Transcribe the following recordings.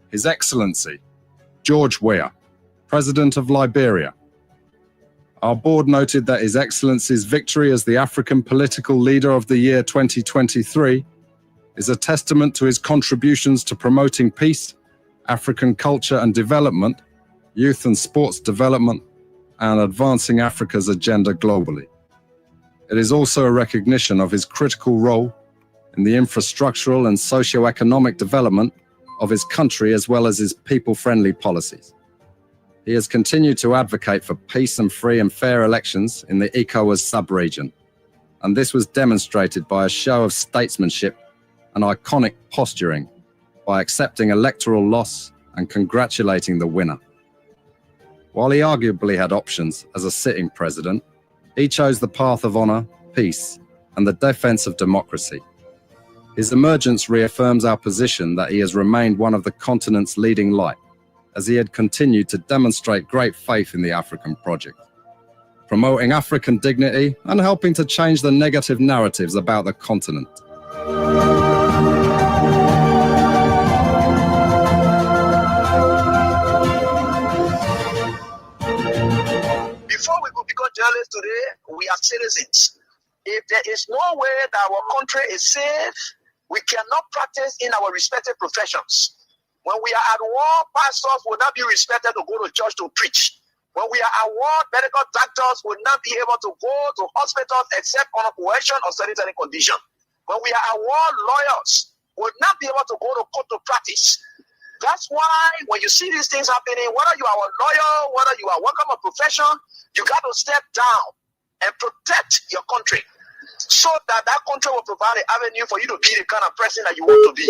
His Excellency, George Weah, President of Liberia. Our board noted that His Excellency's victory as the African Political Leader of the Year 2023 is a testament to his contributions to promoting peace, African culture and development, youth and sports development, and advancing Africa's agenda globally. It is also a recognition of his critical role in the infrastructural and socio-economic development of his country as well as his people-friendly policies. He has continued to advocate for peace and free and fair elections in the ECOWAS sub-region, and this was demonstrated by a show of statesmanship and iconic posturing by accepting electoral loss and congratulating the winner. While he arguably had options as a sitting president, he chose the path of honor, peace, and the defense of democracy. His emergence reaffirms our position that he has remained one of the continent's leading light, as he had continued to demonstrate great faith in the African project, promoting African dignity and helping to change the negative narratives about the continent. Before we could become journalists today, we are citizens. If there is no way that our country is safe, we cannot practice in our respective professions. When we are at war, pastors will not be respected to go to church to preach. When we are at war, medical doctors will not be able to go to hospitals except on a coercion or sanitary condition. When we are at war, lawyers will not be able to go to court to practice. That's why when you see these things happening, whether you are a lawyer, whether you are working a profession, you got to step down and protect your country, so that that country will provide an avenue for you to be the kind of person that you want to be.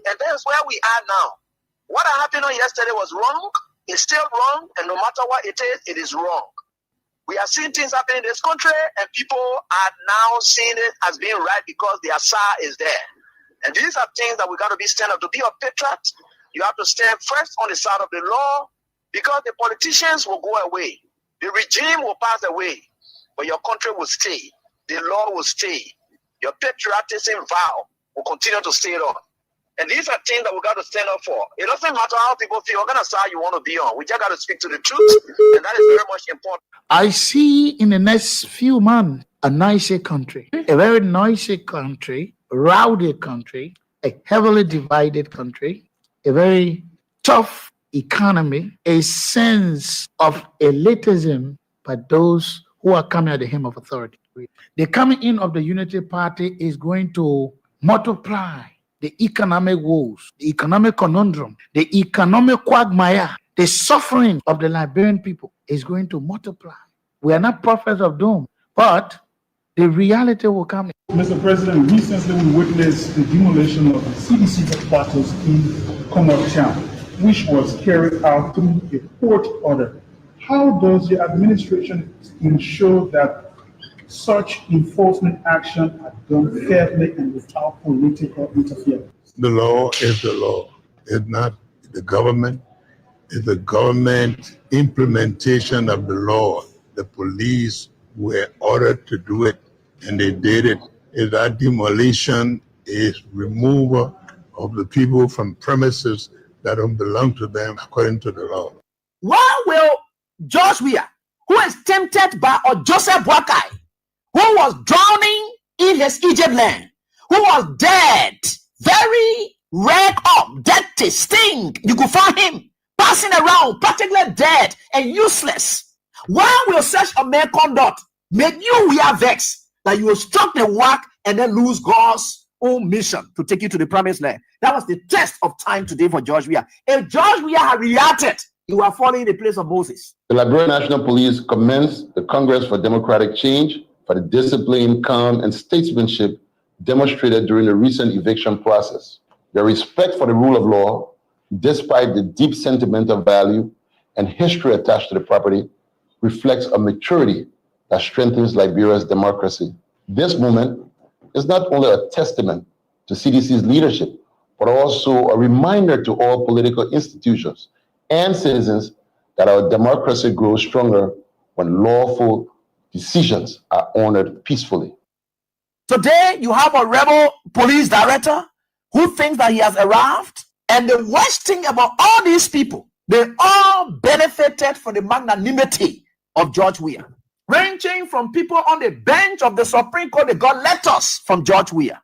And that's where we are now. What happened on yesterday was wrong. It's still wrong. And no matter what it is wrong. We are seeing things happening in this country, and people are now seeing it as being right because the Asa is there. And these are things that we got to be stand up. To be a patriot, you have to stand first on the side of the law, because the politicians will go away. The regime will pass away, but your country will stay. The law will stay. Your patriotism vow will continue to stay on. And these are things that we got to stand up for. It doesn't matter how people feel, what kind of side you want to be on. We just got to speak to the truth, and that is very much important. I see in the next few months a nicer country, a very noisy country, rowdy country, a heavily divided country, a very tough economy, a sense of elitism by those who are coming at the hem of authority. The coming in of the Unity Party is going to multiply the economic woes, the economic conundrum, the economic quagmire, the suffering of the Liberian people is going to multiply. We are not prophets of doom, but the reality will come. Mr. President, recently we witnessed the demolition of the CDC headquarters in Commercial, which was carried out through a court order. How does the administration ensure that such enforcement action are done fairly and without political interference? The law is the law. It's not the government. It's the government implementation of the law. The police were ordered to do it, and they did it. If that demolition is removal of the people from premises that don't belong to them according to the law. Why will George Weah, who is tempted by Joseph Boakai, who was drowning in his Egypt land, who was dead, very red up, dirty, stink, you could find him passing around, practically dead and useless. Why will such a man conduct make you Weah vex that you will struck the work and then lose God's own mission to take you to the promised land? That was the test of time today for George Weah. If George Weah had reacted, you are falling in the place of Moses. The Liberian National Police commends the Congress for Democratic Change for the discipline, calm, and statesmanship demonstrated during the recent eviction process. Their respect for the rule of law, despite the deep sentimental value and history attached to the property, reflects a maturity that strengthens Liberia's democracy. This movement is not only a testament to CDC's leadership, but also a reminder to all political institutions and citizens that our democracy grows stronger when lawful decisions are honored peacefully. Today, you have a rebel police director who thinks that he has arrived. And the worst thing about all these people, they all benefited from the magnanimity of George Weah. Ranging from people on the bench of the Supreme Court, they got letters from George Weah.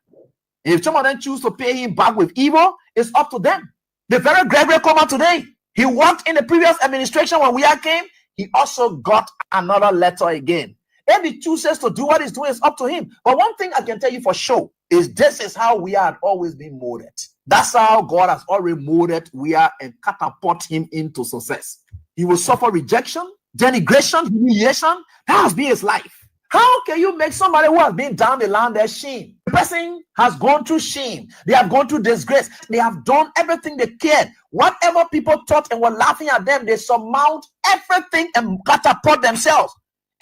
If some of them choose to pay him back with evil, it's up to them. The very Gregory Coma today, he worked in the previous administration when Weah came. He also got another letter again. If he chooses to do what he's doing, it's up to him. But one thing I can tell you for sure is this is how we had always been molded. That's how God has already molded Weah and catapult him into success. He will suffer rejection, denigration, humiliation. That has been his life. How can you make somebody who has been down the line their shame? The person has gone through shame. They have gone through disgrace. They have done everything they cared. Whatever people thought and were laughing at them, they surmount everything and catapult themselves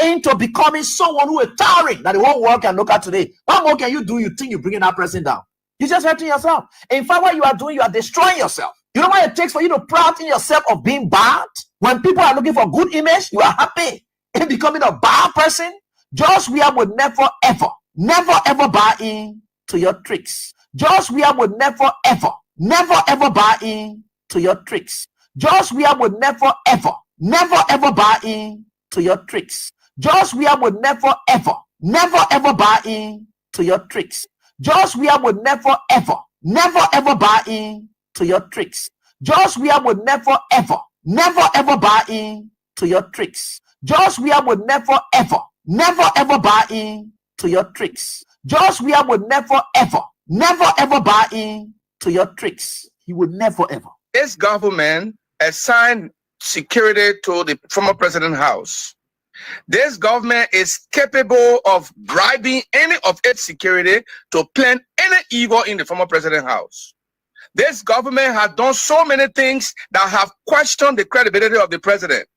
into becoming someone who is towering that the whole world can look at today. What more can you do? You think you're bringing that person down? You're just hurting yourself. In fact, what you are doing, you are destroying yourself. You know what it takes for you to proud in yourself of being bad? When people are looking for good image, you are happy in becoming a bad person. George Weah would never, ever buy in to your tricks. George Weah would never, ever buy in to your tricks. George Weah would never, ever buy in to your tricks. George Weah would never, ever buy in to your tricks. George Weah would never, ever buy in to your tricks. George Weah would never, ever buy in to your tricks. George Weah would never, ever buy in to your tricks. George Weah would never, ever buy in to your tricks. He would never, ever. This government assigned security to the former president's house. This government is capable of bribing any of its security to plan any evil in the former president's house. This government has done so many things that have questioned the credibility of the president.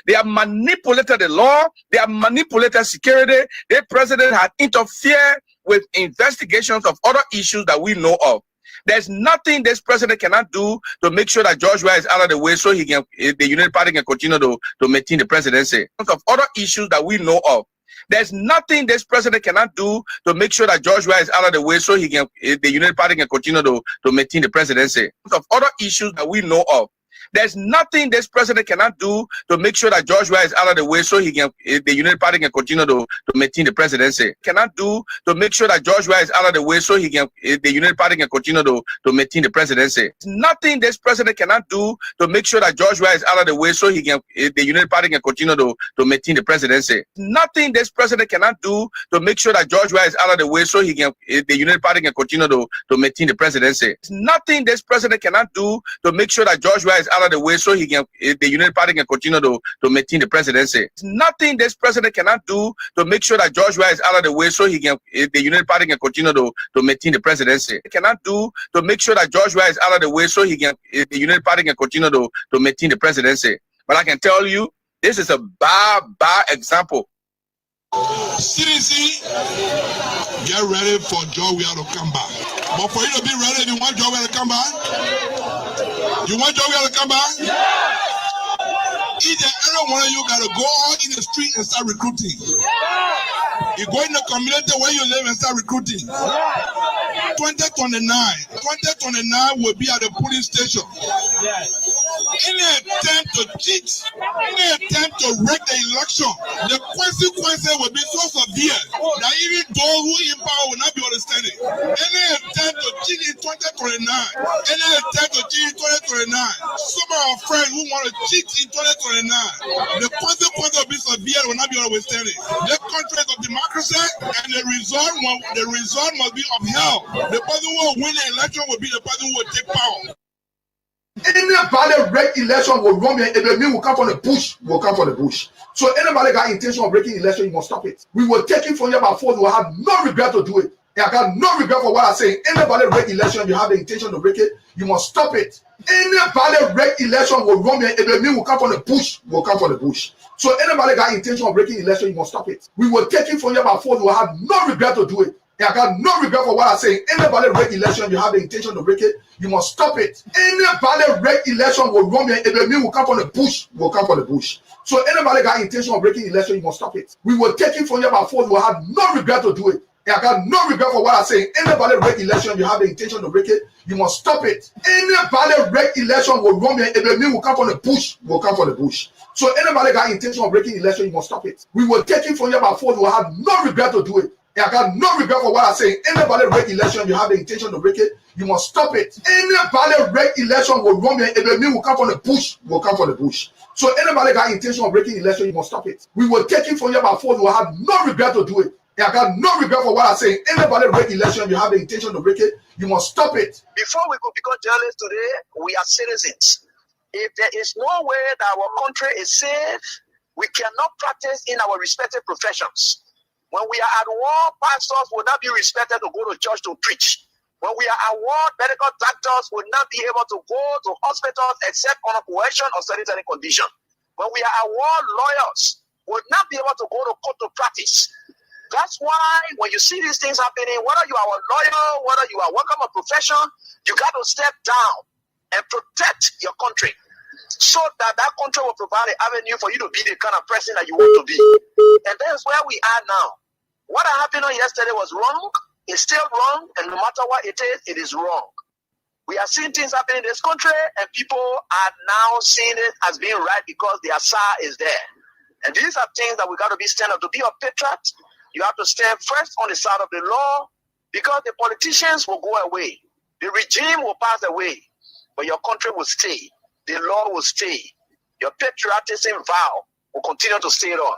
They have manipulated the law. They have manipulated security. The president has interfered with investigations of other issues that we know of. There's nothing this president cannot do to make sure that George Weah is out of the way so he can, the United Party can continue to maintain the presidency. Of other issues that we know of. There's nothing this president cannot do to make sure that George Weah is out of the way so he can, the United Party can continue to maintain the presidency. Of other issues that we know of. There's nothing this president cannot do to make sure that George Weah is out of the way so he can, the United Party can continue to maintain the presidency. Cannot do to make sure that George Weah is out of the way so he can, the United Party can continue to maintain the presidency. Nothing this president cannot do to make sure that George Weah is out of the way so he can, the United Party can continue to maintain the presidency. Nothing this president cannot do to make sure that George Weah is out of the way so he can, the United Party can continue to maintain the presidency. Nothing this president cannot do to make sure that George Weah is out of the way so he can, the United Party can continue to maintain the presidency. Nothing this president cannot do to make sure that George Weah is out of the way so he can, the United Party can continue to maintain the presidency. Cannot do to make sure that George Weah is out of the way so he can, the United Party can continue to maintain the presidency. But I can tell you, this is a bad example. CDC, get ready for George Weah to come back. But for you to be ready, you want George Weah to come back? You want George Weah to come back? Yeah. Each and every one of you got to go out in the street and start recruiting. You go in the community where you live and start recruiting. 2029 will be at the polling station. Any attempt to cheat, any attempt to wreck the election, the consequences will be so severe that even those who in power will not be understanding. Any attempt to cheat in 2029, some of our friends who want to cheat in 2029, the consequences will be severe, will not be understanding. The country is of democracy, and the result must be upheld. The person who will win the election will be the person who will take power. Anybody break election will run and the will come from the bush, So anybody got intention of breaking election, you must stop it. We will take it from you by force. You will have no regret to do it. And I got no regret for what I say. Anybody break election, you have the intention to break it, you must stop it. Anybody break election will run and the will come from the bush, So anybody got intention of breaking election, you must stop it. We will take it from you by force. You will have no regret to do it. I got no regret for what I say. Anybody rig election, you have the intention to break it, you must stop it. Anybody rig election will run and the enemy will come from the bush, will come from the bush. So anybody got intention of breaking election, you must stop it. We will take it from you by force. You will have no regret to do it. I got no regret for what I say. Anybody rig election, you have the intention to break it, you must stop it. Anybody rig election will run and the enemy will come from the bush, will come from the bush. So anybody got intention of breaking election, you must stop it. We will take it from you by force. You will have no regret to do it. I got no regret for what I say. Anybody rig election, you have the intention to break it, you must stop it. Anybody rig election will run and the enemy will come from the bush, will come from the bush. So anybody got intention of breaking election, you must stop it. We will take it from you by force. You will have no regret to do it. I got no regret for what I say. Anybody rig election, you have the intention to break it, you must stop it. Before we could become journalists today, we are citizens. If there is no way that our country is safe, we cannot practice in our respective professions. When we are at war, pastors will not be respected to go to church to preach. When we are at war, medical doctors will not be able to go to hospitals except on a coercion or sanitary condition. When we are at war, lawyers will not be able to go to court to practice. That's why when you see these things happening, whether you are a lawyer, whether you are working a profession, you got to step down and protect your country so that that country will provide an avenue for you to be the kind of person that you want to be. And that's where we are now. What happened on yesterday was wrong. It's still wrong. And no matter what it is wrong. We are seeing things happening in this country, and people are now seeing it as being right because their SAR is there. And these are things that we got to be stand up. To be a patriot, you have to stand first on the side of the law, because the politicians will go away. The regime will pass away, but your country will stay. The law will stay. Your patriotism vow will continue to stay on.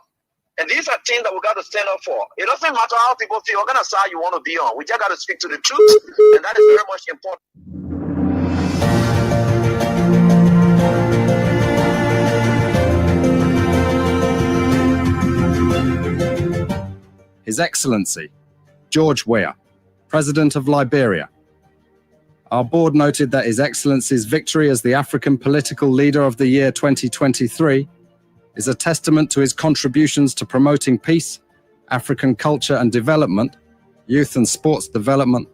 And these are things that we got to stand up for. It doesn't matter how people feel, what kind of side you want to be on. We just got to speak to the truth, and that is very much important. His Excellency, George Weah, President of Liberia. Our board noted that His Excellency's victory as the African Political Leader of the Year 2023 is a testament to his contributions to promoting peace, African culture and development, youth and sports development,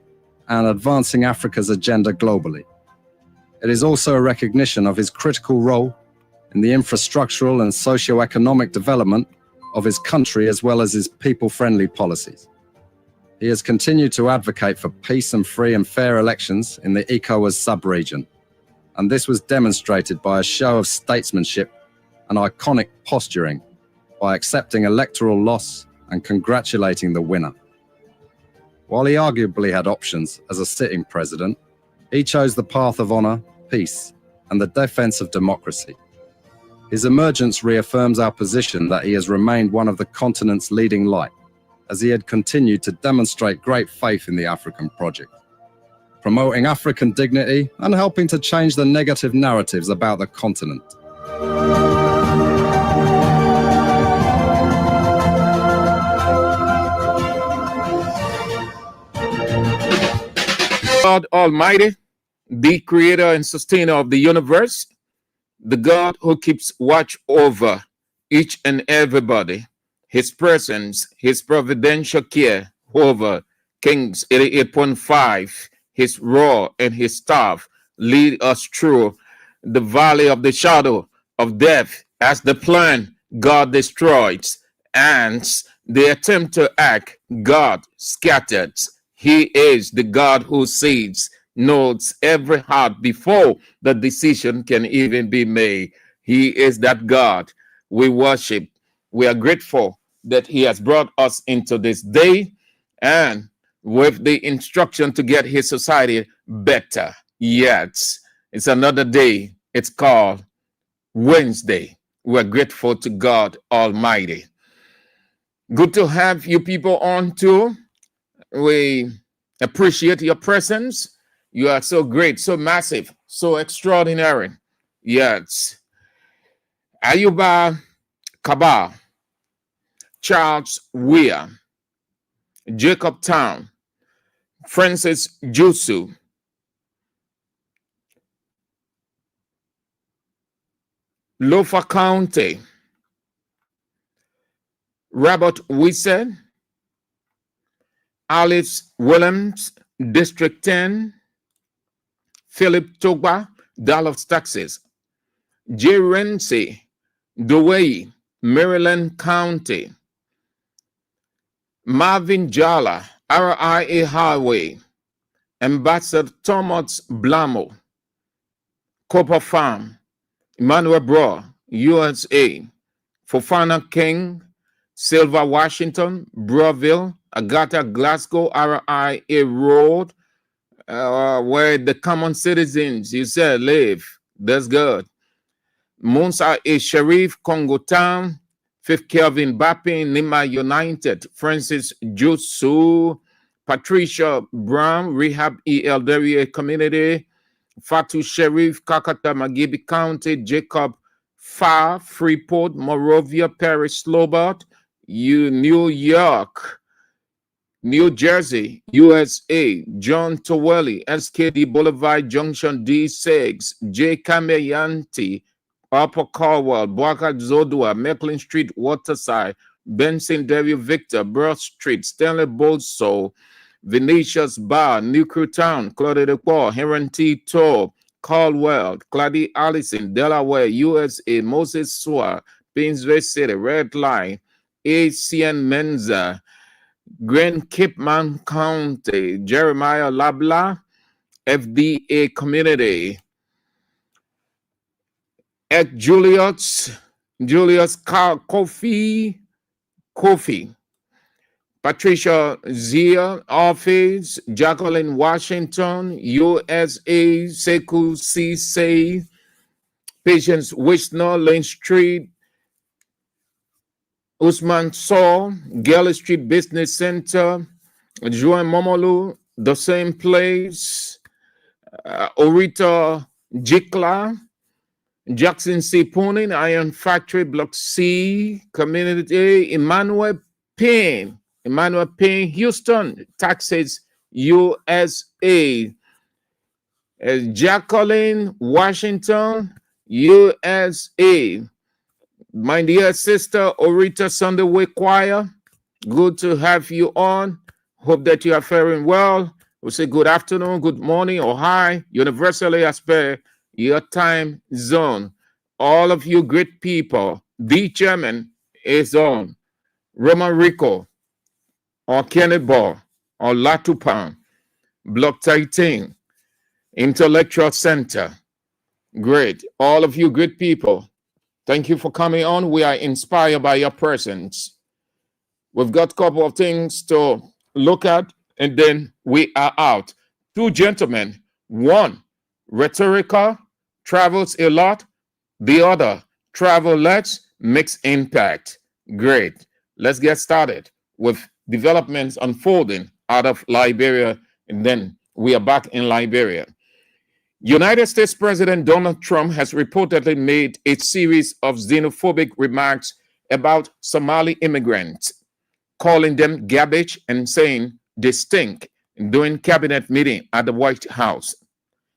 and advancing Africa's agenda globally. It is also a recognition of his critical role in the infrastructural and socio-economic development of his country, as well as his people-friendly policies. He has continued to advocate for peace and free and fair elections in the ECOWAS sub-region, and this was demonstrated by a show of statesmanship and iconic posturing by accepting electoral loss and congratulating the winner. While he arguably had options as a sitting president, he chose the path of honor, peace, and the defense of democracy. His emergence reaffirms our position that he has remained one of the continent's leading light, as he had continued to demonstrate great faith in the African project, promoting African dignity and helping to change the negative narratives about the continent. God Almighty, the creator and sustainer of the universe, the God who keeps watch over each and everybody, his presence, his providential care over Kings 88.5, his rod and his staff lead us through the valley of the shadow of death as the plan God destroys and the attempt to act God scatters. He is the God who sees, knows every heart before the decision can even be made. He is that God we worship. We are grateful that he has brought us into this day and with the instruction to get his society better. Yet, it's another day. It's called Wednesday. We're grateful to God Almighty. Good to have you people on too. We appreciate your presence. You are so great, so massive, so extraordinary. Yes. Ayuba Kabah, Charles Weah, Jacob Town, Francis Jusu, Lofa County, Robert Wisse, Alice Williams, District 10, Philip Togba, Dallas, Texas. J. Renzi, Dewey, Maryland County. Marvin Jala, RIA Highway. Ambassador Thomas Blamo, Copper Farm. Emmanuel Bro, USA. Fofana King, Silva, Washington. Broville, Agatha, Glasgow, RIA Road, where the common citizens, you said, live. That's good. Monsa A. Sharif, Congo Town. Fifth Kelvin Bappin, Nima United. Francis Jutsu, Patricia Brown, Rehab ELWA Community. Fatu Sharif, Kakata, Magibi County. Jacob Farr, Freeport, Morovia, Paris, Slobart, New York, New Jersey, USA. John Towelli, SKD Boulevard Junction D6, J. Kameyanti, Upper Caldwell, Boaca Zodua, Mecklin Street, Waterside, Benson David Victor, Broad Street, Stanley Bolso, Venetia's Bar, New Crew Town, Claude de Quor, Heron T. Tour, Caldwell, Clady Allison, Delaware, USA, Moses Swa, Painesville City, Red Line, ACN Menza, Grand Kipman County, Jeremiah Labla, FDA Community, at Julius Kofi, Patricia Zia Office, Jacqueline Washington, USA, Sekou Cisse, Patience Wisner, Lane Street, Usman Saw, Galley Street Business Center, Joan Momolu, the same place, Orita Jikla, Jackson C. Poonin, Iron Factory, Block C, Community, Emmanuel Payne, Houston, Texas, USA. Jacqueline, Washington, USA. My dear sister, Orita Sunday Choir, good to have you on. Hope that you are faring well. We'll say good afternoon, good morning, or hi, universally as per your time zone. All of you great people, the chairman is on. Roman Rico, or Kenneth Ball, or Latupan, Block 13, Intellectual Center. Great. All of you great people, thank you for coming on. We are inspired by your presence. We've got a couple of things to look at, and then we are out. Two gentlemen, one rhetorical, travels a lot, the other travel less, makes impact. Great. Let's get started with developments unfolding out of Liberia, and then we are back in Liberia. United States President Donald Trump has reportedly made a series of xenophobic remarks about Somali immigrants, calling them garbage and saying they stink during cabinet meeting at the White House.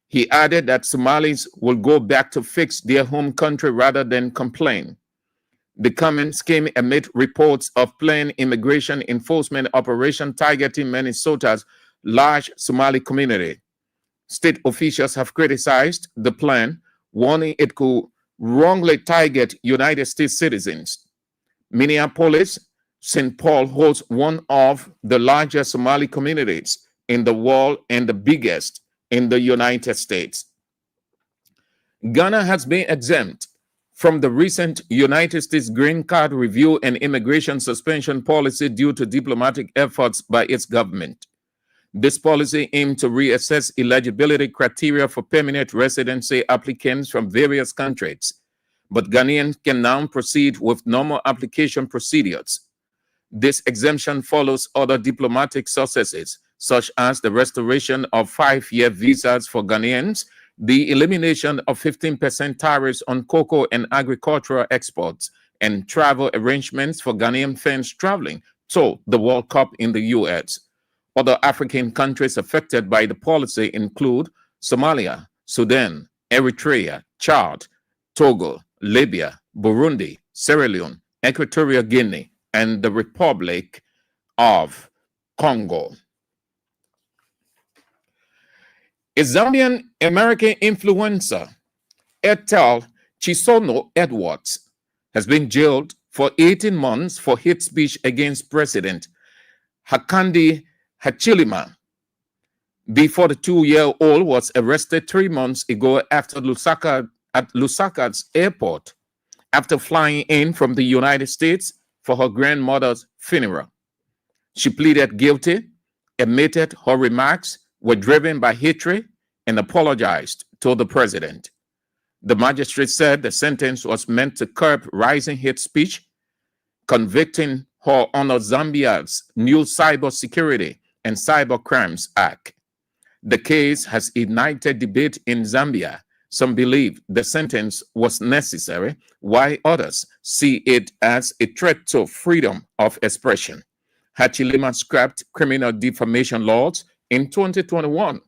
He added that Somalis will go back to fix their home country rather than complain. The comments came amid reports of planned immigration enforcement operation targeting Minnesota's large Somali community. State officials have criticized the plan, warning it could wrongly target United States citizens. Minneapolis, St. Paul holds one of the largest Somali communities in the world and the biggest in the United States. Ghana has been exempt from the recent United States green card review and immigration suspension policy due to diplomatic efforts by its government. This policy aimed to reassess eligibility criteria for permanent residency applicants from various countries, but Ghanaians can now proceed with normal application procedures. This exemption follows other diplomatic successes, such as the restoration of 5-year visas for Ghanaians, the elimination of 15% tariffs on cocoa and agricultural exports, and travel arrangements for Ghanaian fans traveling to the World Cup in the U.S. Other African countries affected by the policy include Somalia, Sudan, Eritrea, Chad, Togo, Libya, Burundi, Sierra Leone, Equatorial Guinea, and the Republic of Congo. A Zambian American influencer, Etel Chisono Edwards, has been jailed for 18 months for hate speech against President Hakainde Hichilema before the 2-year-old was arrested 3 months ago at Lusaka's airport after flying in from the United States for her grandmother's funeral. She pleaded guilty, admitted her remarks were driven by hatred, and apologized to the president. The magistrate said the sentence was meant to curb rising hate speech, convicting her under Zambia's new Cybersecurity and Cyber Crimes Act. The case has ignited debate in Zambia. Some believe the sentence was necessary, while others see it as a threat to freedom of expression. Hichilema scrapped criminal defamation laws in 2021.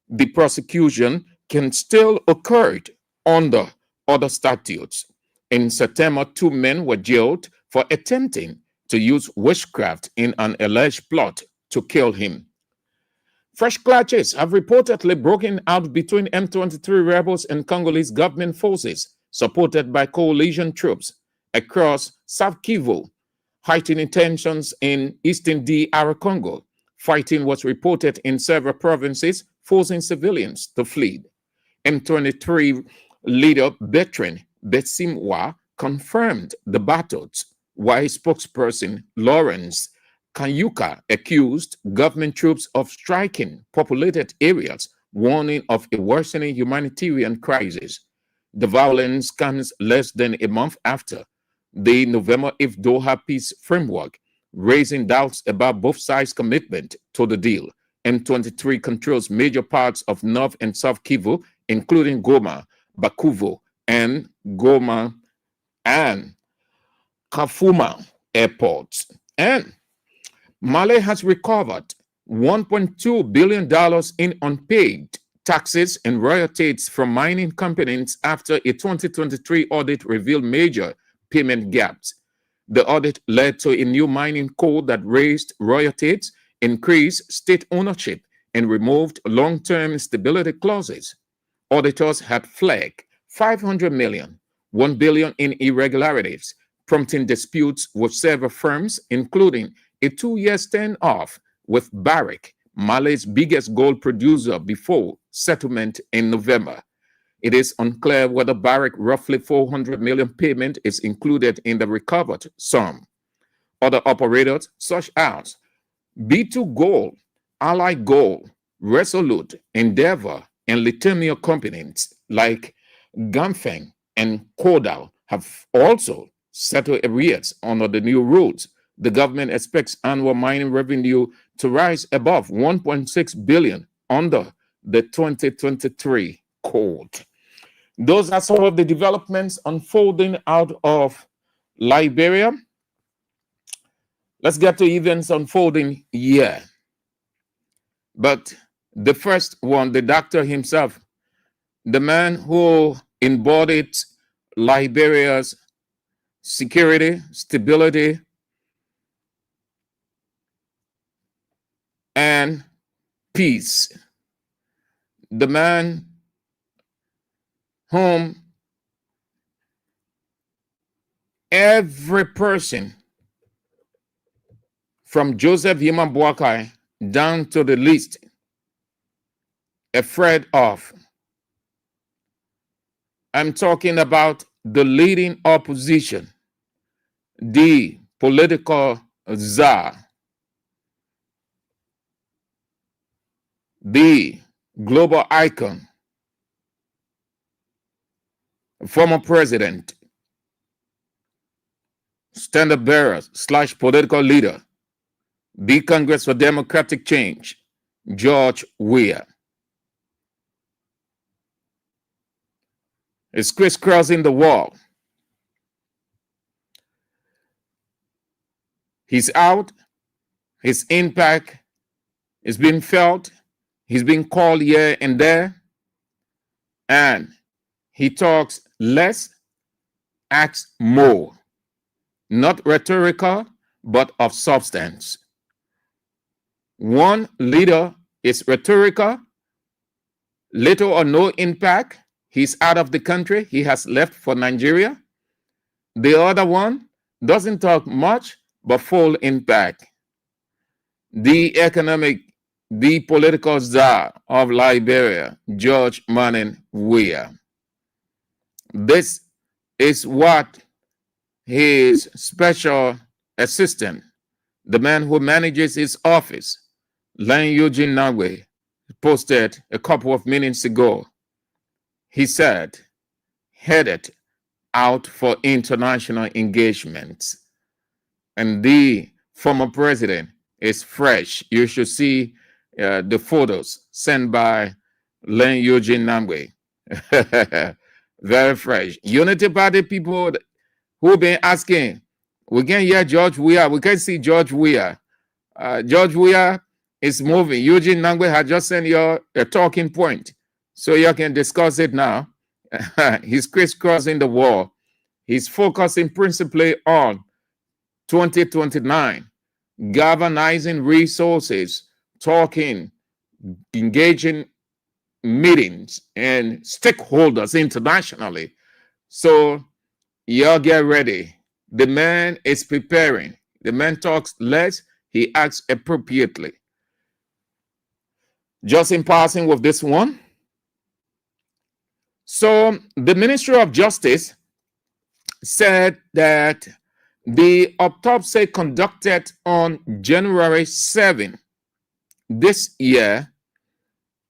The prosecution can still occur under other statutes. In September, 2 men were jailed for attempting to use witchcraft in an alleged plot to kill him. Fresh clashes have reportedly broken out between M23 rebels and Congolese government forces, supported by coalition troops, across South Kivu, heightening tensions in eastern DR Congo. Fighting was reported in several provinces, forcing civilians to flee. M23 leader Bertrand Bisimwa confirmed the battles, while spokesperson Lawrence Kanyuka accused government troops of striking populated areas, warning of a worsening humanitarian crisis. The violence comes less than a month after the November 8th Doha peace framework, raising doubts about both sides' commitment to the deal. M23 controls major parts of North and South Kivu, including Goma, Bakuvo, and Goma and Kafuma airports. And Mali has recovered $1.2 billion in unpaid taxes and royalties from mining companies after a 2023 audit revealed major payment gaps. The audit led to a new mining code that raised royalties, increased state ownership, and removed long-term stability clauses. Auditors had flagged $500 million, $1 billion in irregularities, prompting disputes with several firms, including a 2-year standoff with Barrick, Mali's biggest gold producer, before settlement in November. It is unclear whether Barrick roughly $400 million payment is included in the recovered sum. Other operators, such as B2 Gold, Allied Gold, Resolute, Endeavor, and Lithium companies like Ganfeng and Kodal, have also settled arrears under the new rules. The government expects annual mining revenue to rise above $1.6 billion under the 2023 code. Those are some of the developments unfolding out of Liberia. Let's get to events unfolding here. But the first one, the doctor himself, the man who embodied Liberia's security, stability, and peace. The man whom every person from Joseph Yima Boakai down to the least afraid of. I'm talking about the leading opposition, the political czar, the global icon, former president, standard bearer / political leader, the Congress for Democratic Change, George Weah. Is crisscrossing the wall. He's out. His impact is being felt. He's being called here and there. And he talks less, acts more. Not rhetorical, but of substance. One leader is rhetorical, little or no impact. He's out of the country. He has left for Nigeria. The other one doesn't talk much, but full impact. The political czar of Liberia, George Manning Weah. This is what his special assistant, the man who manages his office, Len Eugene Nagwe, posted a couple of minutes ago. He said, headed out for international engagements. And the former president is fresh. You should see the photos sent by Len Eugene Nagwe. Very fresh. Unity Party people who've been asking, we can hear George Weah. We can see George Weah. George Weah is moving. Eugene Nagwe had just sent you a talking point, so you can discuss it now. He's crisscrossing the wall. He's focusing principally on 2029, galvanizing resources, talking, engaging meetings and stakeholders internationally. So y'all get ready. The man is preparing. The man talks less, he acts appropriately. Just in passing with this one. So the Ministry of Justice said that the autopsy conducted on January 7 this year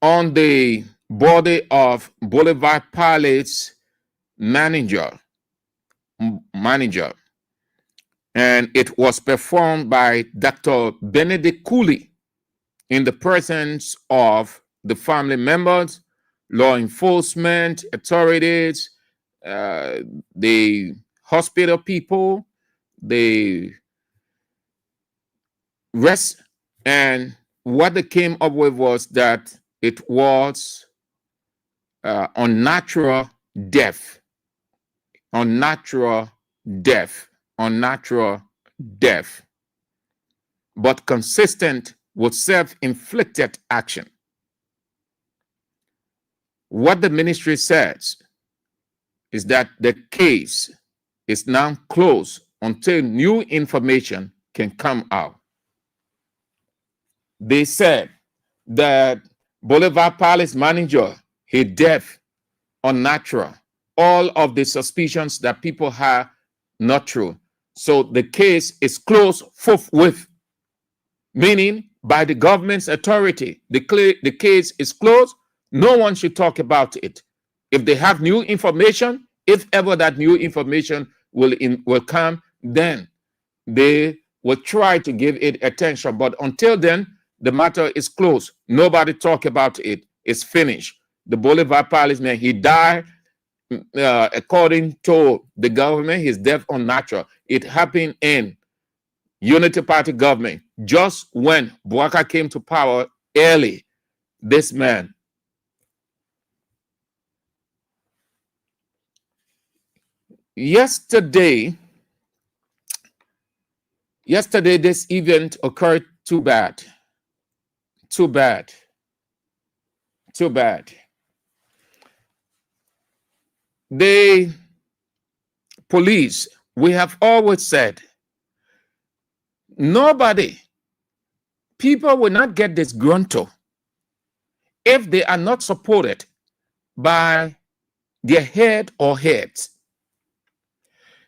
on the body of Boulevard Palace manager, and it was performed by Dr. Benedict Cooley in the presence of the family members, law enforcement authorities, the hospital people, the rest. And what they came up with was that it was unnatural death, but consistent with self-inflicted action. What the ministry says is that the case is now closed until new information can come out. They said that Boulevard Palace manager, he deaf, unnatural. All of the suspicions that people have, not true. So the case is closed forthwith, meaning by the government's authority. The case is closed. No one should talk about it. If they have new information, if ever that new information will come, then they will try to give it attention. But until then, the matter is closed. Nobody talk about it. It's finished. The Boulevard Palace man, he died. According to the government, he's deaf unnatural. It happened in Unity Party government just when Bouaka came to power early. This man. Yesterday, this event occurred. Too bad. The police, we have always said, people will not get disgruntled if they are not supported by their head or heads.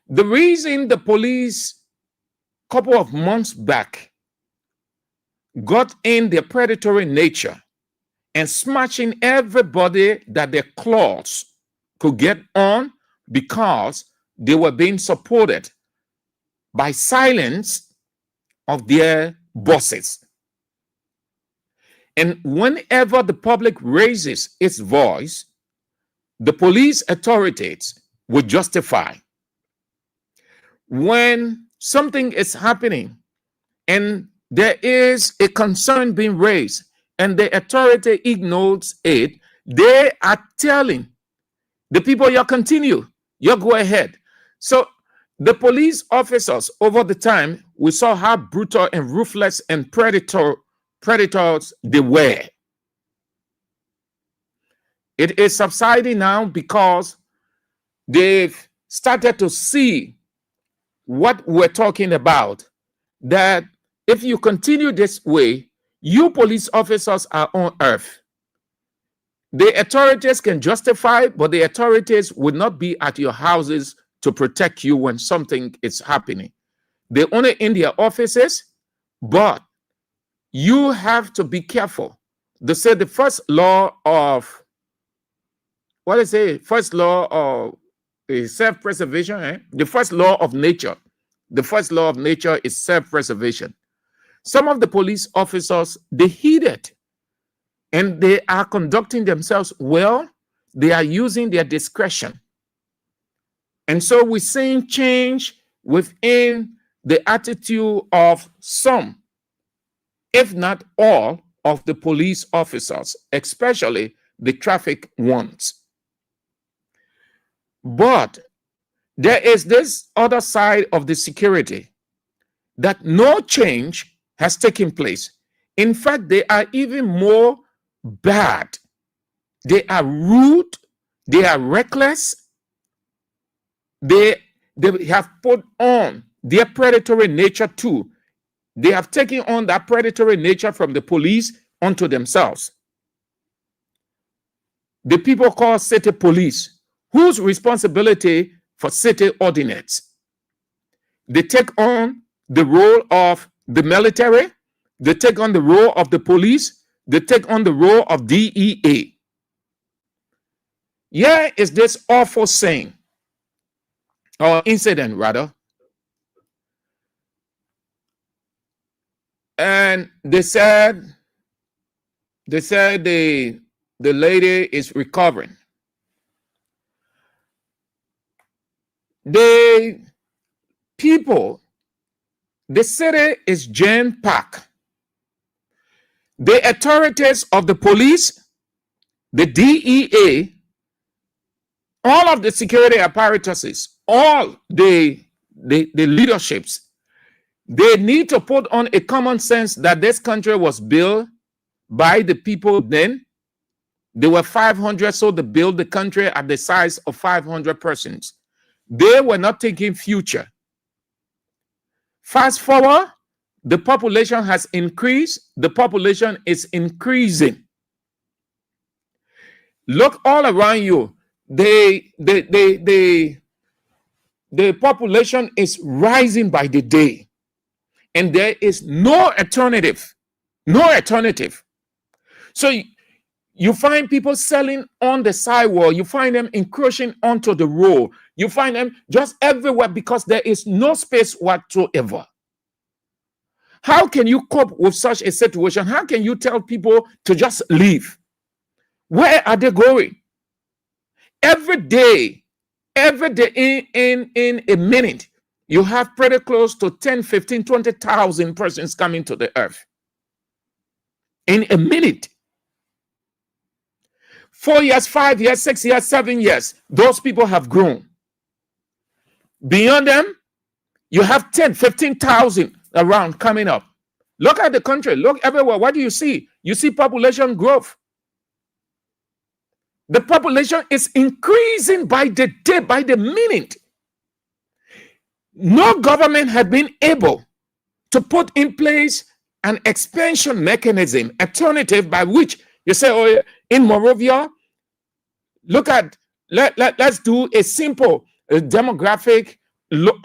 The reason the police, a couple of months back, got in their predatory nature and smashing everybody that their claws could get on, because they were being supported by silence of their bosses. And whenever the public raises its voice, the police authorities will justify. When something is happening and there is a concern being raised and the authority ignores it, they are telling the people, you continue, you go ahead. So the police officers, over the time, we saw how brutal and ruthless and predatory predators they were. It is subsiding now because they've started to see what we're talking about, that if you continue this way, you police officers are on earth. The authorities can justify, but the authorities would not be at your houses to protect you when something is happening. They're only in their offices, but you have to be careful. They say the first law of, what is it? First law of self-preservation, The first law of nature. The first law of nature is self-preservation. Some of the police officers, they heed it, and they are conducting themselves well. They are using their discretion. And so we're seeing change within the attitude of some, if not all, of the police officers, especially the traffic ones. But there is this other side of the security that no change has taken place. In fact, they are even more bad. They are rude. They are reckless. They have put on their predatory nature too. They have taken on that predatory nature from the police onto themselves. The people called city police, whose responsibility for city ordinance. They take on the role of the military. They take on the role of the police. They take on the role of DEA. Here is this awful saying, or incident rather. And they said the lady is recovering. The city is jam-packed. The authorities of the police, the DEA, all of the security apparatuses, all the leaderships, they need to put on a common sense that this country was built by the people then. There were 500, so they built the country at the size of 500 persons. They were not thinking future. Fast forward, the population has increased. The population is increasing. Look all around you. The population is rising by the day. And there is no alternative. No alternative. So you find people selling on the sidewalk. You find them encroaching onto the road. You find them just everywhere because there is no space whatsoever. How can you cope with such a situation? How can you tell people to just leave? Where are they going? Every day in a minute, you have pretty close to 10, 15, 20,000 persons coming to the earth. In a minute. 4 years, 5 years, 6 years, 7 years, those people have grown. Beyond them, you have 10, 15,000 around coming up. Look at the country. Look everywhere. What do you see? You see population growth. The population is increasing by the day, by the minute. No government had been able to put in place an expansion mechanism, alternative by which you say, oh, in Morovia, let's do a simple demographic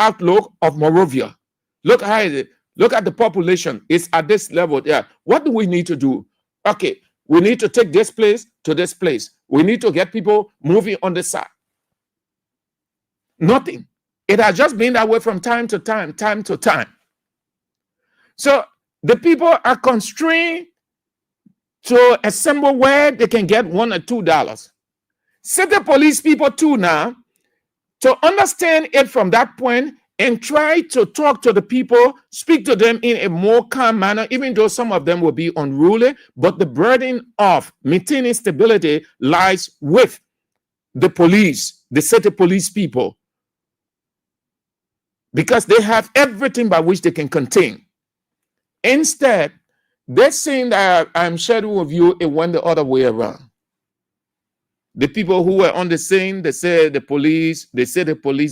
outlook of Morovia. Look at the population. It's at this level. Yeah. What do we need to do? Okay, we need to take this place to this place. We need to get people moving on the side. Nothing. It has just been that way from time to time. So the people are constrained to assemble where they can get $1 or $2. City police people too now, to understand it from that point and try to talk to the people, speak to them in a more calm manner, even though some of them will be unruly, but the burden of maintaining stability lies with the police, the city police people, because they have everything by which they can contain. Instead, This thing that I'm sharing with you, it went the other way around. The people who were on the scene, they said the police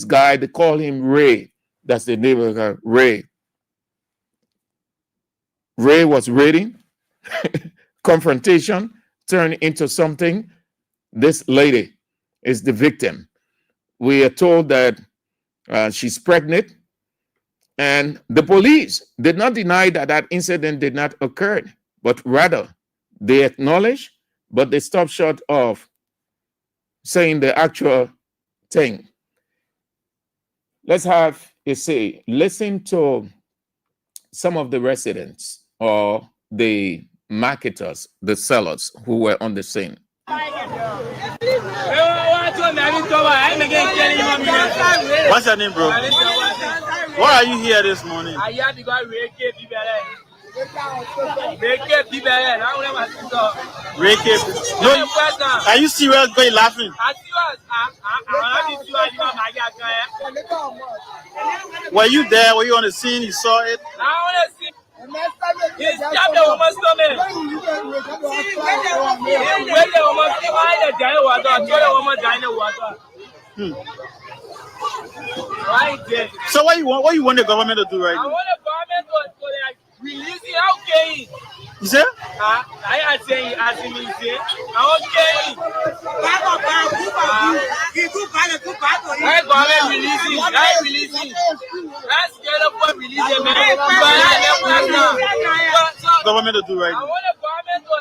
guy, they call him Ray. That's the name of the guy, Ray. Ray was reading. Confrontation turned into something. This lady is the victim. We are told that she's pregnant, and the police did not deny that that incident did not occur, but rather they acknowledge, but they stop short of saying the actual thing. Let's have a say. Listen to some of the residents or the marketers, the sellers who were on the scene. What's your name, bro? Why are you here this morning? No, are you serious? Going laughing? Were you there? Were you on the scene? You saw it? He stabbed the woman's stomach. When the woman came out, the giant water, told the woman died in the water. Right there. So what you want the government to do right now? I want the government to like release it. Okay. You say? I say, as he means it. Okay. I government releasing. I releasing. Let's get up for releasing. Government to do right now. I want the government to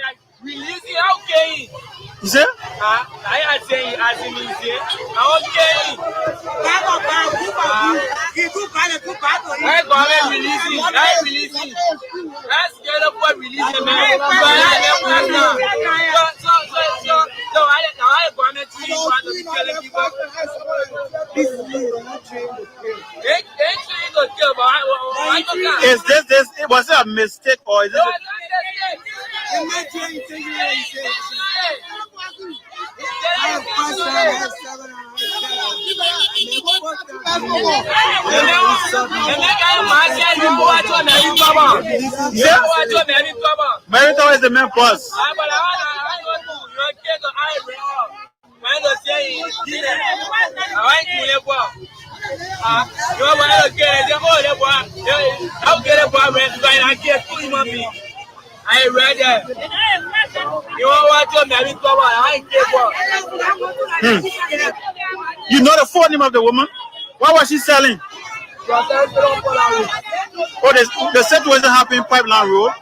like release it. Okay. You say? I say, as he means it. Okay. I government releasing. I releasing. Let's get up for releasing. So I government to you want to be telling people. Is this was it a mistake or is it? Meritor is the main boss. I read it. You want to marry You know the full name of the woman? What was she selling? Oh, the set wasn't happening Pipeline Road.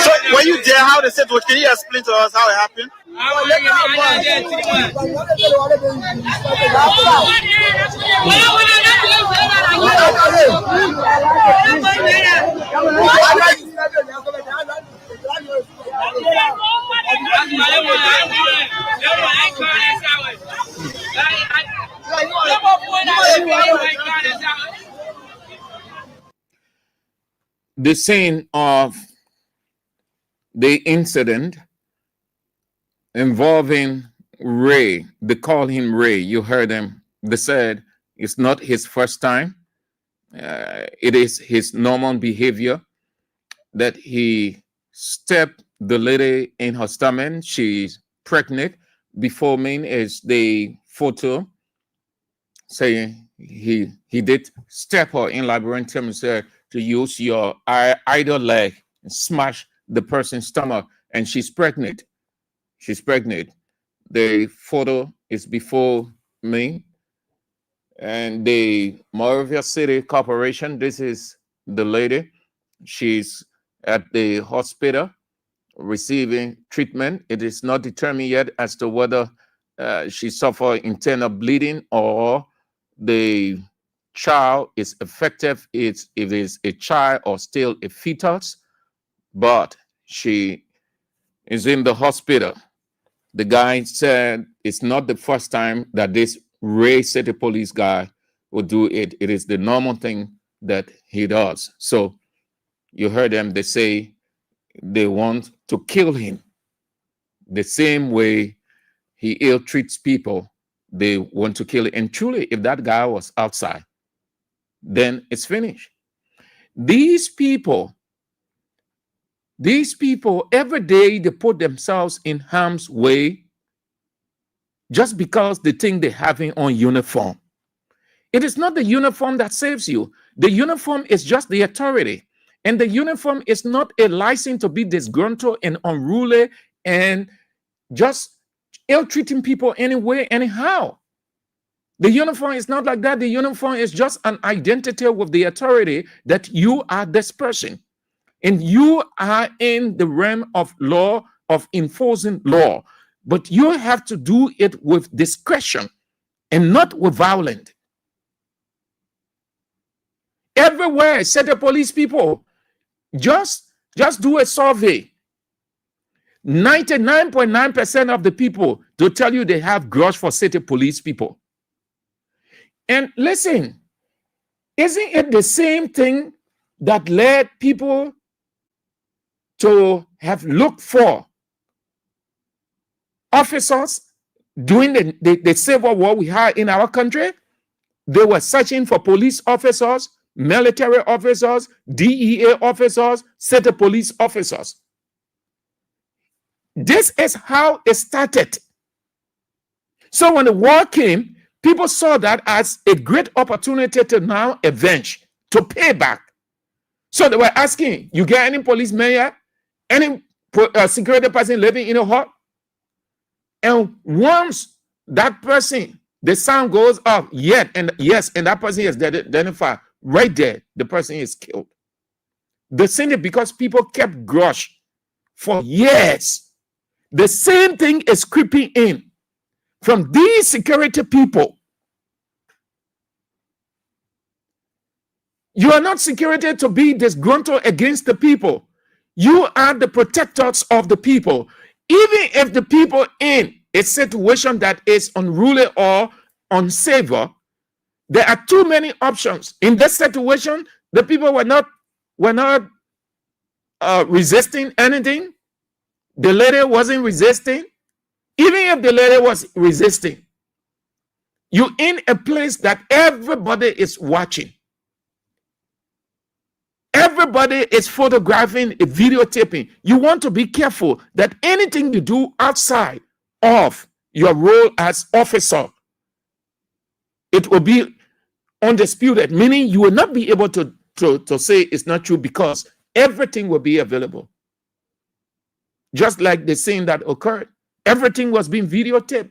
So when you there, how the set was? Can you explain to us how it happened? The scene of the incident involving Ray, they call him Ray. You heard him. They said it's not his first time. It is his normal behavior that he stepped the lady in her stomach. She's pregnant. Before me is the photo saying he did step her in labyrinthine to use your either leg and smash the person's stomach, and she's pregnant. She's pregnant. The photo is before me. And the Moravia City Corporation, this is the lady. She's at the hospital receiving treatment. It is not determined yet as to whether she suffered internal bleeding or the child is effective. If it is a child or still a fetus, but she is in the hospital. The guy said it's not the first time that this Ray City police guy would do it. It is the normal thing that he does. So you heard them, they say they want to kill him. the same way he ill treats people, they want to kill it. And truly, if that guy was outside, then it's finished. These people, every day they put themselves in harm's way just because they think they're having on uniform. It is not the uniform that saves you. The uniform is just the authority. And the uniform is not a license to be disgruntled and unruly and just ill-treating people anyway, anyhow. The uniform is not like that. The uniform is just an identity with the authority that you are this person. And you are in the realm of law, of enforcing law. But you have to do it with discretion and not with violence. Everywhere, set the police people, just do a survey. 99.9% of the people to tell you they have grudge for city police people. And listen, isn't it the same thing that led people to have looked for officers during the Civil War we had in our country? They were searching for police officers, military officers, DEA officers, city police officers. This is how it started. So when the war came, people saw that as a great opportunity to now avenge, to pay back. So they were asking, you get any policeman here? Any security person living in a hut? And once that person, the sound goes up, and that person is identified, right there, the person is killed. The same because people kept grudge for years. The same thing is creeping in from these security people. You are not security to be disgruntled against the people. You are the protectors of the people. Even if the people in a situation that is unruly or unsavory, there are too many options. In this situation, the people were not resisting anything. The lady wasn't resisting. Even if the lady was resisting, you're in a place that everybody is watching. Everybody is photographing, videotaping. You want to be careful that anything you do outside of your role as officer, it will be undisputed, meaning you will not be able to say it's not true because everything will be available. Just like the scene that occurred, everything was being videotaped.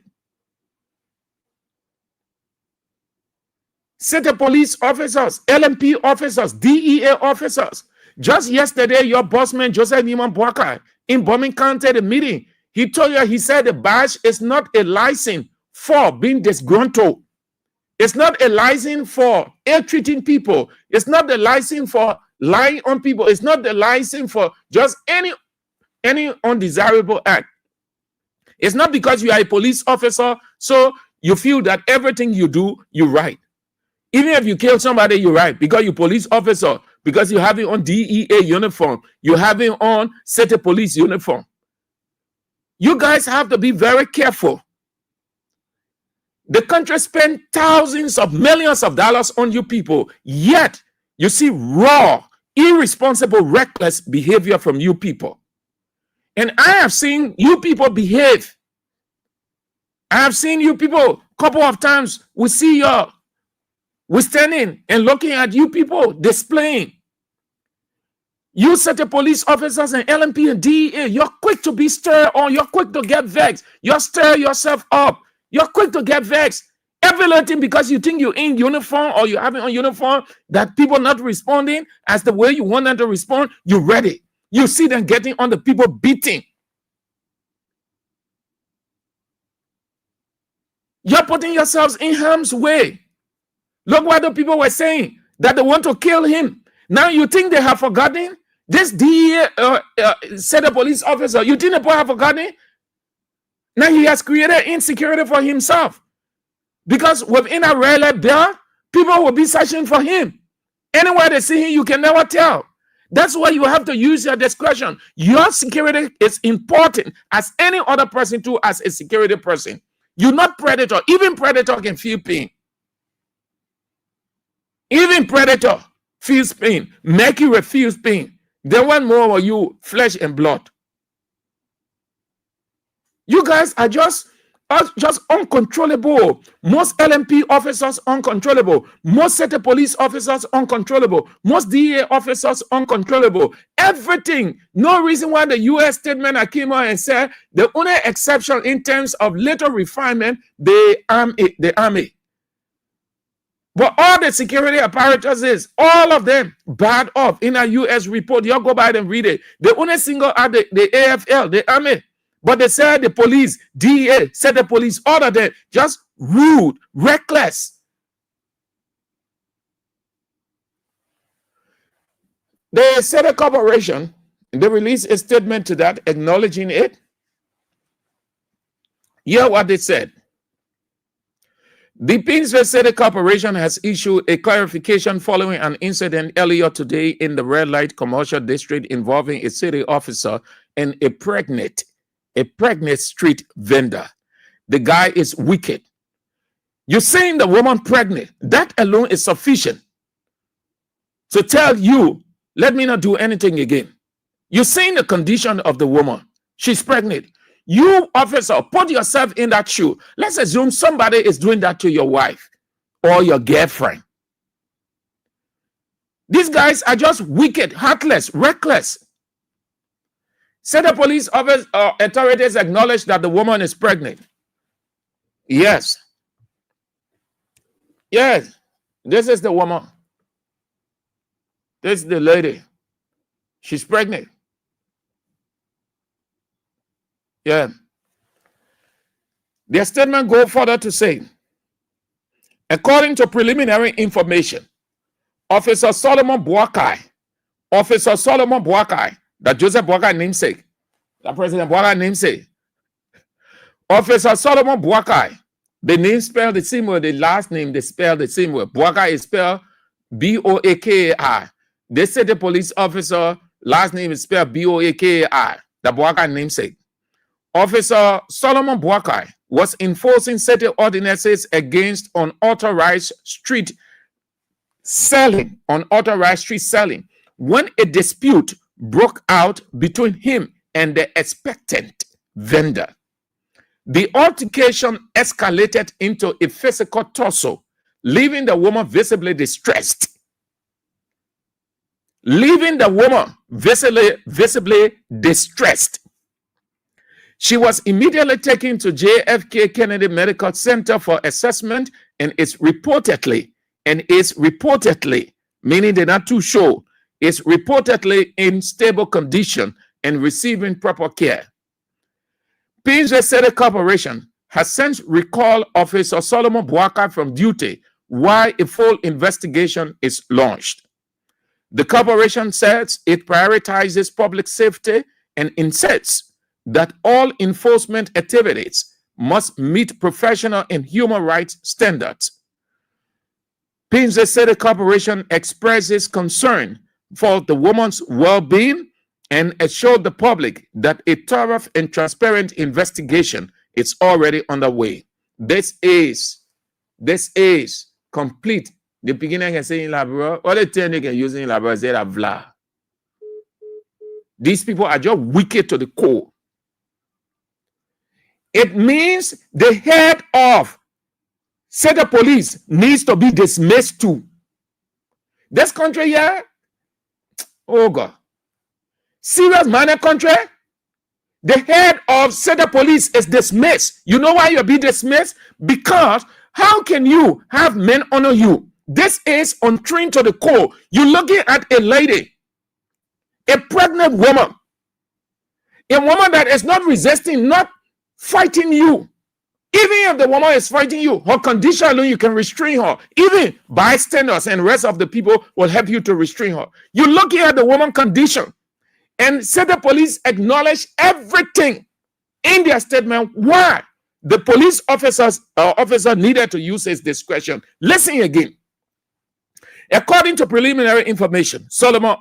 City police officers, LMP officers, DEA officers. Just yesterday, your bossman, Joseph Neiman Boakai, in Bombing County, the meeting, he said the badge is not a license for being disgruntled. It's not a license for ill-treating people. It's not the license for lying on people. It's not the license for just any undesirable act. It's not because you are a police officer, so you feel that everything you do, you're right. Even if you kill somebody, you're right, because you're police officer, because you have it on DEA uniform, you have it on city police uniform. You guys have to be very careful. The country spent thousands of millions of dollars on you people, yet you see raw, irresponsible, reckless behavior from you people. And I have seen you people behave. I have seen you people a couple of times. We're standing and looking at you people displaying. You city police officers and LMP and DEA, you're quick to be stirred on. You're quick to get vexed. You stir yourself up. You're quick to get vexed. Every little thing because you think you're in uniform or you have it on uniform, that people not responding as the way you want them to respond, you're ready. You see them getting on the people beating. You're putting yourselves in harm's way. Look what the people were saying, that they want to kill him. Now you think they have forgotten? This DEA said a police officer, you think the boy have forgotten? Now he has created insecurity for himself. Because within a rally bill, people will be searching for him. Anywhere they see him, you can never tell. That's why you have to use your discretion. Your security is important as any other person too, as a security person. You're not predator. Even predator can feel pain. Even predator feels pain. Mercury feels pain. Then one more of you, flesh and blood. You guys are just uncontrollable. Most LMP officers uncontrollable. Most city police officers uncontrollable. Most DA officers uncontrollable. Everything. No reason why the U.S. statement that came out and said the only exception in terms of little refinement, the army. But all the security apparatus is, all of them bad off. In a U.S. report, you go by and read it. They only single out the AFL, the army. But they said the police, DEA, said the police, all of them, just rude, reckless. They said a corporation, they released a statement to that, acknowledging it. Hear what they said. The Painesville City Corporation has issued a clarification following an incident earlier today in the red light commercial district involving a city officer and a pregnant street vendor. The guy is wicked. You're saying the woman pregnant. That alone is sufficient to tell you, let me not do anything again. You're saying the condition of the woman. She's pregnant. You, officer, put yourself in that shoe. Let's assume somebody is doing that to your wife or your girlfriend. These guys are just wicked, heartless, reckless. Said the police office authorities acknowledge that the woman is pregnant. Yes. Yes. This is the woman. This is the lady. She's pregnant. Yeah. Their statement goes further to say, according to preliminary information, Officer Solomon Boakai, that Joseph Boakai namesake, that President Boakai namesake, Officer Solomon Boakai, the name spelled the same way, the last name they spelled the same way. Boakai is spelled B-O-A-K-A-I. They said the police officer last name is spelled B-O-A-K-A-I, the Boakai namesake. Officer Solomon Boakai was enforcing city ordinances against unauthorized street selling when a dispute broke out between him and the expectant vendor. The altercation escalated into a physical tussle, leaving the woman visibly distressed. She was immediately taken to JFK Kennedy Medical Center for assessment and is reportedly, meaning they're not too sure, is reportedly in stable condition and receiving proper care. Painesville City Corporation has since recalled Officer Solomon Boakai from duty while a full investigation is launched. The corporation says it prioritizes public safety and insists that all enforcement activities must meet professional and human rights standards. Painesville City Corporation expresses concern for the woman's well-being and assured the public that a thorough and transparent investigation is already underway. This is complete. The beginning can say in Labrador, all the thing they can use in Labrador is vla. These people are just wicked to the core. It means the head of city police needs to be dismissed too. This country here, oh God, serious minor country, the head of city police is dismissed. You know why you're being dismissed? Because how can you have men honor you? This is untrained to the core. You're looking at a lady, a pregnant woman, a woman that is not resisting, not fighting you. Even if the woman is fighting you, her condition alone, you can restrain her. Even bystanders and rest of the people will help you to restrain her. You're looking at the woman condition, and city police acknowledge everything in their statement. Why the police officer needed to use his discretion. Listen again. According to preliminary information, Solomon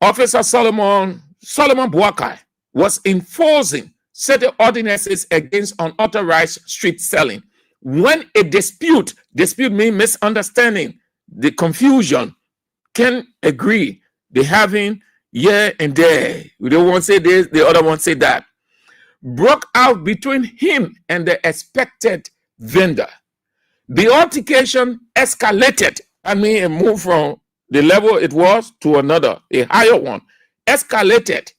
Officer Solomon Boakai was enforcing certain ordinances against unauthorized street selling. When a dispute means misunderstanding, the confusion, can agree, they having here and there, we don't want to say this, the other one say that, broke out between him and the expected vendor. The altercation escalated. It moved from the level it was to another, a higher one, escalated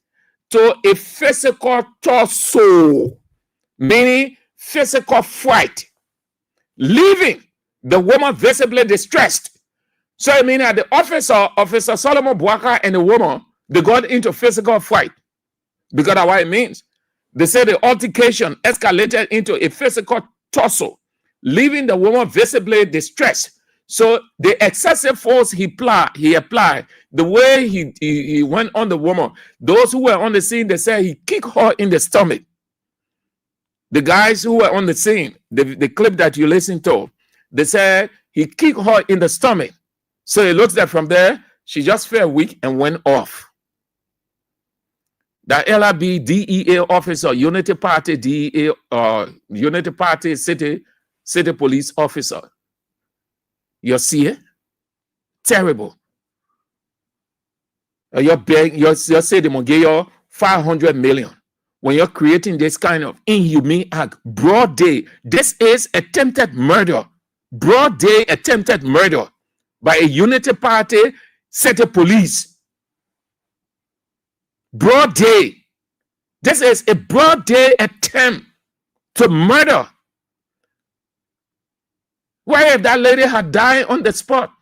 to a physical tussle, meaning physical fight, leaving the woman visibly distressed. So I mean that the Officer Solomon Boakai and the woman, they got into physical fight. Because that's what it means. They say the altercation escalated into a physical tussle, leaving the woman visibly distressed. So the excessive force he applied, the way he went on the woman, those who were on the scene, they said he kicked her in the stomach. The guys who were on the scene, the clip that you listened to, they said he kicked her in the stomach. So it looks like from there, she just fell weak and went off. The LRB DEA officer, Unity Party DEA, Unity Party City Police officer. You see it? Terrible. You're saying they will give you 500 million when you're creating this kind of inhumane act. Broad day. This is attempted murder. Broad day attempted murder by a Unity Party City Police. Broad day. This is a broad day attempt to murder. Where if that lady had died on the spot?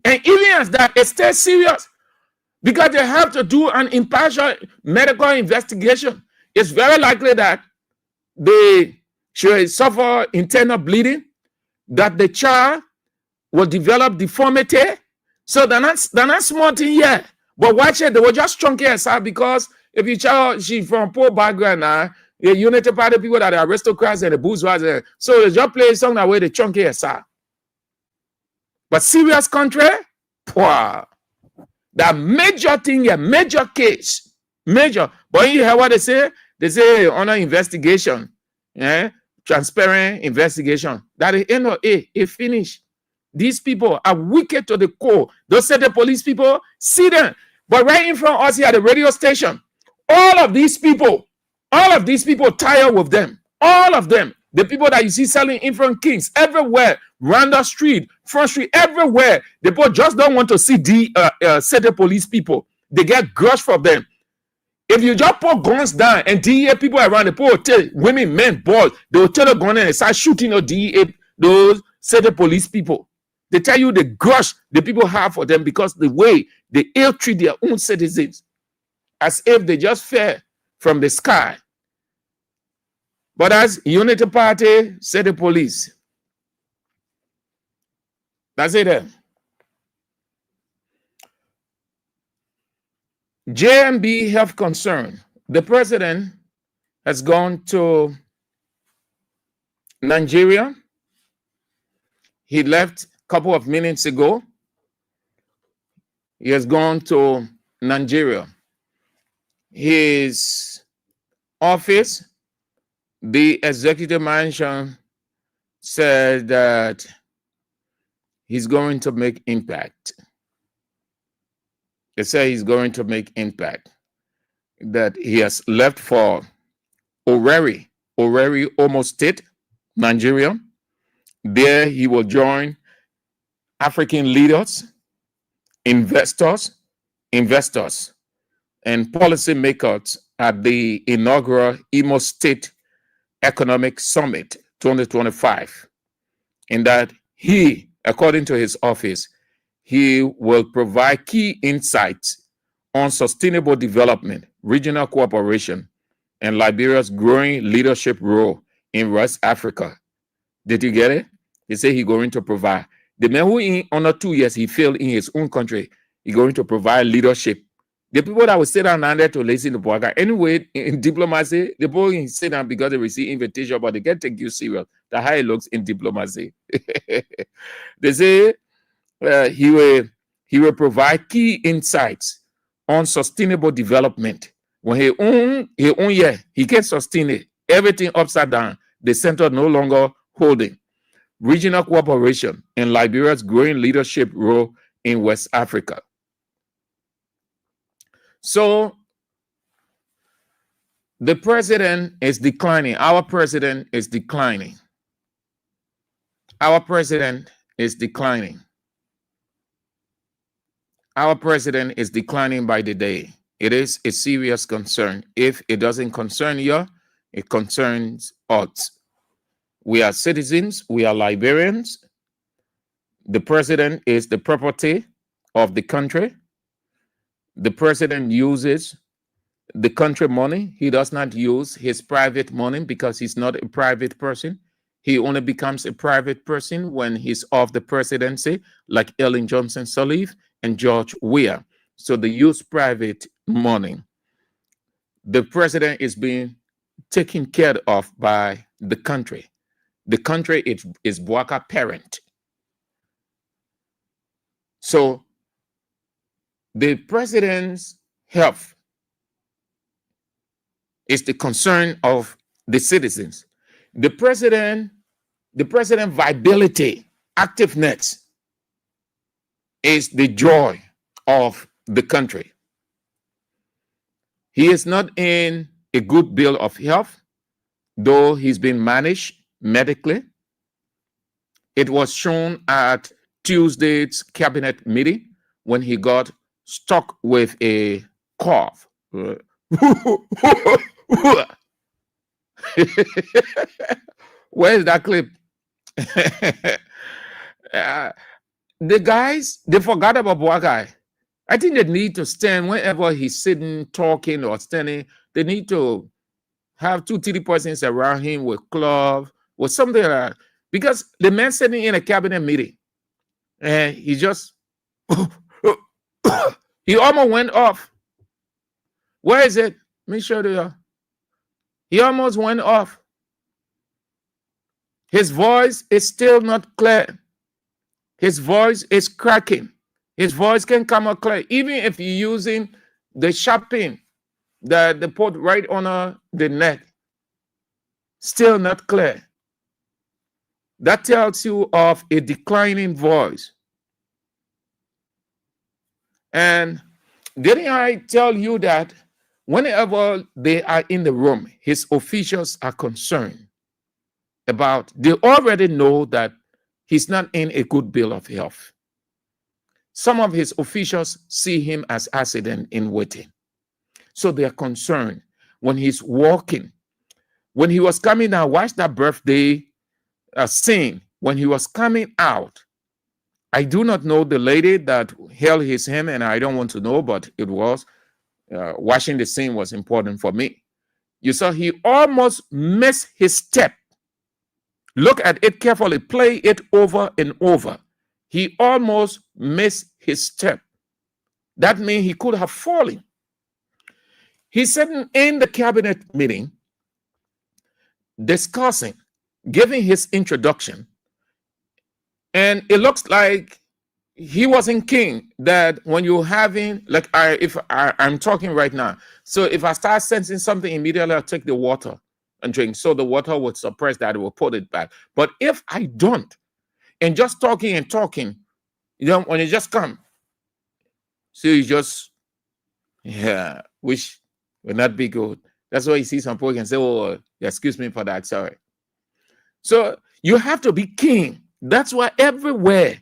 And even as that, it's still serious because they have to do an impartial medical investigation. It's very likely that they should suffer internal bleeding, that the child will develop deformity. So they're not smart in here. But watch it, they will just chunk it aside because if your child, she's from poor background now, the Unity Party people that are aristocrats and the bourgeois, so they just play a song that way they chunk it aside. But serious country, poor. That major thing, a major case, major. But you hear what they say? They say honor investigation, transparent investigation. That is end of it finished. These people are wicked to the core. Those set the police people, see them. But right in front of us here at the radio station, all of these people tired with them. All of them. The people that you see selling in front Kings everywhere, Randa Street, Front Street, everywhere. The people just don't want to see set the police people. They get grudge from them. If you just put guns down and DEA people around, the people will tell women, men, boys, they will tell the gun and start shooting your DEA, those set the police people. They tell you the grudge the people have for them because the way they ill-treat their own citizens as if they just fell from the sky. But as Unity Party said the police. That's it then. JMB health concern. The president has gone to Nigeria. He left a couple of minutes ago. He has gone to Nigeria. His office, the executive mansion, said that he's going to make impact. They say he's going to make impact. That he has left for Owerri, Omo State, Nigeria. There he will join African leaders, investors, and policymakers at the inaugural Imo State Economic Summit 2025. In that he, according to his office, he will provide key insights on sustainable development, regional cooperation, and Liberia's growing leadership role in West Africa. Did you get it? He said he's going to provide. The man who in under 2 years, he failed in his own country, he's going to provide leadership. The people that will sit down and there to listen to Boakai. Anyway, in diplomacy, the people can sit down because they receive invitation, but they can't take you serious. That's how it looks in diplomacy. They say he will provide key insights on sustainable development. When he can sustain it. Everything upside down. The center no longer holding. Regional cooperation and Liberia's growing leadership role in West Africa. So the president is declining. Our president is declining. Our president is declining. Our president is declining by the day. It is a serious concern. If it doesn't concern you, it concerns us. We are citizens. We are Liberians. The president is the property of the country. The president uses the country money. He does not use his private money because he's not a private person. He only becomes a private person when he's off the presidency, like Ellen Johnson Sirleaf and George Weah. So they use private money. The president is being taken care of by the country. The country is Bwaka parent. So the president's health is the concern of the citizens. The president viability, activeness is the joy of the country. He is not in a good bill of health, though he's been managed medically. It was shown at Tuesday's cabinet meeting when he got stuck with a cough. Where is that clip? The guys, they forgot about Bwakai. I think they need to stand whenever he's sitting, talking, or standing. They need to have 2-3 persons around him with glove or something like that. Because the man sitting in a cabinet meeting, and he just he almost went off. Where is it? Let me show you. He almost went off. His voice is still not clear. His voice is cracking. His voice can come out clear. Even if you're using the sharp pin that they put right on the neck, still not clear. That tells you of a declining voice. And didn't I tell you that whenever they are in the room, his officials are concerned about, they already know that he's not in a good bill of health. Some of his officials see him as accident in waiting. So they are concerned when he's walking. When he was coming out, watch that birthday scene. When he was coming out, I do not know the lady that held his hand, and I don't want to know, but it was. Watching the scene was important for me. You saw he almost missed his step. Look at it carefully. Play it over and over. He almost missed his step. That means he could have fallen. He's sitting in the cabinet meeting, discussing, giving his introduction, and it looks like he wasn't king. That when you're having, like, I'm talking right now, so if I start sensing something immediately, I'll take the water and drink, so the water would suppress that, it will put it back. But if I don't, and just talking and talking, you know, when you just come, so you just, yeah, which would not be good. That's why you see some people can say, oh, excuse me for that, sorry. So you have to be king. That's why everywhere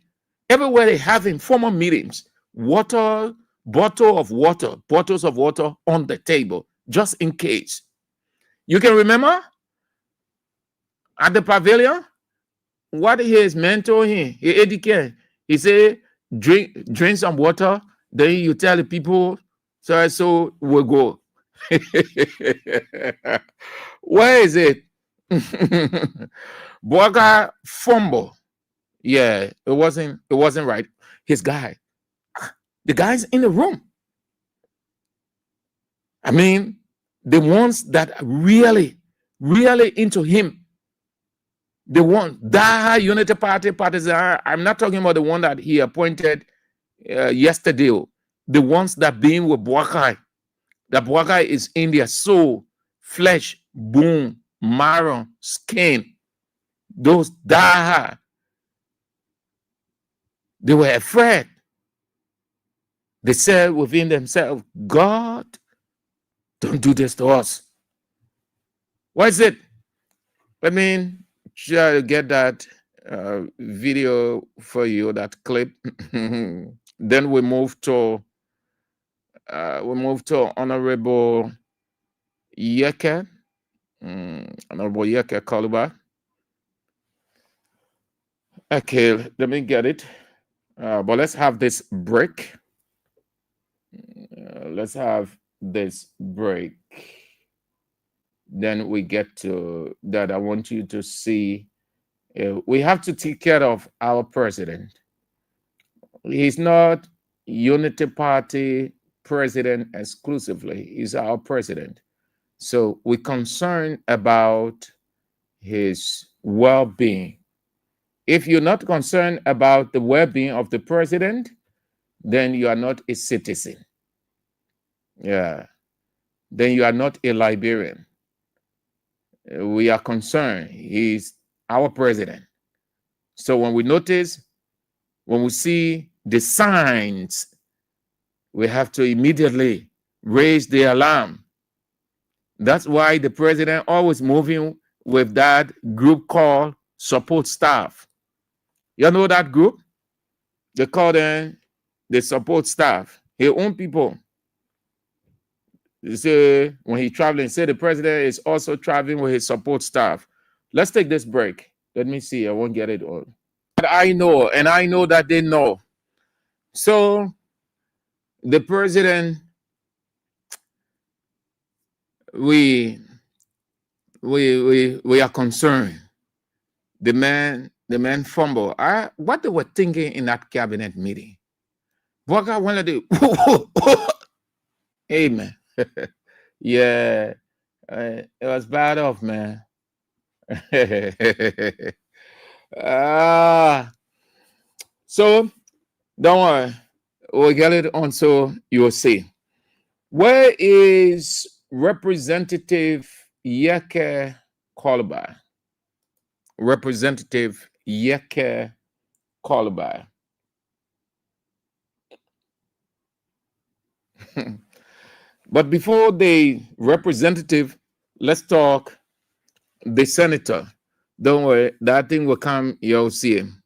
they have informal meetings, bottles of water on the table, just in case. You can remember at the pavilion, what his mentor, he educated. He said, drink some water, then you tell the people, so we'll go. Where is it? Bwaga fumble. Yeah, it wasn't right. The guy's in the room. I mean, the ones that really into him, the one that Unity Party partisan. I'm not talking about the one that he appointed yesterday. the ones that being with Boakai. That Boakai is in their soul, flesh, bone, marrow, skin. Those die. They were afraid. They said within themselves, God, don't do this to us. What is it? Let me try to get that video for you, that clip. Then we move to Honorable Yeke, Honorable Yeke Kaluba. Okay, let me get it. But let's have this break. Let's have this break. Then we get to that. I want you to see. We have to take care of our president. He's not Unity Party president exclusively. He's our president. So we're concerned about his well-being. If you're not concerned about the well-being of the president, then you are not a citizen. Yeah. Then you are not a Liberian. We are concerned. He's our president. So when we see the signs, we have to immediately raise the alarm. That's why the president always moving with that group called support staff. You know that group? They call them the support staff. His own people. You say when he's traveling, say the president is also traveling with his support staff. Let's take this break. Let me see. I won't get it all. But I know, and I know that they know. So the president, we are concerned. The man fumble. What they were thinking in that cabinet meeting. What I want to do? Amen. Yeah, it was bad off, man. So don't worry, we'll get it on so you'll see. Where is Representative Yeke Kaluba? Representative Yeke Kaluba. But before the representative, let's talk the senator. Don't worry, that thing will come, you'll see him.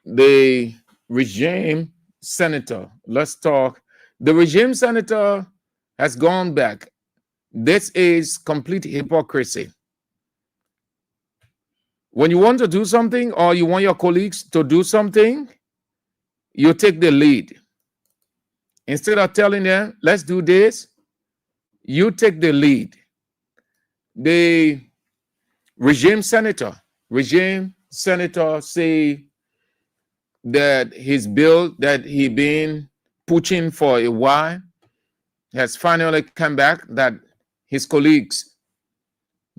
The regime senator, let's talk. The regime senator has gone back. This is complete hypocrisy. When you want to do something or you want your colleagues to do something, you take the lead. Instead of telling them, let's do this, you take the lead. The regime senator say that his bill that he been pushing for a while has finally come back, that his colleagues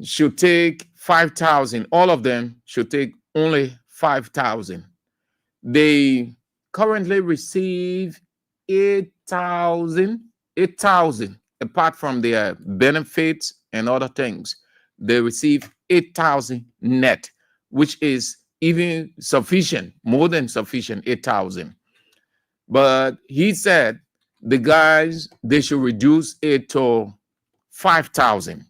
should take 5,000. All of them should take only 5,000. They currently receive 8,000, apart from their benefits and other things. They receive 8,000 net, which is even sufficient, more than sufficient, 8,000. But he said the guys, they should reduce it to 5,000,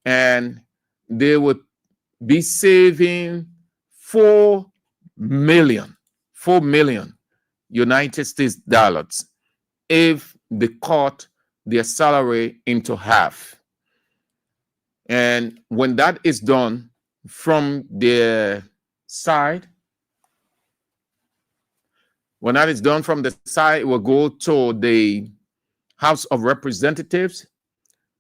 and they would be saving 4 million United States dollars if they cut their salary into half. And when that is done from their side, it will go to the House of Representatives.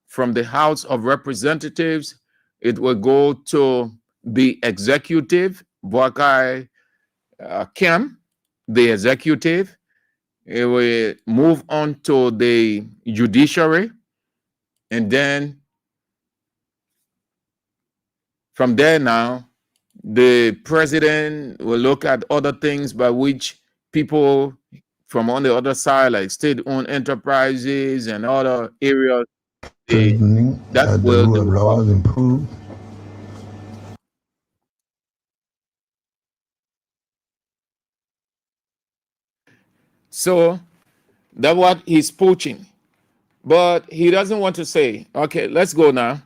From the House of Representatives, it will go to the executive, Boakai Kim, the executive. It will move on to the judiciary, and then from there now, the president will look at other things by which people from on the other side, like state-owned enterprises and other areas, that the rule of law is improved. So that's what he's poaching. But he doesn't want to say, okay, let's go now.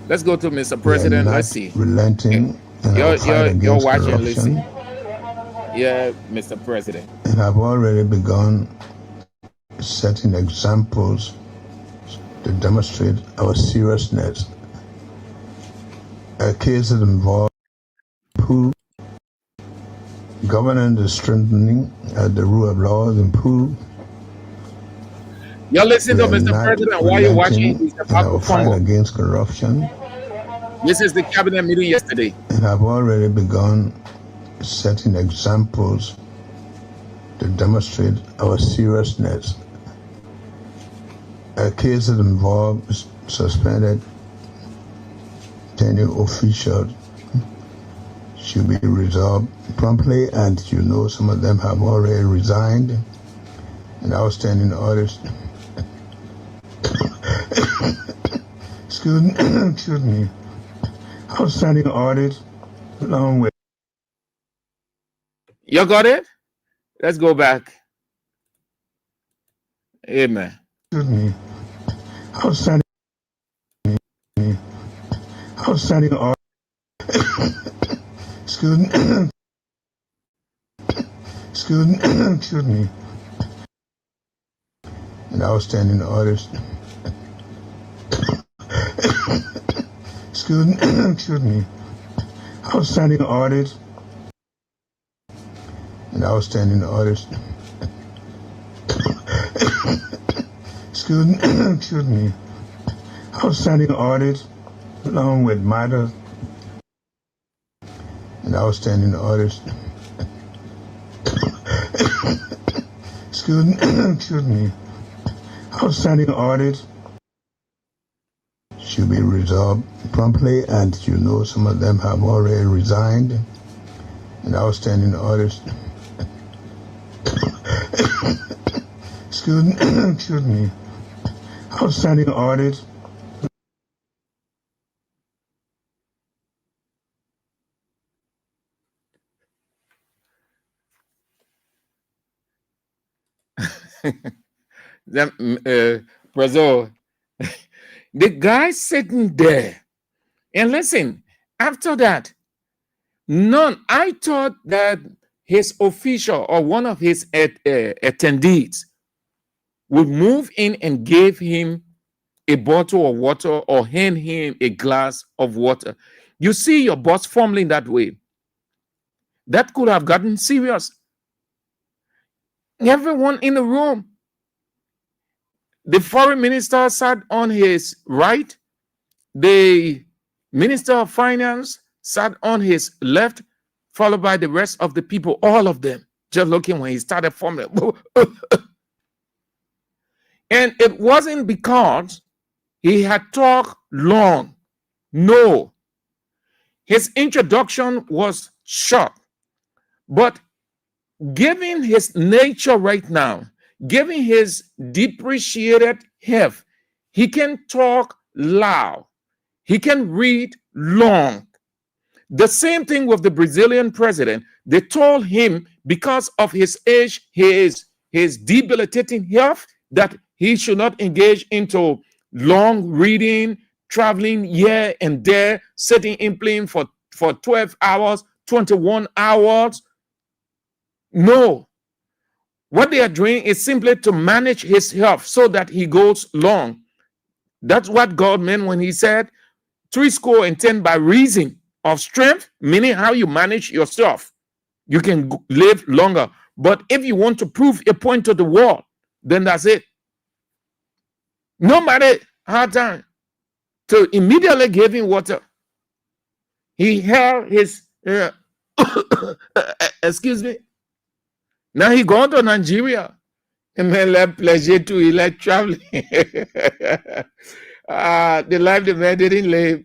Let's go to Mr. President. Let's see. Relenting in our fight You're against watching, corruption. listen. Yeah, Mr. President. And have already begun setting examples to demonstrate our seriousness. Cases involve who governance is strengthening, the rule of law is improved. You're listening to Mr. President while you're watching. He's about to fight against corruption. This is the cabinet meeting yesterday. And have already begun setting examples to demonstrate our seriousness. Cases involve suspended tenure officials should be resolved promptly, and you know some of them have already resigned, and outstanding orders. Excuse me. Outstanding orders along with. You got it? Let's go back. Amen. Excuse me. Outstanding orders. Excuse me. And outstanding orders. Excuse me. Outstanding orders. And outstanding orders. Excuse me. Outstanding orders along with matters. And outstanding orders. Excuse me. Outstanding orders should be resolved promptly, and you know some of them have already resigned, and outstanding orders. Excuse me. Outstanding orders. Brazil, the guy sitting there, and listen, after that, I thought that his official or one of his attendees would move in and give him a bottle of water or hand him a glass of water. You see your boss fumbling that way. That could have gotten serious. Everyone in the room. The foreign minister sat on his right. The minister of finance sat on his left, followed by the rest of the people, all of them, just looking when he started fumbling. And it wasn't because he had talked long. No. His introduction was short. But given his nature right now, given his depreciated health, he can talk loud. He can read long. The same thing with the Brazilian president. They told him because of his age, his debilitating health, that he should not engage into long reading, traveling here and there, sitting in plane for 12 hours, 21 hours. No. What they are doing is simply to manage his health so that he goes long. That's what God meant when he said 70 by reason of strength, meaning how you manage yourself. You can live longer. But if you want to prove a point to the world, then that's it. Nobody had time to immediately give him water. He held his, excuse me. Now he gone to Nigeria. And man left pleasure to he like traveling. The life the man didn't live.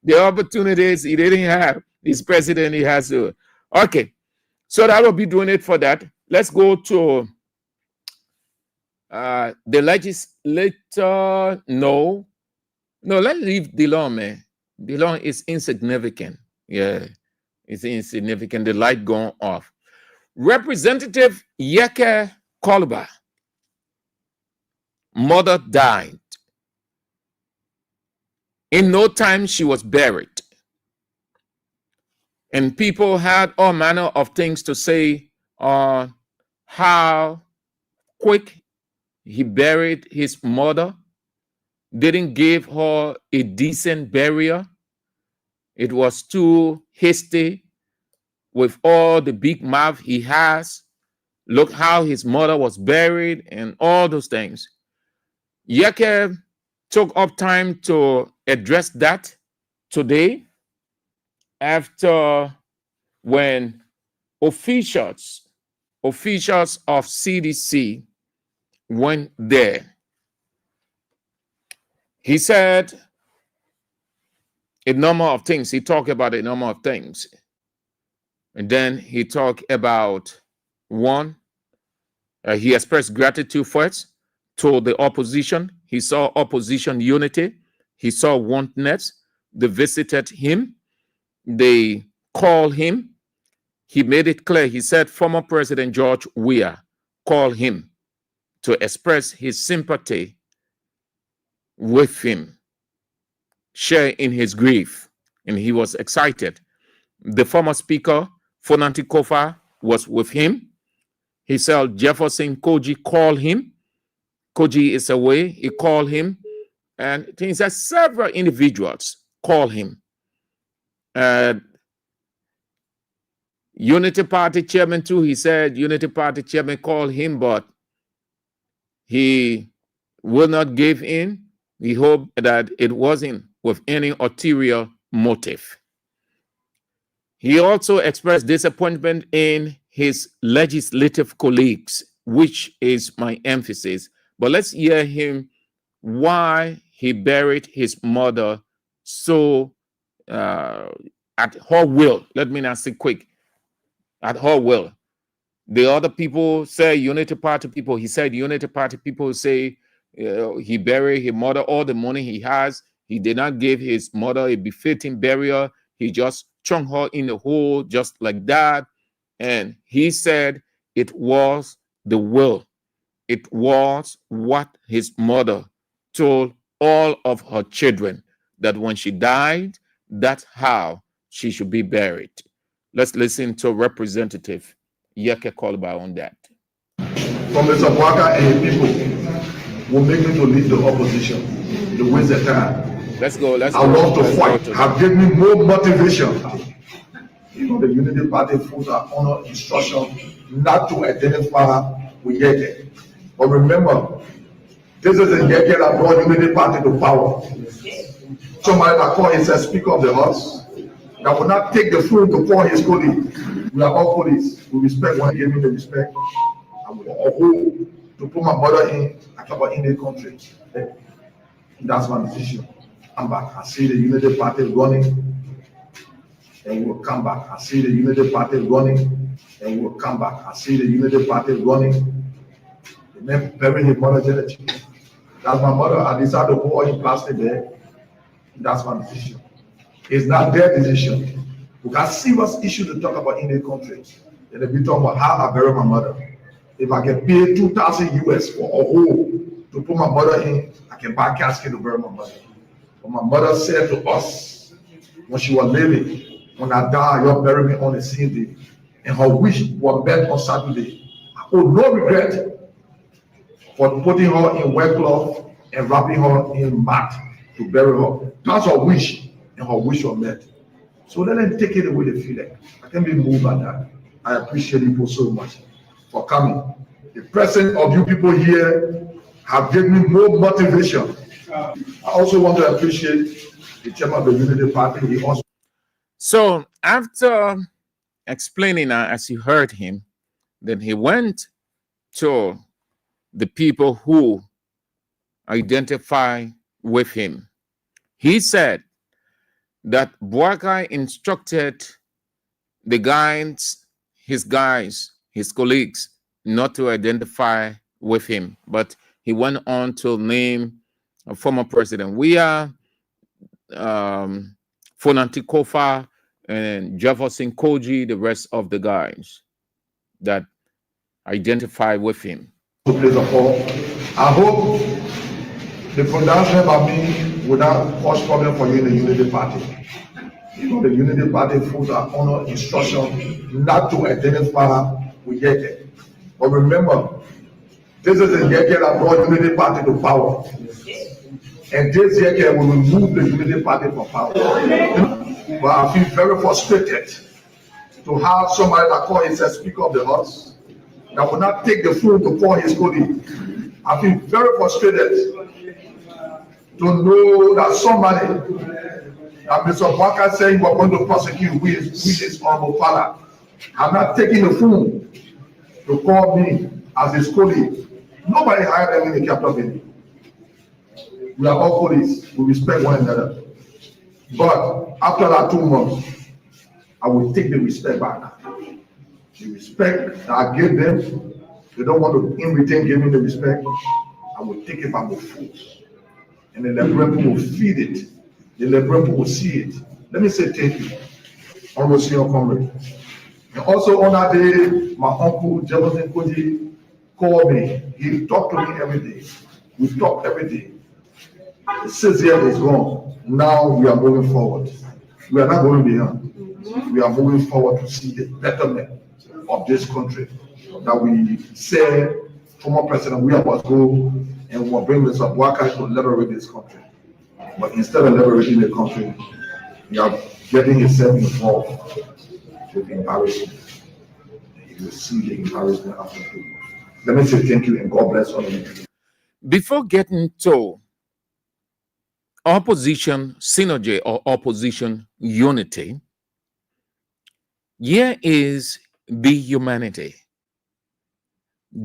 The opportunities he didn't have. This president he has to. Okay. So that will be doing it for that. Let's go to The legislator, no, let's leave DeLong, man. DeLong is insignificant. Yeah, it's insignificant. The light going off. Representative Yeke Kolba, mother died. In no time, she was buried. And people had all manner of things to say on how quick he buried his mother, didn't give her a decent burial. It was too hasty with all the big mouth he has. Look how his mother was buried and all those things. Yeke took up time to address that today after when officials of CDC went there. He said a number of things. He talked about a number of things. And then he talked about one, he expressed gratitude first to the opposition. He saw opposition unity. He saw oneness. They visited him. They called him. He made it clear. He said former President George Weah called him to express his sympathy with him, share in his grief, and he was excited. The former speaker, Fonanti Kofa, was with him. He said Jefferson Koji called him. Koji is away. He called him. And he said several individuals called him. Unity Party chairman too, he said Unity Party chairman called him, but he will not give in. We hope that it wasn't with any ulterior motive. He also expressed disappointment in his legislative colleagues, which is my emphasis. But let's hear him why he buried his mother so at her will. Let me not say quick. At her will. The other people say Unity Party people. He said Unity Party people say he buried his mother, all the money he has. He did not give his mother a befitting burial. He just chunked her in the hole just like that. And he said it was the will. It was what his mother told all of her children, that when she died, that's how she should be buried. Let's listen to Representative Yeke Kolba on that. From Mr. Bwaka and his people will make me to lead the opposition, the waste of time. Let's go. I love to fight. Have given me more motivation. You know, the Unity Party folks are under instruction not to identify with Yeke. But remember, this is a Yeke that brought Unity Party to power. Somebody that called himself Speaker of the House, that will not take the fool to call his colleague. We are all colleagues. We respect one, give me the respect. And we are all to put my mother in, I talk about in the country. That's my decision. I'm back. I see the Unity Party running, and we will come back. I see the Unity Party running, and we will come back. I see the Unity Party running. The man burying his mother energy. That's my mother. I decided to put her in plastic there. That's my decision. It's not their decision. We got serious issues to talk about in the country. And if we talk about how I bury my mother, if I can pay 2,000 US for a hole to put my mother in, I can buy a casket to bury my mother. But my mother said to us when she was living, when I die, you'll bury me on the same day. And her wish was met on Saturday. I owe no regret for putting her in wet cloth and wrapping her in mat to bury her. That's her wish, and her wish was met. So let them take it away, the feeling. I can be moved by that. I appreciate you so much for coming. The presence of you people here have given me more motivation. I also want to appreciate the chairman of the Unity Party. He also. So after explaining, as you heard him, then he went to the people who identify with him. He said that Bwaka instructed the guys, his colleagues, not to identify with him, but he went on to name a former president. We are Fonanti Kofa and Jefferson Koji, the rest of the guys that identify with him. I hope the pronouncement by me would not cause problem for you in the Unity Party. You know, the Unity Party fools are under instruction not to identify with Yeke. But remember, this is the Yeke that brought Unity Party to power. And this Yeke will remove the Unity Party from power. But I feel very frustrated to have somebody that call himself Speaker of the House that will not take the fool to call his colleague. I feel very frustrated to know that somebody, that Mr. Walker saying we're going to prosecute with his honorable father, I'm not taking the fool to call me as his colleague. Nobody hired them in the capital building. We are all colleagues. We respect one another. But after that 2 months, I will take the respect back. The respect that I gave them, they don't want to in return give me the respect. I will take it back with force. And the Liberian people will feed it. The Liberian people will see it. Let me say thank you, Honorable Senior Comrade. And also on that day, my uncle Jefferson Koji called me. He talked to me every day. We talk every day. The 6 years is gone. Now we are moving forward. We are not going behind. We are moving forward to see the betterment of this country. That we say, former President William was go and will bring Mr. Bwaka to liberate this country. But instead of liberating the country, we are getting himself involved with embarrassment. You will see the embarrassment after 2 months. Let me say thank you and God bless all of you. Before getting to opposition synergy or opposition unity, here is the humanity.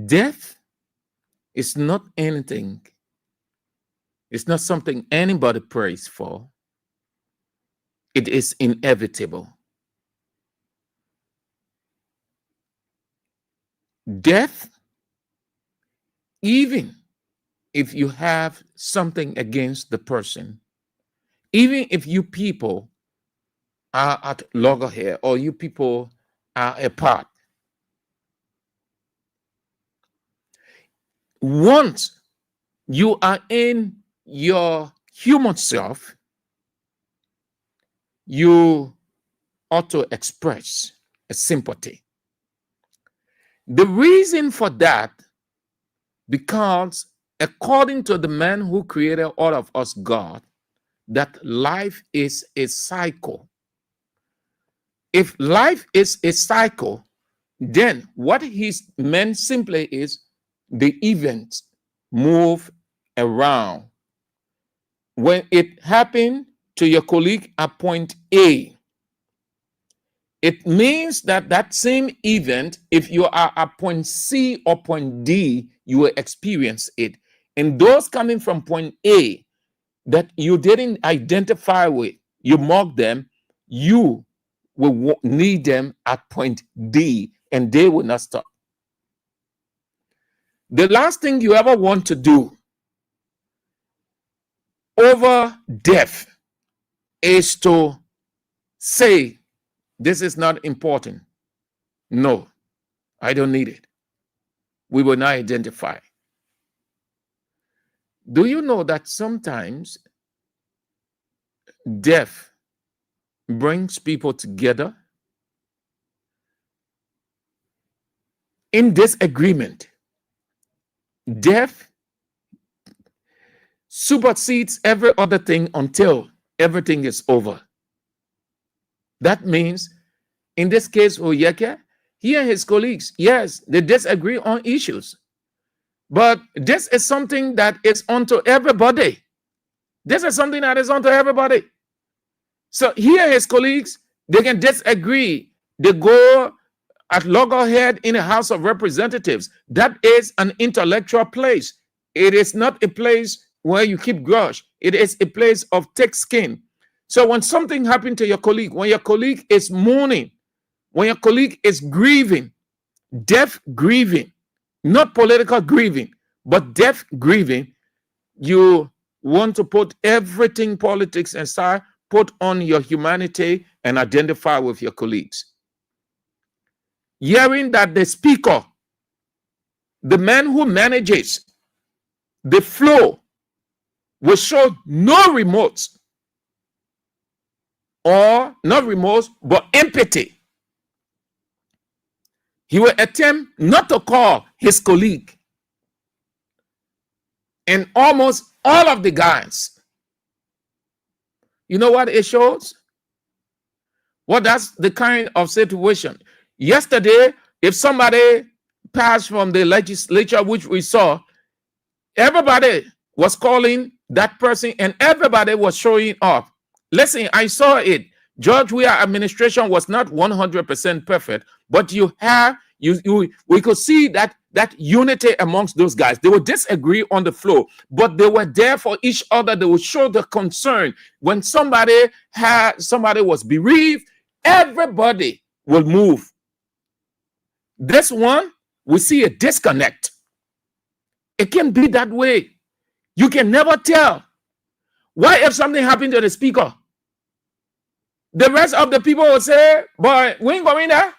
Death is not anything. It's not something anybody prays for. It is inevitable. Death, even if you have something against the person, even if you people are at loggerhead or you people are apart, once you are in your human self, you ought to express a sympathy. The reason for that, because according to the man who created all of us, God, that life is a cycle. If life is a cycle, then what he's meant simply is the events move around. When it happened to your colleague at point A, it means that that same event, if you are at point C or point D, you will experience it. And those coming from point A that you didn't identify with, you mock them, you will need them at point D, and they will not stop. The last thing you ever want to do over death is to say, this is not important. No, I don't need it. We will not identify. Do you know that sometimes death brings people together in disagreement? Death supersedes every other thing until everything is over. That means, in this case, Oyeke, he and his colleagues, yes, they disagree on issues. But this is something that is onto everybody. This is something that is onto everybody. So he and his colleagues, they can disagree. They go at loggerhead in the House of Representatives. That is an intellectual place. It is not a place where you keep grudge. It is a place of thick skin. So when something happened to your colleague, when your colleague is mourning, when your colleague is grieving, death grieving not political grieving, but death grieving, you want to put everything politics aside, put on your humanity and identify with your colleagues. Hearing that the speaker, the man who manages the flow, will show no remorse, or not remorse, but empathy. He will attempt not to call his colleague. And almost all of the guys, you know what it shows? Well, that's the kind of situation. Yesterday, if somebody passed from the legislature, which we saw, everybody was calling that person and everybody was showing up. Listen, I saw it. George Weah administration was not 100% perfect, but we could see that unity amongst those guys. They would disagree on the floor, but they were there for each other. They would show the concern. When somebody was bereaved, everybody will move. This one, we see a disconnect. It can be that way. You can never tell. Why if something happened to the speaker? The rest of the people will say, boy, we ain't going there.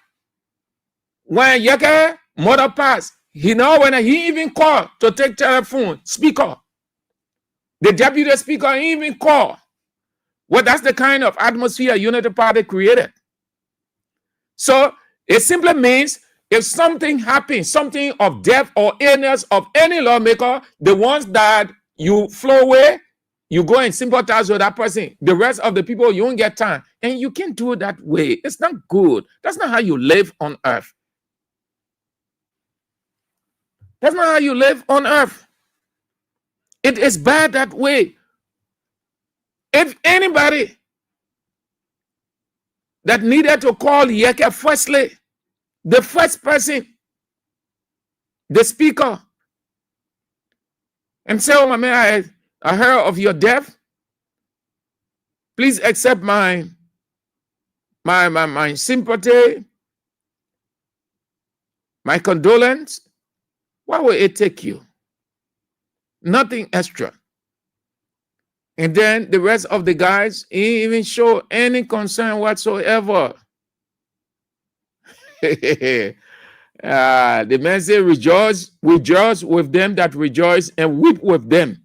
When Yeke mother passed, when he even called to take telephone, speaker. The deputy speaker even called. Well, that's the kind of atmosphere Unity Party created. So it simply means if something happens, something of death or illness of any lawmaker, the ones that you flow away, you go and sympathize with that person. The rest of the people, you won't get time. And you can't do it that way. It's not good. That's not how you live on earth. That's not how you live on earth. It is bad that way. If anybody that needed to call Yeke firstly, the first person, the speaker, and say, oh, my man, I heard of your death. Please accept my sympathy, my condolence. Why will it take you? Nothing extra. And then the rest of the guys ain't even show any concern whatsoever. The man say, rejoice with them that rejoice and weep with them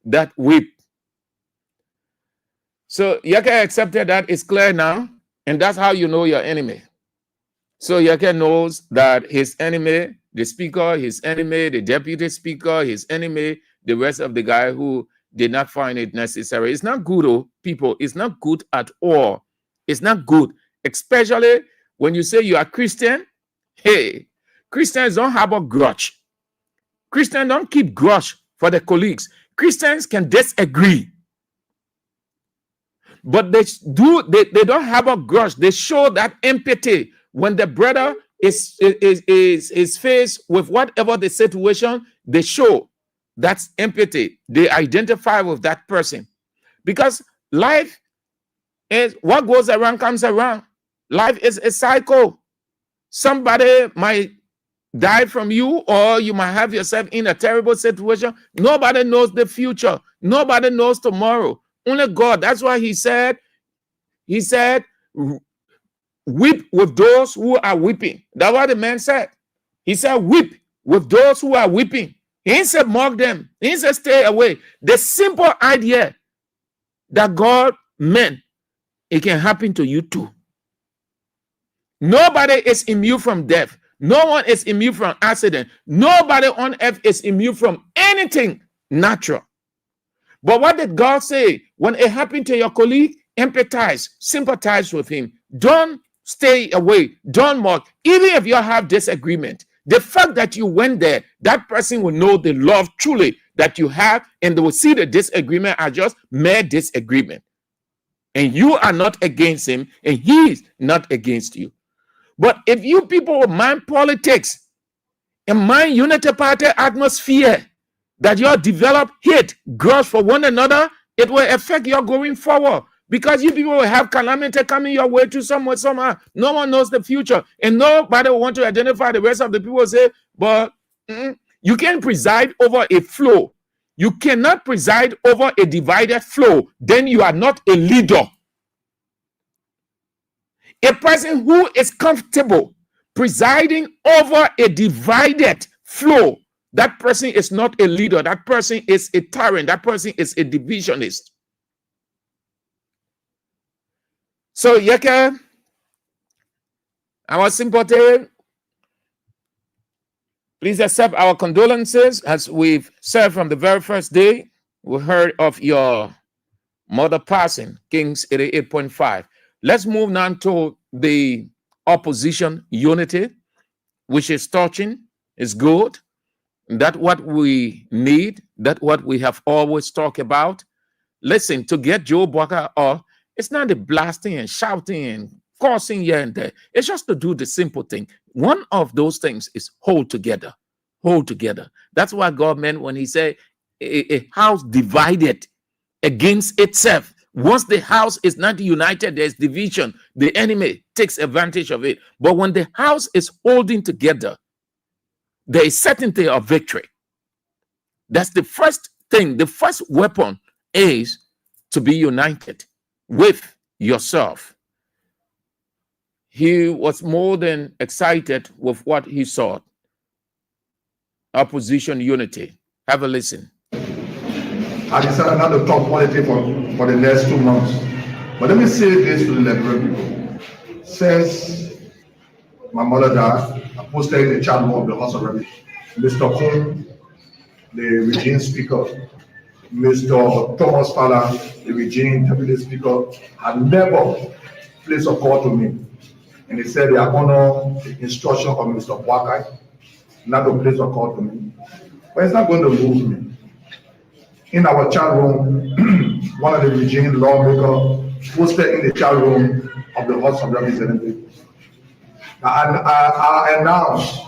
that weep. So Yeke accepted that. It's clear now. And that's how you know your enemy. So Yeke knows that his enemy, the speaker, his enemy, the deputy speaker, his enemy, the rest of the guy who did not find it necessary. It's not good, oh, people. It's not good at all. It's not good. Especially when you say you are Christian. Hey, Christians don't have a grudge. Christians don't keep grudge for their colleagues. Christians can disagree. But they don't have a grudge. They show that empathy when the brother is faced with whatever the situation. They show that's empathy. They identify with that person, because life is what goes around comes around. Life is a cycle. Somebody might die from you, or you might have yourself in a terrible situation. Nobody knows the future. Nobody knows tomorrow. Only God. That's why he said, weep with those who are weeping. That's what the man said. He said, weep with those who are weeping. He didn't say mock them. He didn't say stay away. The simple idea that God meant, it can happen to you too. Nobody is immune from death. No one is immune from accident. Nobody on earth is immune from anything natural. But what did God say? When it happened to your colleague, empathize, sympathize with him. Don't stay away. Don't mock. Even if you have disagreement, the fact that you went there, that person will know the love truly that you have, and they will see the disagreement as just mere disagreement. And you are not against him, and he is not against you. But if you people mind politics and mind Unity Party atmosphere, that you develop hate, grudge for one another, it will affect your going forward. Because you people will have calamity coming your way to somewhere, somehow. No one knows the future. And nobody will want to identify the rest of the people say, but You can preside over a flow. You cannot preside over a divided flow. Then you are not a leader. A person who is comfortable presiding over a divided flow, that person is not a leader. That person is a tyrant. That person is a divisionist. So, Yeke, our sympathy, please accept our condolences as we've said from the very first day. We heard of your mother passing, Kings 88.5. Let's move now to the opposition unity, which is touching, is good. That's what we need. That's what we have always talked about. Listen, to get Joe Bwaka off, it's not the blasting and shouting and cursing here and there. It's just to do the simple thing. One of those things is hold together. Hold together. That's what God meant when he said a house divided against itself. Once the house is not united, there's division. The enemy takes advantage of it. But when the house is holding together, there is certainty of victory. That's the first thing. The first weapon is to be united with yourself. He was more than excited with what he saw. Opposition unity. Have a listen. I decided not to talk politics for the next 2 months. But let me say this to the Liberian people. Since my mother died, I posted in the chat room of the House of Representatives. Mr. Kuhn, the regime speaker, Mr. Thomas Fala, the regime deputy speaker, had never placed a call to me. And they said they are honor the instruction of Mr. Bwaka not to place a call to me. But it's not going to move me. In our chat room, one of the regime lawmakers posted in the chat room of the House of Representatives. I announced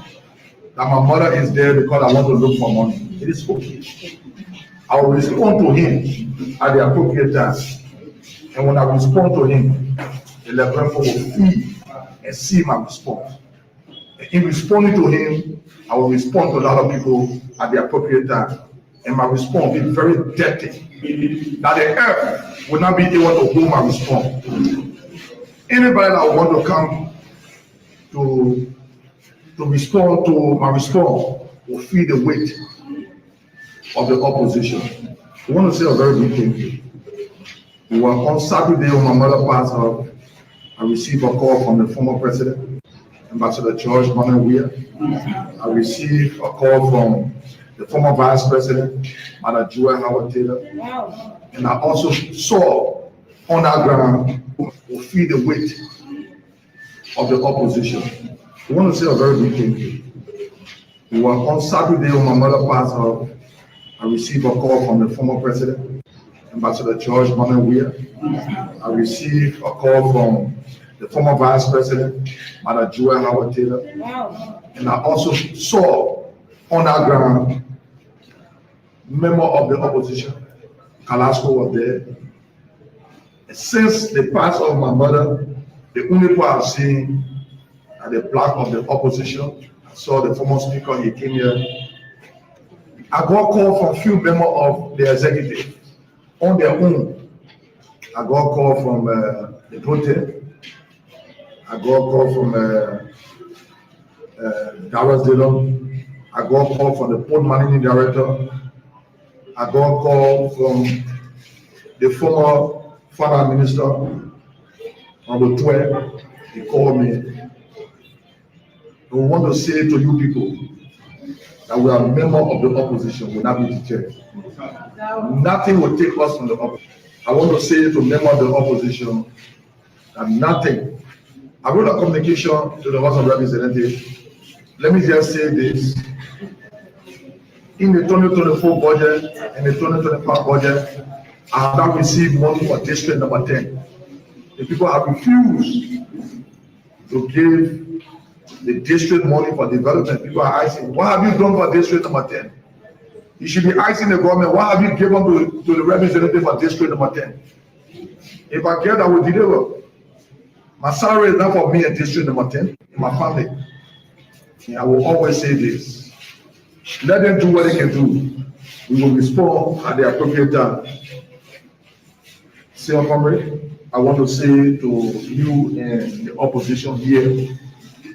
that my mother is there because I want to look for money. It is okay. I will respond to him at the appropriate time. And when I respond to him, the Liberian people will feel and see my response. And in responding to him, I will respond to a lot of people at the appropriate time. And my response will be very dirty. That the earth will not be able to hold my response. Anybody that want to come to respond to my response will feel the weight of the opposition. I want to say a very big thing. We were on Saturday when my mother passed her. I received a call from the former president, Ambassador George Manuel. I received a call from the former vice president, Madam Joy Howard Taylor. Wow. And I also saw on that ground who feel the weight of the opposition. I want to say a very big thing. We were on Saturday when my mother passed her. I received a call from the former president, Ambassador George Manuel. I received a call from the former vice president, Madam Joy Howard Taylor. Wow. And I also saw on that ground member of the opposition, Kalasco was there. And since the pass of my mother, the only people I've seen are the black of the opposition. I saw the former speaker, he came here. I got a call from a few members of the executive on their own. I got a call from the Prote. I got a call from Dallas Dillon. I got a call from the Port Managing Director. I got a call from the former Finance Minister, Honorable Twe. He called me. We want to say to you people that we are members of the opposition, will not be deterred. Nothing will take us from the opposition. I want to say to members of the opposition that nothing. I wrote a communication to the House of Representatives. Let me just say this. In the 2024 budget and the 2025 budget, I have not received money for district number 10. The people have refused to give the district money for development. People are asking, what have you done for district number 10? You should be asking the government, what have you given to the representative for district number 10? If I get, I will deliver. My salary is not for me at district number 10, in my family. And I will always say this. Let them do what they can do. We will respond at the appropriate time. Sir Comrade, I want to say to you and the opposition here,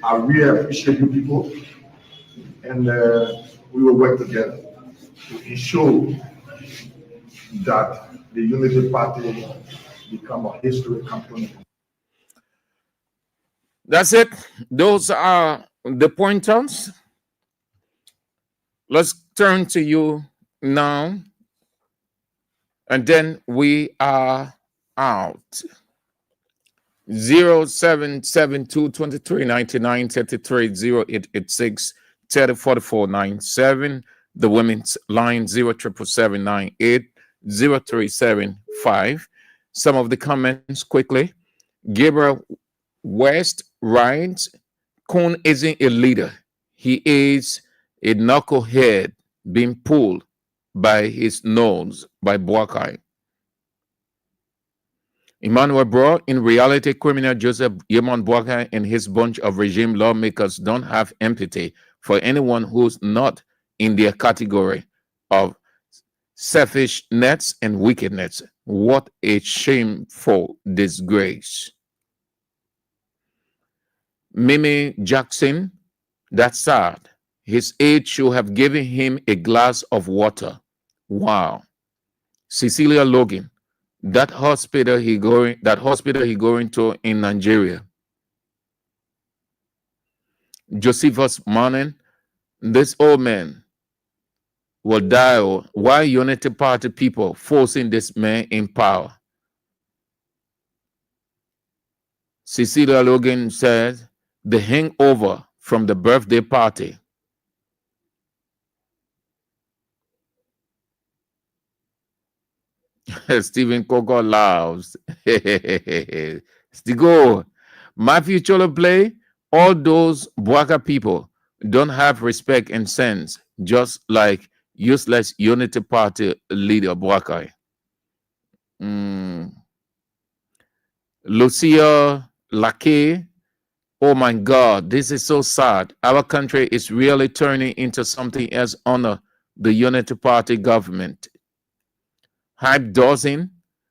I really appreciate you people, and we will work together to ensure that the Unity Party become a history company. That's it. Those are the pointers. Let's turn to you now, and then we are out. 0772-23-99-33 The women's line 07778-0375. Some of the comments quickly. Gabriel West writes, Kun isn't a leader. He is a knucklehead being pulled by his nose by Boakai. Emmanuel Bro, in reality, criminal Joseph Yemon Boakai and his bunch of regime lawmakers don't have empathy for anyone who's not in their category of selfishness and wickedness. What a shameful disgrace. Mimi Jackson, that's sad. His aide should have given him a glass of water. Wow. Cecilia Logan, that hospital he going to in Nigeria. Josephus Manen, this old man will die. Why Unity Party people forcing this man in power? Cecilia Logan says the hangover from the birthday party. Stephen Coco laughs. Stigo, Matthew Cholo play. All those Boaka people don't have respect and sense, just like useless Unity Party leader Boakai. Lucia Lake, oh my God, this is so sad. Our country is really turning into something else under the Unity Party government. Hype dozen,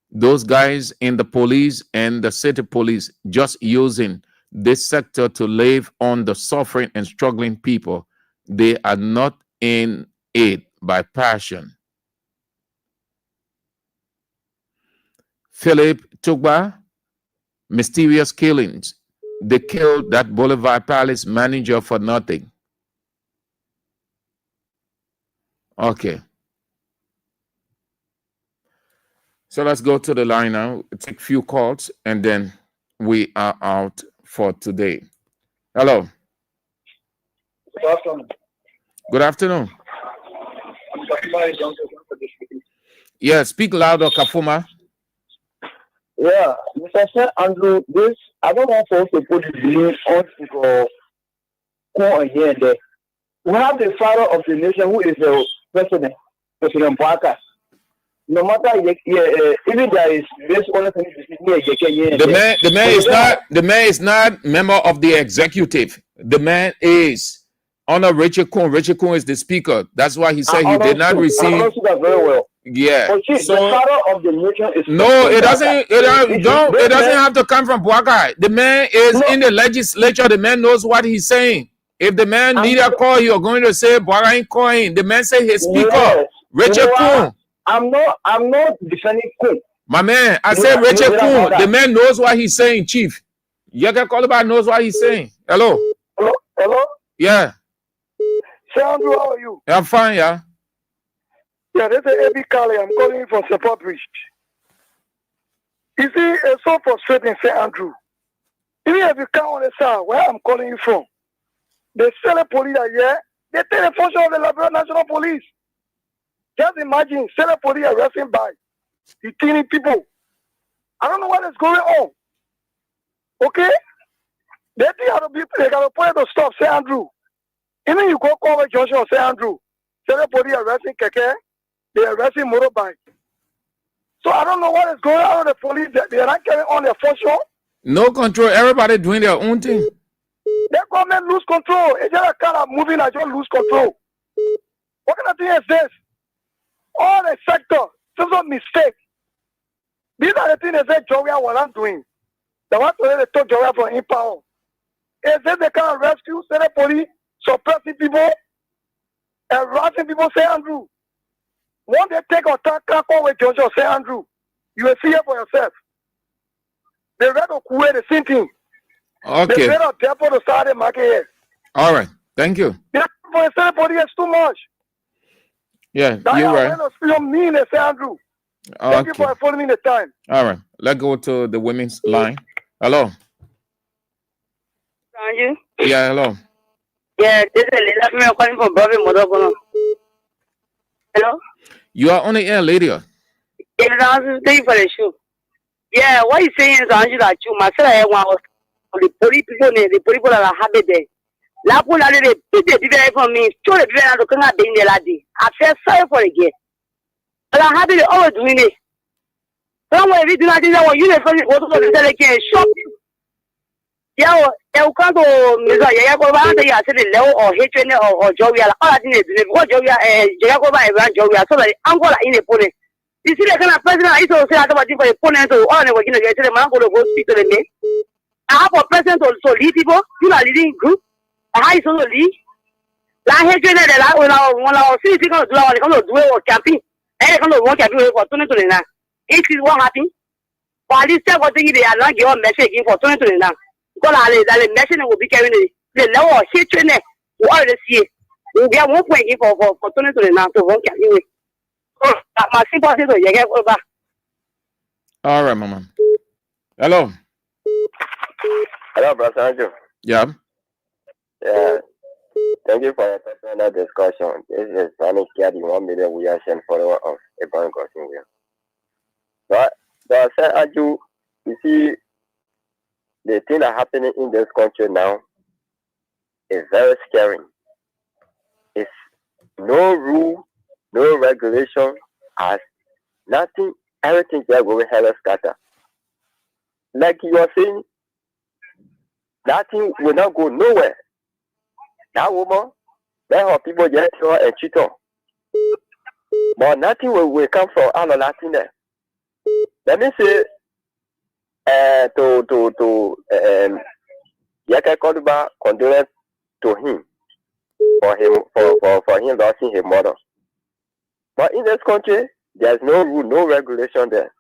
those guys in the police and the city police just using this sector to live on the suffering and struggling people. They are not in it by passion. Philip Tugba, mysterious killings. They killed that Boulevard Palace manager for nothing. Okay. So let's go to the line now, take a few calls, and then we are out for today. Hello. Good afternoon. Good afternoon. I'm Kafuma. Yeah, speak louder, Kafuma. Yeah, Mr. Sir Andrew, this, I don't want folks to put the blame on to go here and there. We have the father of the nation who is the president, President Boakai. No matter even there is this only thing the man is not member of the executive. The man is Honor Richard Kuhn. Richard Kuhn is the speaker. That's why he said he did not receive. I know that very well. Yeah. So the father of the nation is no, it doesn't. It doesn't have to come from Boakai. The man is in the legislature. The man knows what he's saying. If the man leader call, you're going to say Boakai ain't calling. The man say his speaker, yes. Richard Kuhn. I'm not defending Kuhn. My man, I said Richard Kuhn. The man knows what he's saying, Chief. Yaga Koliba knows what he's saying. Hello. Hello. Yeah. Sir Andrew, how are you? I'm fine, yeah. Yeah, this is Ebi Kali. I'm calling you from Support Bridge. You see, it's so frustrating, Sir Andrew. Even if you can't understand where I'm calling you from, the Senate police are here. They take the function of the Liberal National Police. Just imagine, Senate police arresting by detaining people. I don't know what is going on. Okay? They got to point to stop, Sir Andrew. Even you go call Joshua or Sir Andrew. Senate police arresting Keke. They arresting motorbike. So I don't know what is going on with the police. They are not carrying on their function. No control. Everybody doing their own thing. The government lose control. It's just a kind of moving that just lose control. What kind of thing is this? All the sector, some sort of mistake. These are the things they say Joria was not doing. The one they took Joria from Impound. Is that they can rescue Senate police, suppressing people, and harassing people, St. Andrew. Once they take or talk with Joshua St. Andrew, you will see it for yourself. They read to create the same thing. Okay. They read to depot to start the market here. All right. Thank you. Yeah, for the Senate police, it's too much. Yeah, That you're right. to speak on me in St. Andrew. Thank you Okay. for following me the time. All right. Let's go to the women's line. Hello. You? Yeah, hello. Yeah, this is Lila I'm calling from Bobby Modogono. Hello? You are on the air, lady. Yeah, thank you for the show. Yeah, what you saying is Angela Chu, myself, I want the police people that are happy there. La pula de put the people from me, show the people to come out in the lady. I feel sorry for it. But I'm happy they always doing it. Somewhere we do not do that, you never go to the again, shop. Yeah, you can't go, Mr. Yakoba, I said the level or hatred or Jovial. All I think is what Jovia and Jacoba and Jovia, so that I'm going in the pony. You see, the kind of president I also say about the opponent to all the working against them. I'm going to go speak to them. I have a president to lead people, you are leading group. I also lead. La hatred that when I see people do our do or camping, and come to work at you for 2029. It is what happened. While this time, what they are not your message for 2029. Because the message will be carrying the level of hatred. We already see it. We are 1 point for 2029 to work at you. My sympathy to you get over. All right, Mama. Hello. Hello, Brother Andrew. Yeah. Yeah. Thank you for the discussion. This is Spanish Caddy 1 million we are sent follower of a bank crossing wheel. But Andrew, you see, the thing that happening in this country now is very scary. It's no rule, no regulation, as nothing, everything there will be hella scatter. Like you are saying, nothing will not go nowhere. That woman, let her people get her and cheat her. But nothing will come from all of that in there. Let me say, Yaka Koduba condolence to him for him losing his mother. But in this country, there's no rule, no regulation there.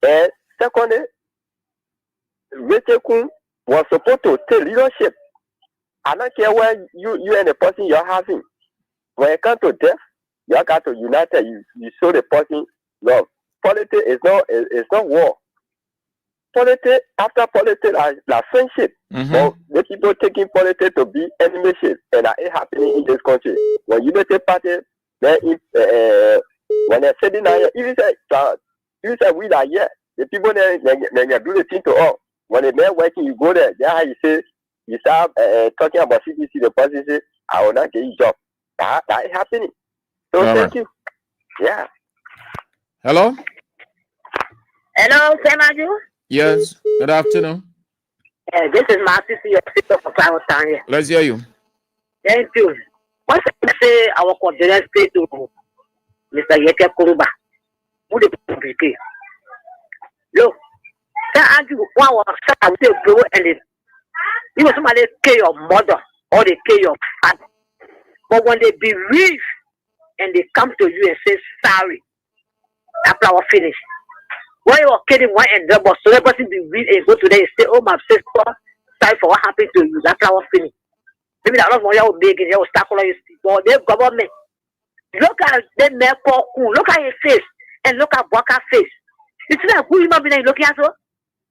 And secondly, Rachel Kun was supposed to take leadership. I don't care where you and the person you're having. When it comes to death, you got to unite. You show the person love. Politics is not war. Politics, after politics, like friendship. But the people taking politics to be enemyship, and that is happening in this country. When you take party, then when they're sitting there, even say we are here, the people they do the thing to all. When the man working, you go there. That's how you say you start talking about CDC. The person say, "I will not get you job." That is happening. So thank you. Yeah. Hello. Hello, Samaju. Yes. Good afternoon. This is my sister, from Cloud Town here. Let's hear you. Thank you. Once I say our condolence to Mr. Yeke Kuruba, who the people look, that Andrew, one was I say, bro, and you know, somebody kill your mother or they kill your father. But when they bereave and they come to you and say sorry, after our finish. When you are kidding one and the boss, so the person be read and go to them and say, "Oh my sister, sorry for what happened to you." That's our finish. Maybe that was more you big and you start calling you but the government. Look at them look at his face and look at Waka's face. You see that who human being looking at so?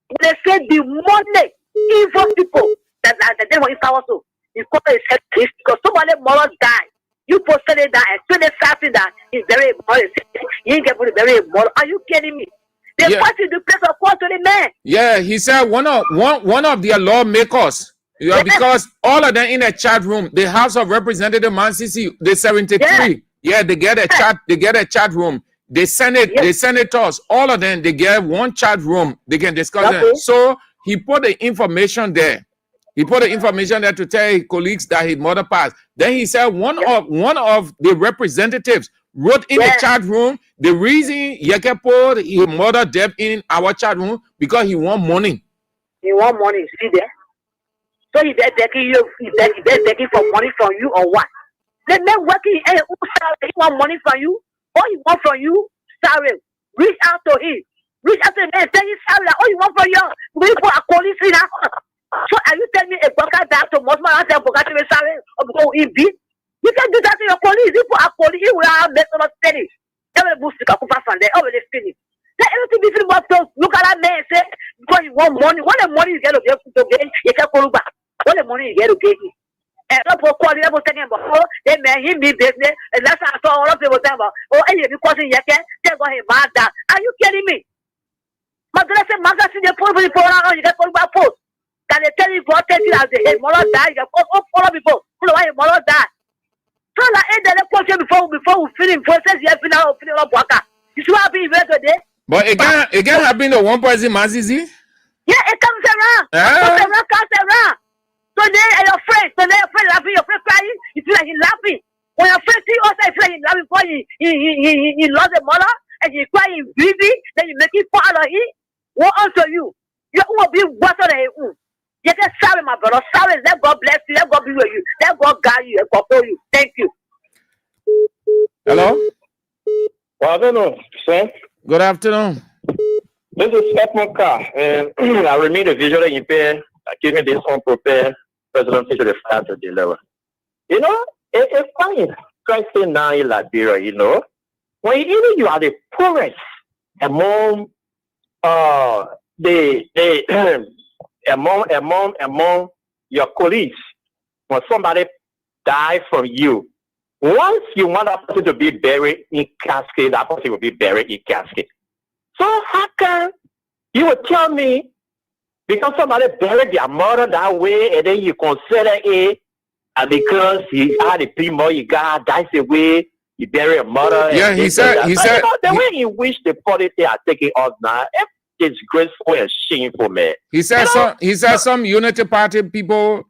When they say the money, evil people that they were in power so you call it because somebody more die. You posted it that and 20 that is very important. You ain't get very important. Are you kidding me? They party the place of court to the man. Yeah, he said one of their lawmakers. Yeah, because all of them in a chat room, the House of Representatives, ManCC, the 73. Yeah, they get a chat. They get a chat room. The Senate, the senators, all of them, they get one chat room. They can discuss it. So he put the information there. He put the information there to tell his colleagues that his mother passed. Then he said one of the representatives wrote in the chat room the reason Yeke put his mother debt in our chat room because he want money. He want money, see there? So he begging you, he begging for money from you or what? The man working, he want money from you, all he want from you, sorry. Reach out to him. Reach out to him and tell him sorry. All you want from you, we put a police in. So are you telling me a broker that to most man say broker to be sorry or because he beat? You can do that to your police. You put a police, he will have mess on finish. Every boost to come from there, already finish. Let everything be finished. Look at that man say because you want money. What the money you get to get, you can call back. What the money you get to get? And not for quality level talking about they man him be business and that's how I saw all of people talking about any because you can tell him mad that. Are you kidding me? My brother said magazine they put you get called back post. Can they tell you God tell you as the mother die, you follow people, follow why your mother die. So like end the question before we finish process you finish up worker. You should have been here today. But again happened to one person, Mazizi. Yeah, it comes around. Comes around. So then your friend laughing, your friend crying, you feel like he's laughing. When your friend see you also, you feel like he's laughing for he lost a mother and he's crying baby, then you make it part of it. What unto you? You will be worse than him. You get sorry, my brother. Sorry, let God bless you, let God be with you, let God guide you and control you. Thank you. Hello? Well, I don't know, sir. Good afternoon. This is Edmund Carr, and I remain a visual impaired, giving this unprepared president to the fire to deliver. You know, it's fine. Christ now in Liberia, you know, when even you are the poorest among among your colleagues, when somebody die from you, once you want that person to be buried in casket, that person will be buried in casket. So how can you would tell me because somebody buried their mother that way and then you consider it and because he had a primo, you got that's the way you bury a mother. Yeah, he said the way in which the politics are taking us now, it's disgraceful and shameful, man. He said some Unity Party people,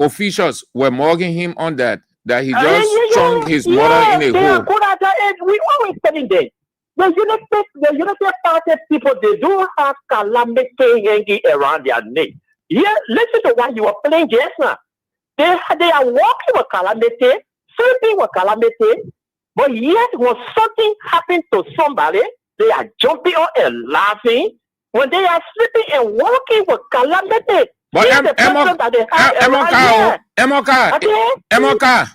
officials were mugging him on that he just strung his mother in a hole. We always telling them. The Unity Party people, they do have calamity hanging around their neck. Yeah, listen to what you were playing just now. They are walking with calamity, sleeping with calamity, but yet when something happens to somebody, they are jumping on and laughing. When they are sleeping and walking with calamity, but Emoka,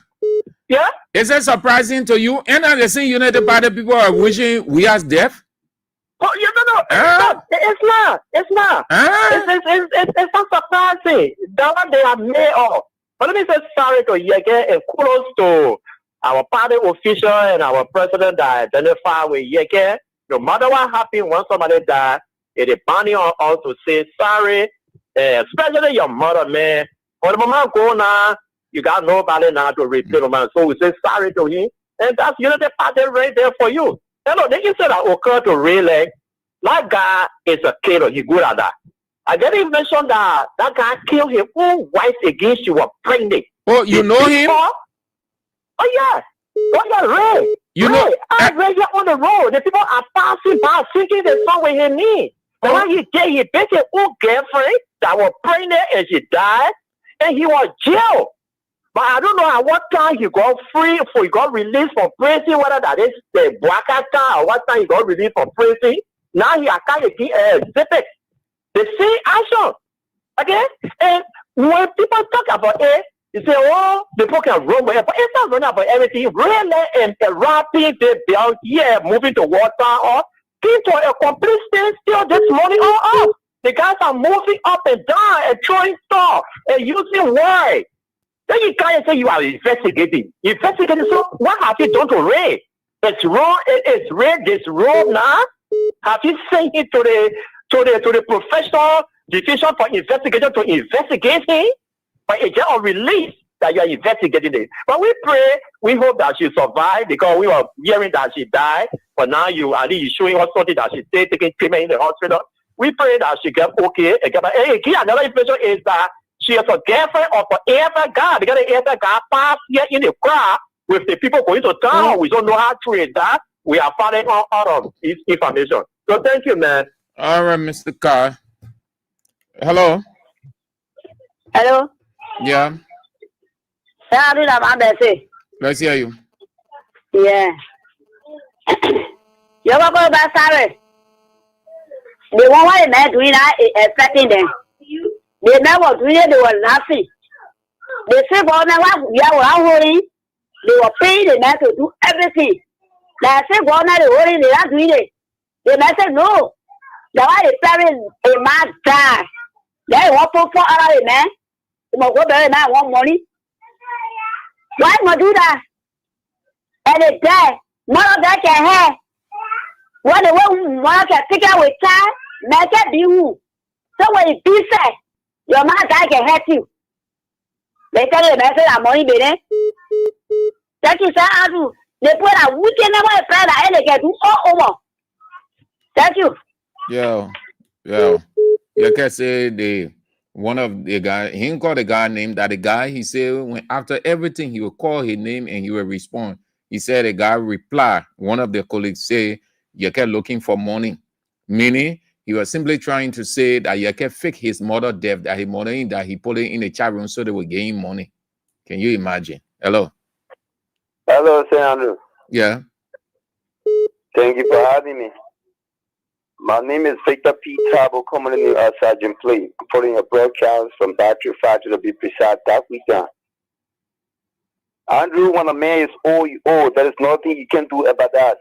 yeah? Is it surprising to you? And the same United Party people are wishing we are deaf? Oh, it's not. It's not surprising. That one they are made of. But let me say sorry to Yeke and kudos to our party official and our president that identify with Yeke. No matter what happened when somebody died, it is bounding on us to say sorry, especially your mother, man. When the moment go now, you got nobody now to replace man. So we say sorry to him. And that's Unity Party right there for you. You know, they instead of occur to really, that guy is a killer. He's good at that. I didn't mention that guy killed his own wife against you were pregnant. Oh, you know him? Oh, yeah. Oh, yeah, Ray. You know, I read you on the road. The people are passing by, thinking the song with him knee. And when he did, he beat his own girlfriend that was pregnant and she died. And he was jailed. But I don't know at what time he got free, he got released from prison, whether that is the Bwakata or what time he got released from prison. Now he can't exhibit the same action. Okay? And when people talk about it, you say, oh, people can run away. But it's not running about everything. Really interrupting the belt here, moving the water or came to a complete standstill this morning all up. The guys are moving up and down and throwing stuff and using words. Then you can't say you are investigating. So what have you done to Ray? It's wrong. It's Ray this wrong now. Have you sent it to the professional division for investigation to investigate him? But it's just a release that you are investigating it. But we pray, we hope that she survived because we were hearing that she died. But now you are showing us something that she stayed taking treatment in the hospital. We pray that she get okay. And another information is that she is a girlfriend of an elder guy because the elder guy passed here in the crowd with the people going to town. We don't know how to read that. We are finding out of this information. So thank you, man. All right, Mr. Carr. Hello. Hello. Yeah. Let's hear you. Yeah. You ever go back, sorry? The one why the man doing that is expecting them. They never doing it, they were laughing. They say, well, now we are holding. They were paying the man to do everything. They say, well, now they're holding, they're not doing it. The man said, no. The why the parents, a man die. They want for other man. They must go bury man, want money. Why must do that? And they die. None of that can have. What the one can take out with time, make it be who. So when you do say, your man guy can help you. They tell you the message that money, baby. Thank you, sir, Andrew. They put a weekend number in prayer and they can do all over. Thank you. Yeah. You can say one of the guy, he didn't call the guy name, that the guy, he said, when after everything, he will call his name and he will respond. He said the guy reply. One of the colleagues say, you kept looking for money. Meaning, he was simply trying to say that you kept fake his mother death, that his mother that he put it in the chat room so they would gain money. Can you imagine? Hello. Hello, Sir Andrew. Yeah. Thank you for having me. My name is Victor P. Tabo, coming in Sergeant Play, putting a broadcast from Battery 5 to be precise that weekend. Andrew, when a man is old, you old. There is nothing you can do about that.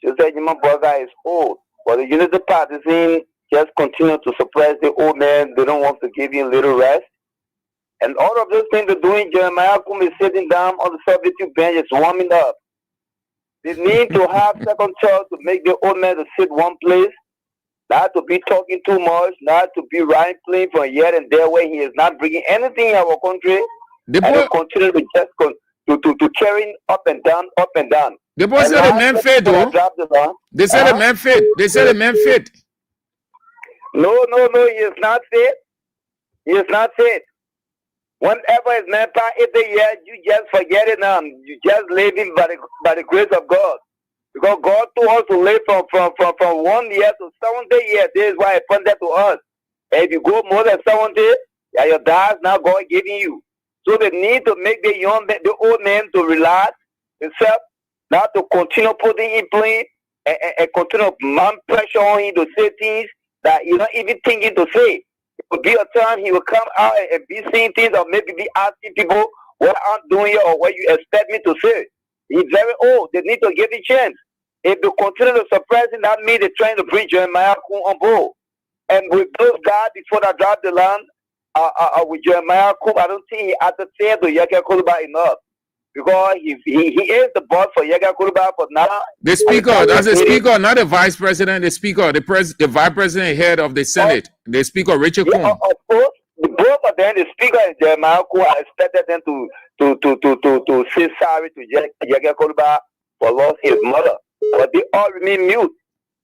Just that my brother is old. But the Unity Partisan just continue to suppress the old man. They don't want to give him little rest. And all of those things they're doing, Jeremiah Kum is sitting down on the substitute bench, is warming up. They need to have second thought to make the old man to sit one place, not to be talking too much, not to be playing from here and there where he is not bringing anything in our country. And they continue to just to carrying up and down. The boy said the man fit, though. They said the man fit. They said the man fit. No, he is not fit. He is not fit. Whenever his man pass it the year, you just forget it now. You just live in by the grace of God. Because God told us to live from 1 year to 70 years. This is why He pointed to us. And if you go more than 70, your dad's now God giving you. So they need to make the old man to relax himself, not to continue putting in place and continue man pressure on him to say things that you're not even thinking to say. It will be a time he will come out and be saying things or maybe be asking people what I'm doing here or what you expect me to say. He's very old. They need to give him a chance. If they continue to suppress him, that means they're trying to bring Jeremiah on board. And with those guys before they drop the land, with Jeremiah Kum, I don't think he had to say to Yaga Kuluba enough. Because he is the boss for Yaga Kuluba, but now... The speaker, that's the speaker, not the vice president, the speaker, the vice president, head of the Senate, the speaker, Richard Kum. Of course, both of them, the speaker and Jeremiah Kum, I expected them to say sorry to Yaga Kuluba for lost his mother. But they all remain mute.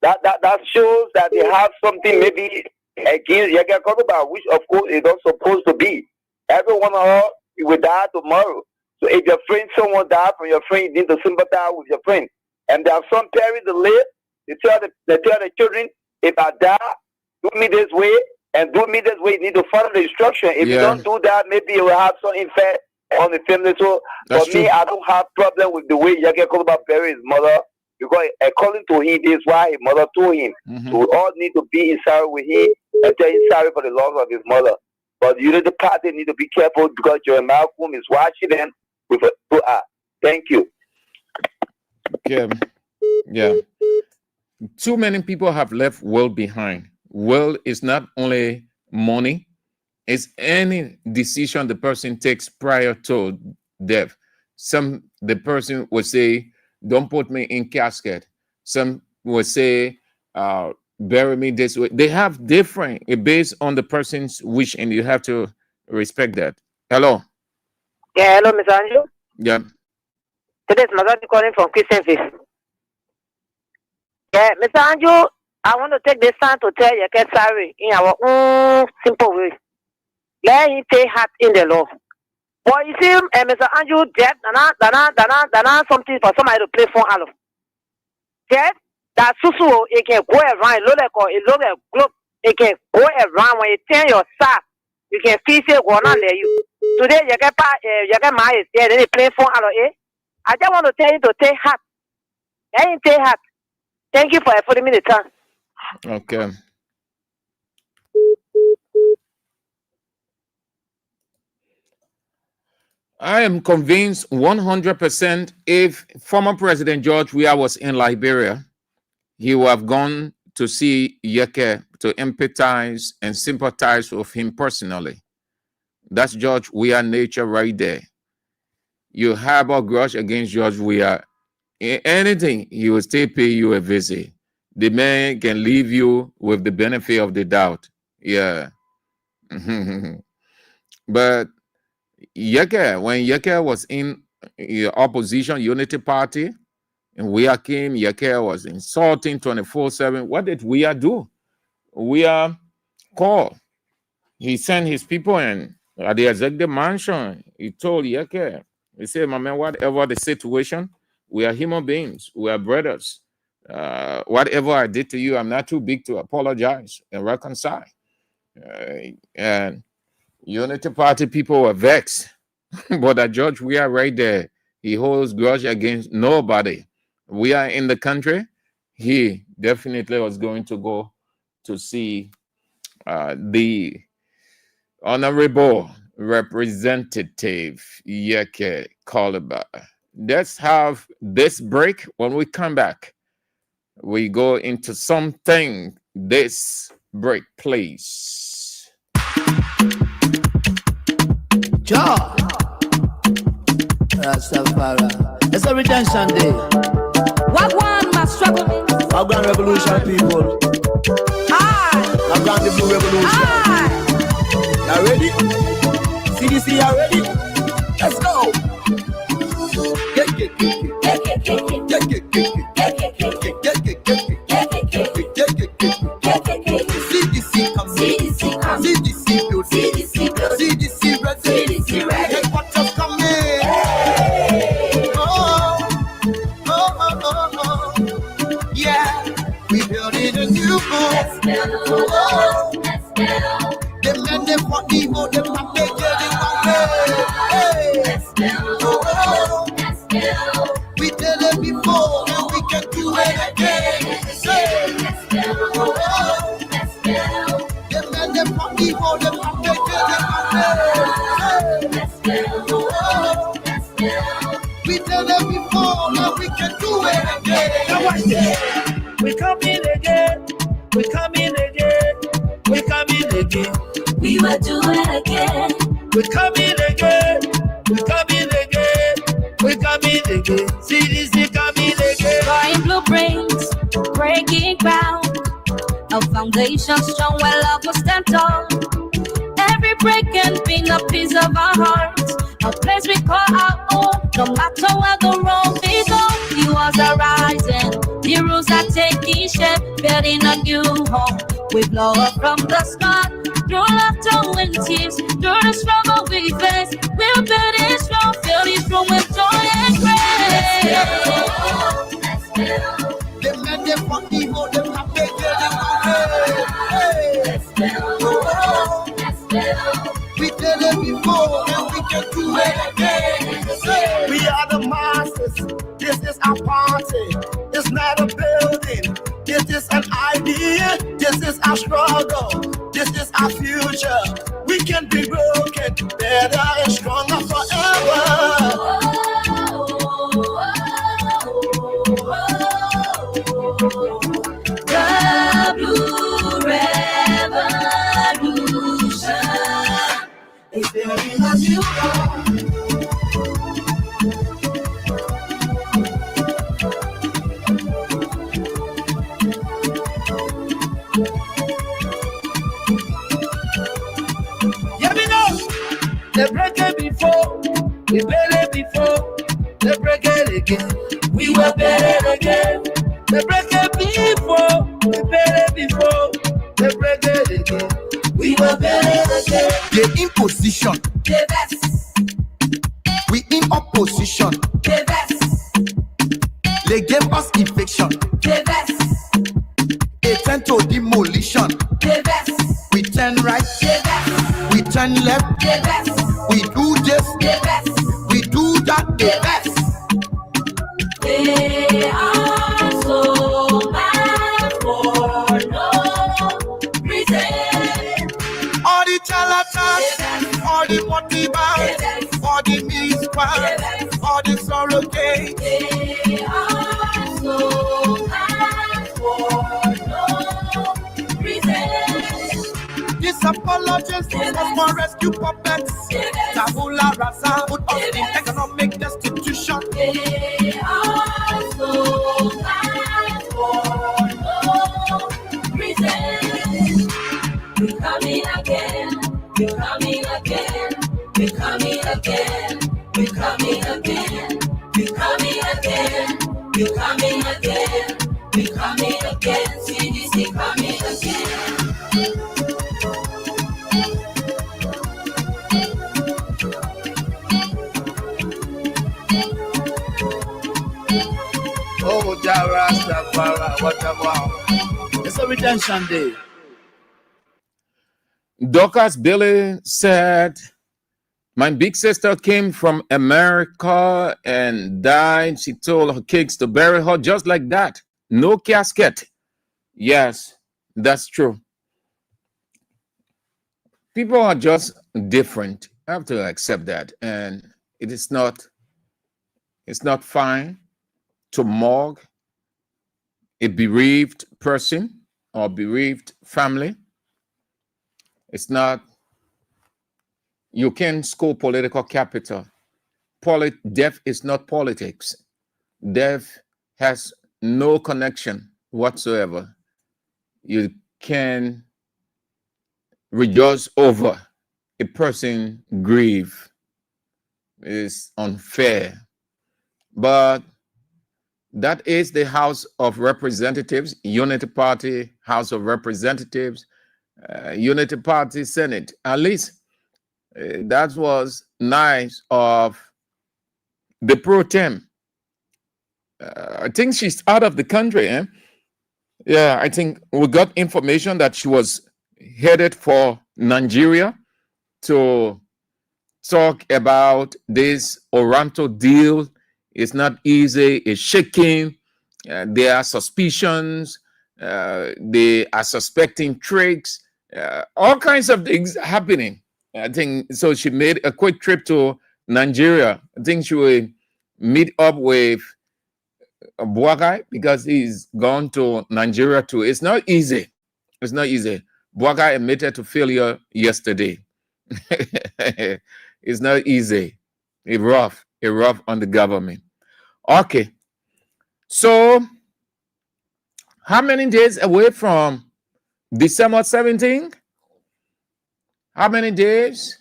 That shows that they have something maybe against Yaga Kuluba, which of course is not supposed to be. Every one of us will die tomorrow. So if your friend, someone died from your friend, you need to sympathize with your friend. And there are some parents that live, they tell the children, if I die, do me this way, and do me this way, you need to follow the instruction. If you don't do that, maybe you will have some effect on the family. So for me, I don't have problem with the way Yaga Kuluba buried his mother, because according to him, this is why his mother told him. So we all need to be in sorry with him and tell him sorry for the loss of his mother. But you know, the party need to be careful because Jeremiah Kum is watching them with a 2 eye. Thank you. Yeah. Too many people have left wealth behind. Wealth is not only money, it's any decision the person takes prior to death. The person would say, don't put me in casket. Some would say, bury me this way. They have different, based on the person's wish, and you have to respect that. Hello. Yeah, hello, Mr. Andrew. Yeah. Today is Mazati calling from Christian Faith. Yeah, Mr. Andrew, I want to take this time to tell you, sorry, in our own simple way. let him take heart in the Lord. But you see, Mr. Andrew, death, dana, something for somebody to play for Alo. Death, that susu, it can go around, it can go around when you turn your sack, you can feel it going on there. You today, you get my there, then they play for Alo, eh? I just want to tell you to take heart. Let him take heart. Thank you for 40 minutes, huh? Okay. I am convinced 100% if former President George Weah was in Liberia, he would have gone to see Yeke to empathize and sympathize with him personally. That's George Weah nature right there. You harbor grudge against George Weah, anything, he will still pay you a visit. The man can leave you with the benefit of the doubt. Yeah. But Yeke, when Yeke was in opposition unity party, and Weah came, Yeke was insulting 24/7. What did Weah do? Weah called. He sent his people in at the executive mansion. He told Yeke, he said, my man, whatever the situation, we are human beings. We are brothers. Whatever I did to you, I'm not too big to apologize and reconcile. And Unity Party people were vexed. But that George Weah right there, he holds grudge against nobody. We are in the country. He definitely was going to go to see the Honorable Representative Yeke Caliber. Let's have this break. When we come back, we go into something. This break, please. Job. Rastafari. It's a redemption day. What one must struggle? Afghan revolution, people. Afghan the blue revolution. You ready? CDC, you ready? Let's go. CDC come. CDC come. CDC build. CDC build. CDC red. CDC red. Headquarters coming. Yeah, we building a new home. Let's build. Let's build. The men they want the more, they want to get it away. Let's build. Let's build. We did it before, and we can do it again. Let's build. Let's build. The men they want the more, they want to get it away. Let's build. Let's build. We did it before, and we can do it again. Now watch this. We coming again. We coming again. We coming again. We will do it again. We coming again. We coming again. We coming again. CDC coming again. Flying blueprints, breaking ground. A foundation strong where love will stand tall. Every break can be a piece of our hearts. A place we call our own. No matter where the road we go. The walls are rising. The rules are taking shape. Building a new home. We blow up from the sky. Through laughter and tears. Through the struggle we face. We'll build it strong. Fill this room with joy and grace. Let's build. The men they want the more. They want to get it away. Let's build. Let's build. We did it before and we can do it again. We are the masters. This is our party. It's not a building. This is an idea. This is our struggle. This is our future. We can be broken, better and stronger forever. The Blue Revolution is building a new home. Yeah, we know. They break it before, we build it before. They break it again, we will build it again. They break it before, we build it before. They break it again, we will build it again. They in position, we in opposition. They gave us eviction, a turn to demolition. We turn right, we turn left, we do this, we do that. The best. They are so bad for no reason. All the charlatans, all the motivers, all the misfires, all the surrogates. They are so bad for no reason. This apologist was for rescue puppets. Tabula rasa put us in economic destitution. They are so bad for no reason. We're coming again. We're coming again. We're coming again. We're coming again. We're coming again. We're coming again. We're coming again. CDC coming again. Oh, Jarastafari, whatever. It's a redemption day. Dorcas Billy said, my big sister came from America and died. She told her kids to bury her just like that. No casket. Yes, that's true. People are just different. I have to accept that. And it's not fine to mourn a bereaved person or bereaved family. It's not, you can score political capital. Death is not politics. Death has no connection whatsoever. You can rejoice over a person grief. Is unfair. But that is the House of Representatives, Unity Party, House of Representatives, Unity Party, Senate. At least that was nice of the pro tem. I think she's out of the country. Yeah, I think we got information that she was headed for Nigeria to talk about this Oranto deal. It's not easy. It's shaking. There are suspicions. They are suspecting tricks. All kinds of things happening. I think so. She made a quick trip to Nigeria. I think she will meet up with Boakai because he's gone to Nigeria too. It's not easy. It's not easy. Boakai admitted to failure yesterday. It's not easy. It's rough on the government. Okay. So, how many days away from December 17th? How many days?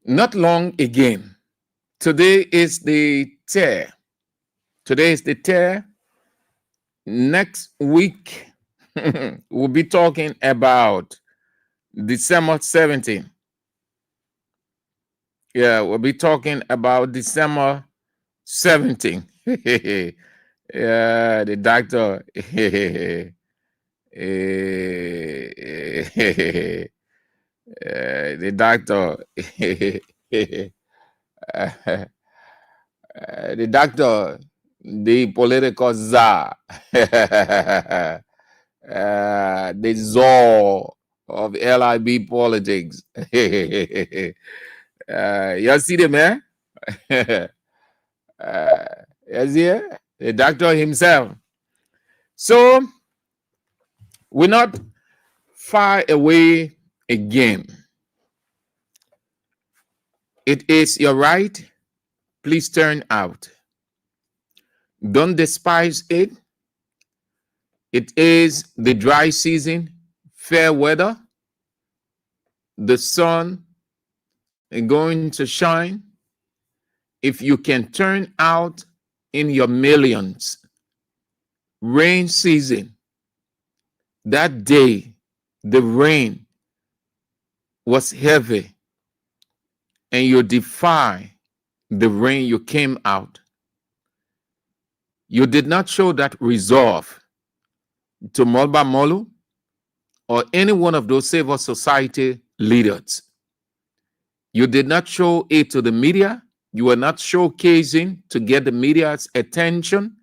Not long again. Today is the 10th. Today is the 10th. Next week, we'll be talking about December 17th. Yeah, we'll be talking about December 17th. Yeah, the doctor. The doctor. The doctor, the political czar. The czar of LIB politics. You see the man? You see the doctor himself. So we're not far away again. It is your right. Please turn out. Don't despise it. It is the dry season, fair weather. The sun is going to shine. If you can turn out in your millions, rain season, that day, the rain was heavy and you defy the rain, you came out. You did not show that resolve to Molba Molu or any one of those civil society leaders. You did not show it to the media. You were not showcasing to get the media's attention.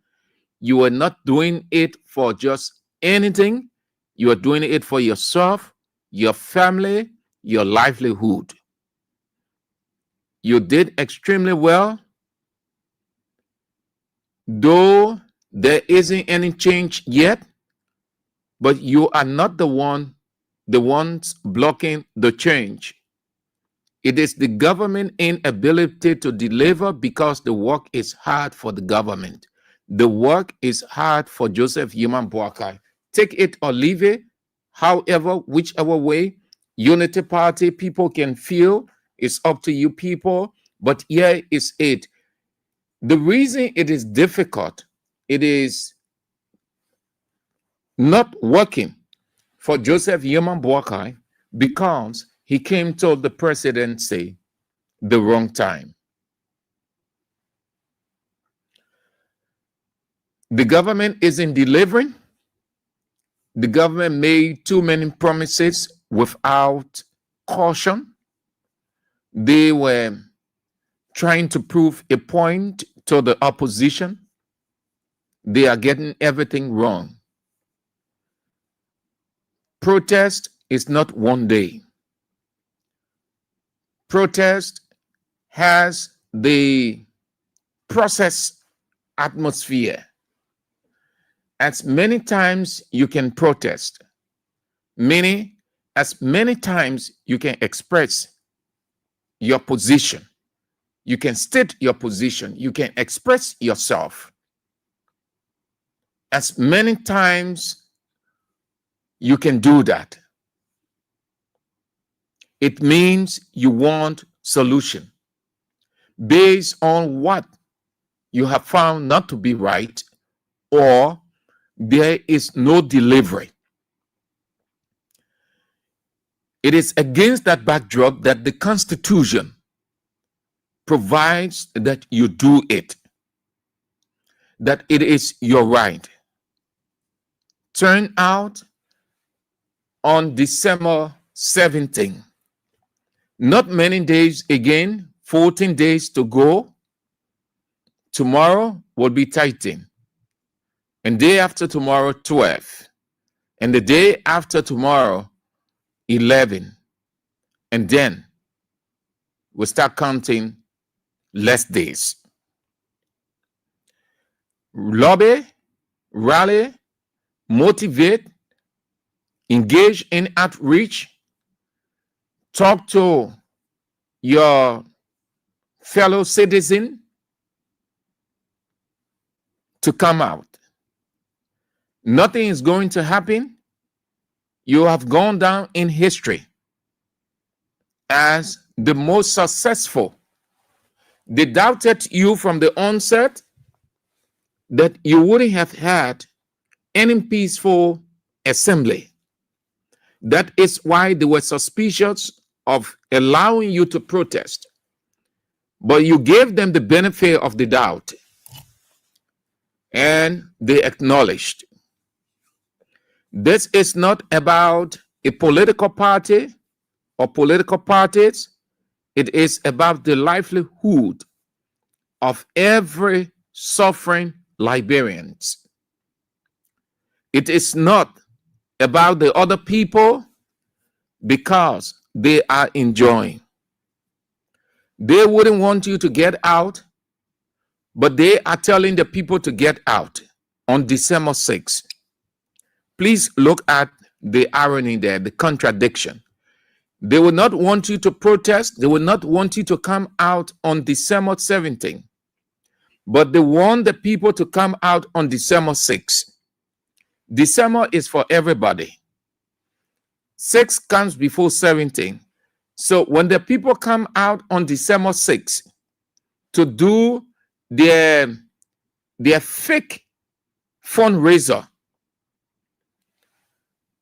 You were not doing it for just anything. You are doing it for yourself, your family, your livelihood. You did extremely well. Though there isn't any change yet, but you are not the ones blocking the change. It is the government inability to deliver because the work is hard for the government. The work is hard for Joseph Yuman Boakai. Take it or leave it, however, whichever way, Unity Party people can feel, it's up to you people, but here is it. The reason it is difficult, it is not working for Joseph Yuman Boakai because he came to the presidency the wrong time. The government isn't delivering. The government made too many promises without caution. They were trying to prove a point to the opposition. They are getting everything wrong. Protest is not one day. Protest has the process atmosphere. As many times you can protest, as many times you can express your position, you can state your position, you can express yourself. As many times you can do that, it means you want solution based on what you have found not to be right, or there is no delivery. It is against that backdrop that the Constitution provides that you do it, that it is your right. Turn out on December 17th. Not many days again, 14 days to go. Tomorrow will be 13. And day after tomorrow, 12. And the day after tomorrow, 11. And then we'll start counting less days. Lobby, rally, motivate, engage in outreach, talk to your fellow citizen to come out. Nothing is going to happen. You have gone down in history as the most successful. They doubted you from the onset that you wouldn't have had any peaceful assembly. That is why they were suspicious of allowing you to protest. But you gave them the benefit of the doubt, and they acknowledged. This is not about a political party or political parties. It is about the livelihood of every suffering Liberian. It is not about the other people because they are enjoying. They wouldn't want you to get out, but they are telling the people to get out on December 6th. Please look at the irony there, the contradiction. They will not want you to protest. They will not want you to come out on December 17th. But they want the people to come out on December 6th. December is for everybody. 6 comes before 17. So when the people come out on December 6th to do their fake fundraiser,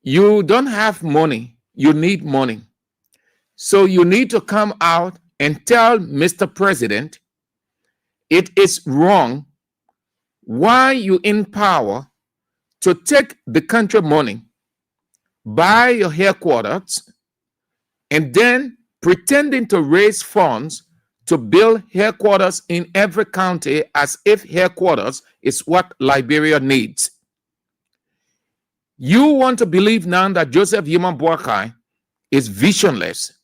you don't have money. You need money. So you need to come out and tell Mr. President it is wrong why you in power to take the country money, buy your headquarters, and then pretending to raise funds to build headquarters in every county as if headquarters is what Liberia needs. You want to believe now that Joseph Yuma Boakai is visionless,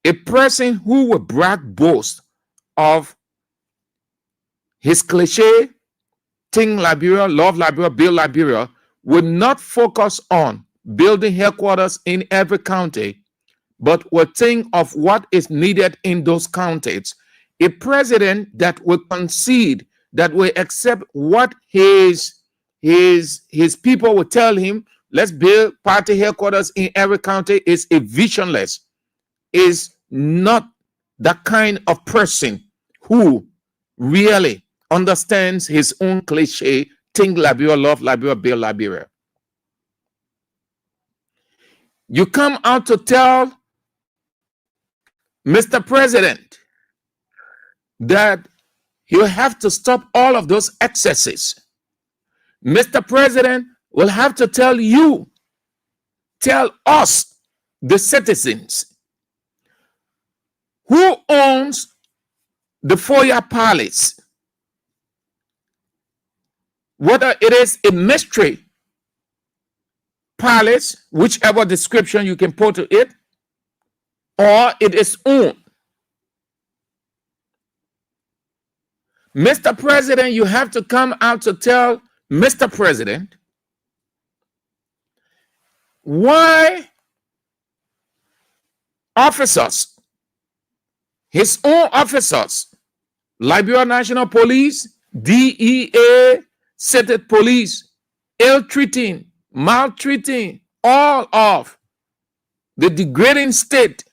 a person who will brag boast of his cliche, think Liberia, love Liberia, build Liberia, will not focus on building headquarters in every county, but will think of what is needed in those counties. A president that will concede, that will accept what his people will tell him, let's build party headquarters in every county, is a visionless, is not the kind of person who really understands his own cliche, think Liberia, love Liberia, build Liberia. You come out to tell Mr. President that you have to stop all of those excesses. Mr. President will have to tell you, tell us, the citizens, who owns the Foya Palace, whether it is a mystery palace, whichever description you can put to it, or it is owned. Mr. President, you have to come out to tell Mr. President why officers, his own officers, Liberia National Police, DEA, State Police, ill-treating, maltreating all of the degrading state.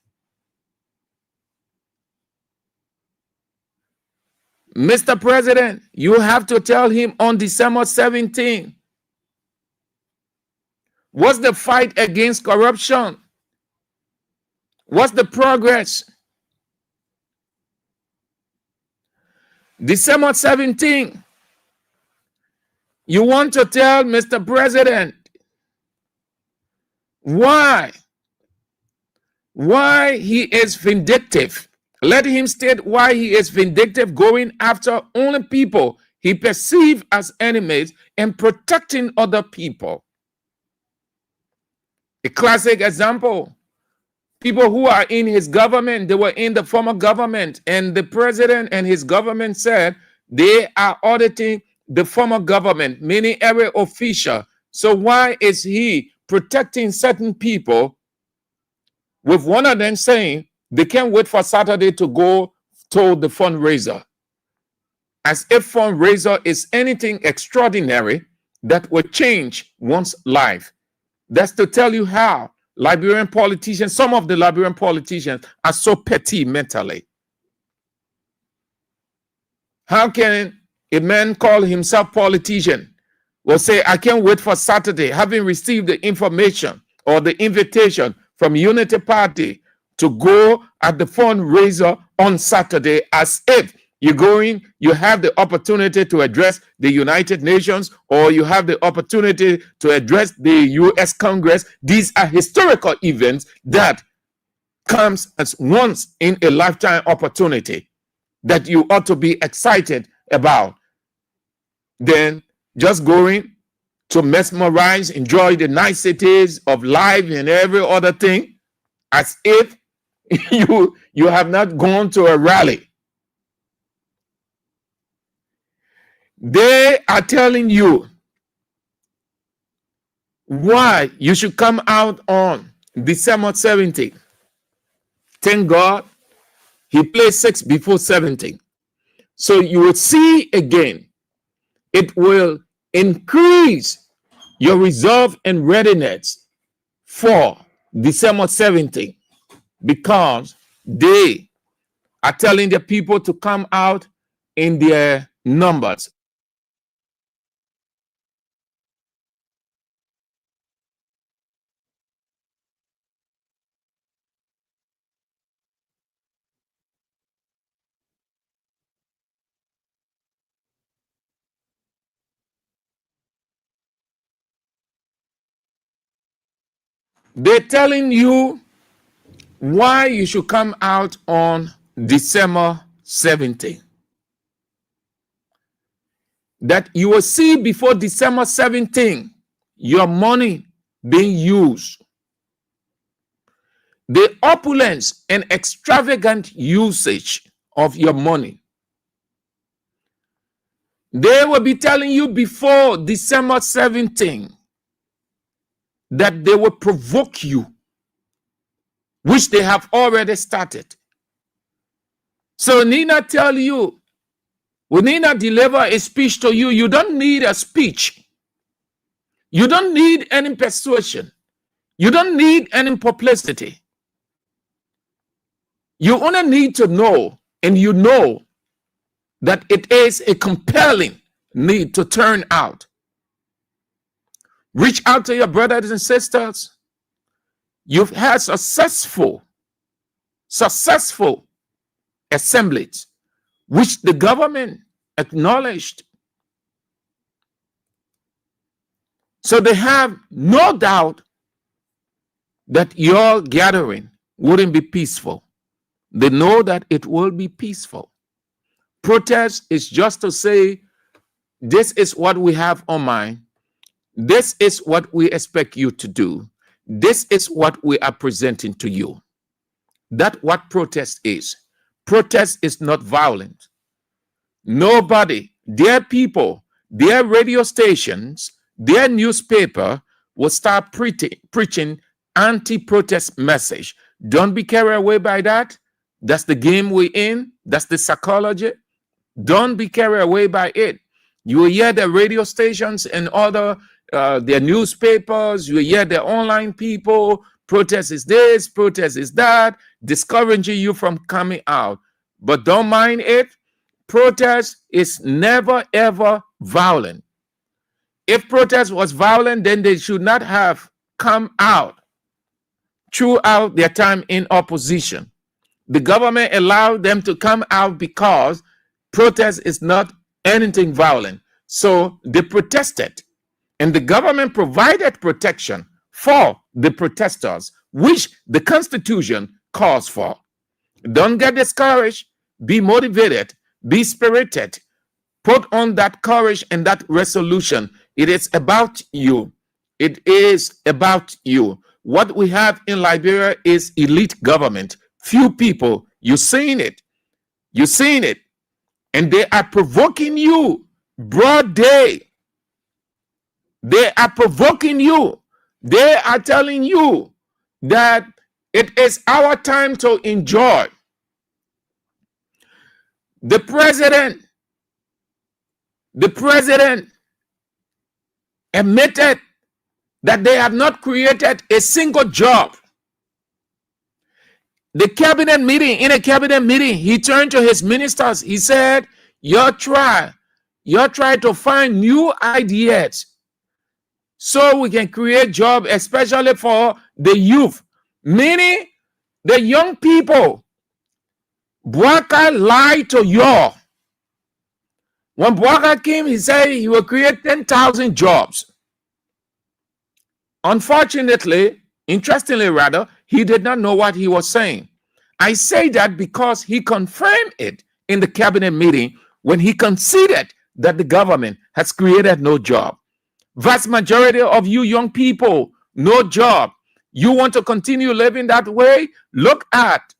Mr. President, you have to tell him on December 17th, what's the fight against corruption? What's the progress? December 17th, you want to tell Mr. President why he is vindictive. Let him state why he is vindictive, going after only people he perceives as enemies and protecting other people. A classic example, people who are in his government, they were in the former government, and the president and his government said they are auditing the former government, meaning every official. So why is he protecting certain people, with one of them saying they can't wait for Saturday to go to the fundraiser, as if fundraiser is anything extraordinary that will change one's life? That's to tell you how Liberian politicians, some of the Liberian politicians, are so petty mentally. How can a man call himself politician will say, I can't wait for Saturday, having received the information or the invitation from Unity Party to go at the fundraiser on Saturday, as if you're going, you have the opportunity to address the United Nations, or you have the opportunity to address the US Congress. These are historical events that comes as once in a lifetime opportunity that you ought to be excited about. Then just going to mesmerize, enjoy the niceties of life and every other thing, as if you have not gone to a rally. They are telling you why you should come out on December 17th. Thank God he played 6 before 17. So you will see again, it will increase your resolve and readiness for December 17th, because they are telling the people to come out in their numbers. They're telling you why you should come out on December 17th. That you will see before December 17th your money being used. The opulence and extravagant usage of your money. They will be telling you before December 17th that they will provoke you, which they have already started. So we need not tell you, we need not deliver a speech to you. You don't need a speech. You don't need any persuasion. You don't need any publicity. You only need to know, and you know that it is a compelling need to turn out. Reach out to your brothers and sisters. You've had successful assemblies, which the government acknowledged. So they have no doubt that your gathering wouldn't be peaceful. They know that it will be peaceful. Protest is just to say, this is what we have on mind. This is what we expect you to do. This is what we are presenting to you. That's what protest is. Protest is not violent. Nobody, their people, their radio stations, their newspaper will start preaching anti-protest message. Don't be carried away by that. That's the game we're in. That's the psychology. Don't be carried away by it. You will hear the radio stations and other their newspapers. You will hear the online people. Protest is this, protest is that, discouraging you from coming out. But don't mind it. Protest is never ever violent. If protest was violent, then they should not have come out throughout their time in opposition. The government allowed them to come out because protest is not anything violent. So they protested, and the government provided protection for the protesters, which the Constitution calls for. Don't get discouraged. Be motivated. Be spirited. Put on that courage and that resolution. It is about you. It is about you. What we have in Liberia is elite government. Few people. You've seen it. You've seen it. And they are provoking you broad day. They are provoking you. They are telling you that it is our time to enjoy. The president admitted that they have not created a single job. In a cabinet meeting, he turned to his ministers. He said, "You're trying to find new ideas so we can create jobs, especially for the youth." Meaning the young people. Bwaka lied to you. When Bwaka came, he said he will create 10,000 jobs. Unfortunately, interestingly rather, he did not know what he was saying. I say that because he confirmed it in the cabinet meeting when he conceded that the government has created no job. Vast majority of you young people, no job. You want to continue living that way? Look at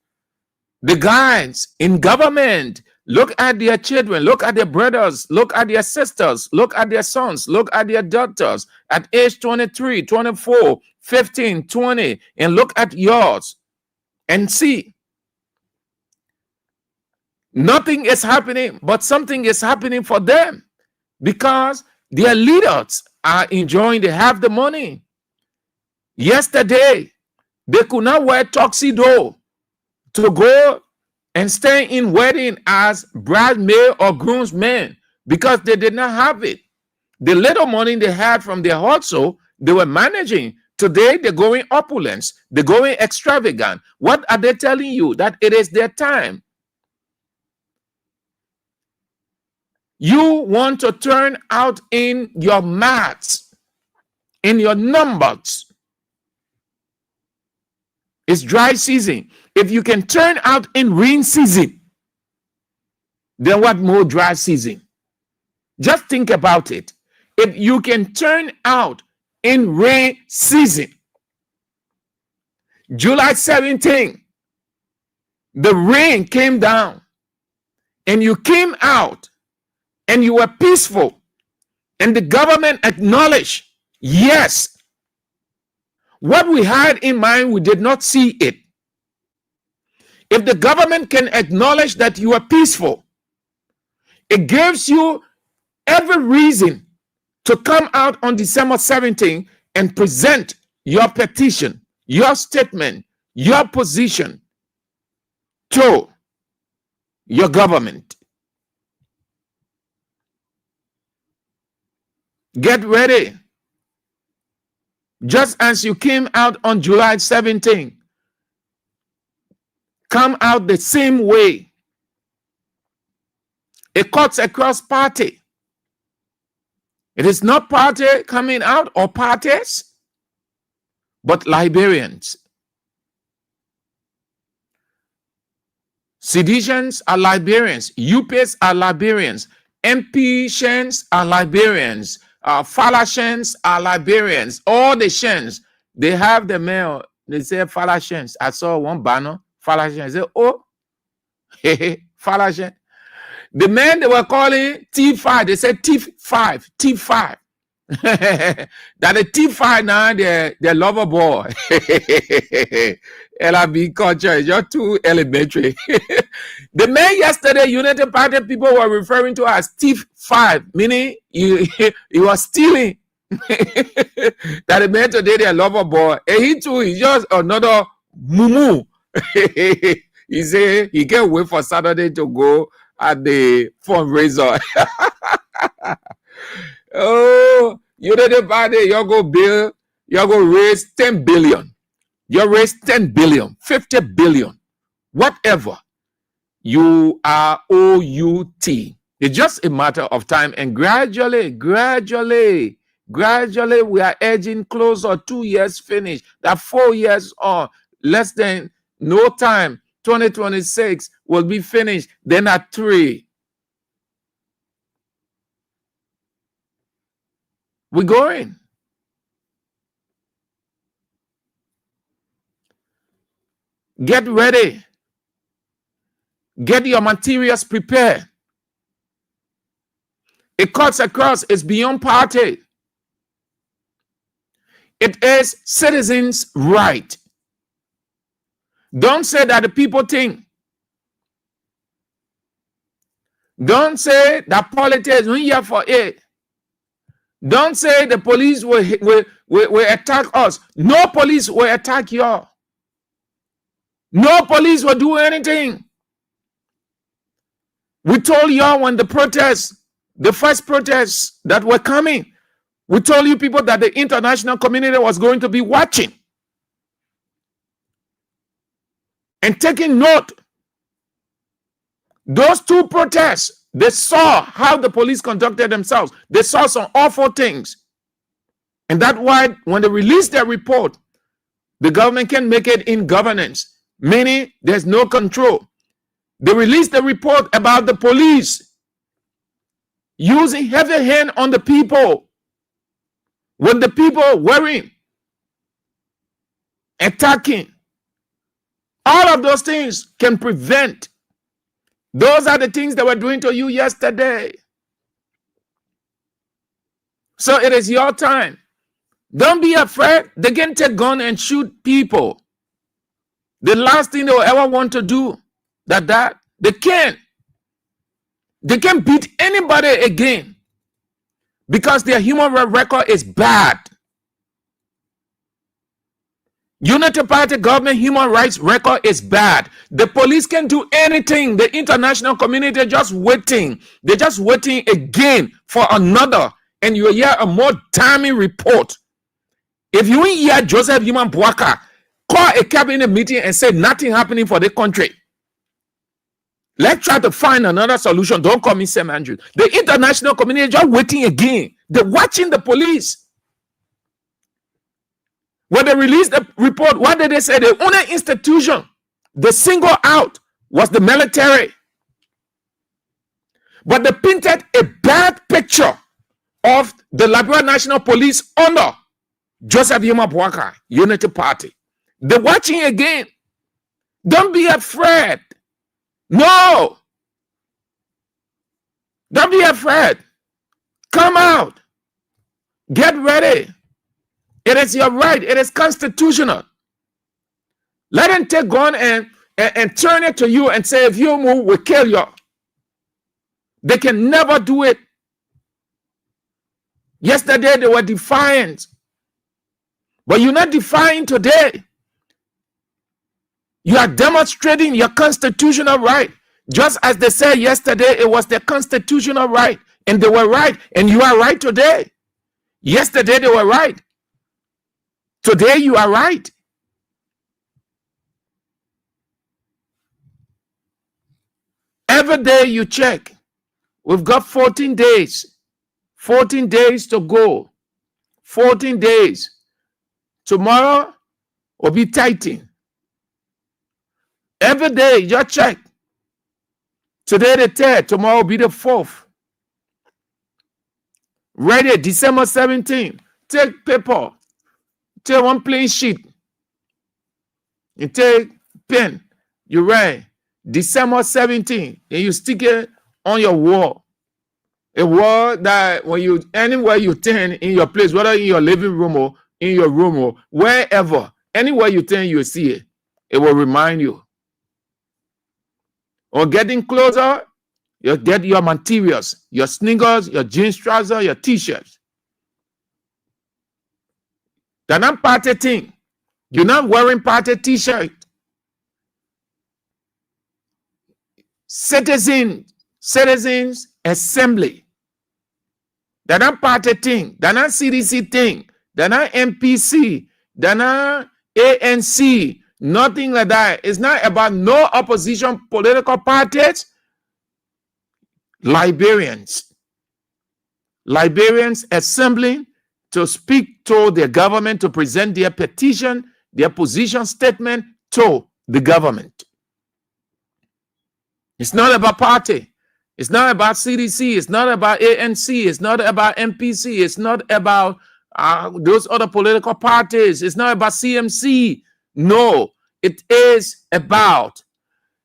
the guys in government. Look at their children. Look at their brothers. Look at their sisters. Look at their sons. Look at their daughters at age 23, 24, 15, 20, and look at yours and see. Nothing is happening, but something is happening for them because their leaders are enjoying. They have the money. Yesterday, they could not wear tuxedo to go and stay in wedding as bridesmaid or groomsmen because they did not have it. The little money they had from their hustle, they were managing. Today, they're going opulence. They're going extravagant. What are they telling you? That it is their time. You want to turn out in your maths, in your numbers. It's dry season. If you can turn out in rain season, then what more dry season? Just think about it. If you can turn out in rain season, July 17, the rain came down and you came out and you were peaceful and the government acknowledged, yes, what we had in mind, we did not see it. If the government can acknowledge that you are peaceful, it gives you every reason to come out on December 17 and present your petition, your statement, your position to your government. Get ready. Just as you came out on July 17, come out the same way. It cuts across party. It is not party coming out or parties, but Liberians. Seditions are Liberians. UPs are Liberians. MPs are Liberians. Falashens are Liberians. All the Shens, they have the mail. They say Falashens. I saw one banner. Falashen. I said, oh, Falashen. The men they were calling T5, they said T5, T5. That the T5 now, they're lover boy. LRB culture is just too elementary. The men yesterday, United Party people were referring to as T5, meaning you are stealing. That the men today, they're lover boy. And he too is just another mumu. He said he can't wait for Saturday to go at the fundraiser. Oh, United Party, you're going to raise 10 billion. You raise 10 billion, 50 billion, whatever. You are OUT. It's just a matter of time. And gradually, we are edging closer. 2 years finished. That 4 years on, less than no time. 2026 will be finished. Then at 3. We're going. Get ready. Get your materials prepared. It cuts across. It's beyond party. It is citizens' right. Don't say that the people think. Don't say that politics are here for it. Don't say the police will attack us. No police will attack you. No police will do anything. We told you when the first protests that were coming, we told you people that the international community was going to be watching and taking note. Those 2 protests, they saw how the police conducted themselves. They saw some awful things. And that's why when they released their report, the government can make it in governance, meaning there's no control. They released the report about the police using heavy hand on the people. When the people worrying, attacking, all of those things can prevent. Those are the things they were doing to you yesterday. So it is your time. Don't be afraid. They can take gun and shoot people. The last thing they will ever want to do, that they can. They can beat anybody again because their human rights record is bad. Unity Party government human rights record is bad. The police can do anything. The international community just waiting. They're just waiting again for another. And you hear a more damning report. If you hear Joseph Human Boaka call a cabinet meeting and say nothing happening for the country, let's try to find another solution. Don't call me Sam Andrews. The international community just waiting again. They're watching the police. When they released the report, what did they say? The only institution they single out was the military. But they painted a bad picture of the Liberia National Police under Joseph Yuma Boakai, Unity Party. They're watching again. Don't be afraid. No. Don't be afraid. Come out. Get ready. It is your right. It is constitutional. Let them take gun and turn it to you and say, if you move, we'll kill you. They can never do it. Yesterday, they were defiant. But you're not defying today. You are demonstrating your constitutional right. Just as they said yesterday, it was their constitutional right. And they were right. And you are right today. Yesterday, they were right. Today, you are right. Every day you check. We've got 14 days. 14 days to go. 14 days. Tomorrow will be tighting. Every day, you check. Today the 3rd, tomorrow will be the 4th. Ready, December 17th. Take paper. Take one plain sheet. You take pen. You write December 17th. And you stick it on your wall. A wall that when you, anywhere you turn in your place, whether in your living room or in your room or wherever, anywhere you turn, you'll see it. It will remind you. Or getting closer, you get your materials, your sneakers, your jeans trousers, your t-shirts. They're not party thing. You're not wearing party t-shirt. Citizens assembly. They're not party thing. They're not CDC thing. They're not MPC. They're not ANC. Nothing like that. It's not about no opposition political parties. Liberians assembling to speak to the government, to present their petition, their position statement to the government. It's not about party. It's not about CDC. It's not about ANC. It's not about MPC. It's not about those other political parties. It's not about CMC. No, it is about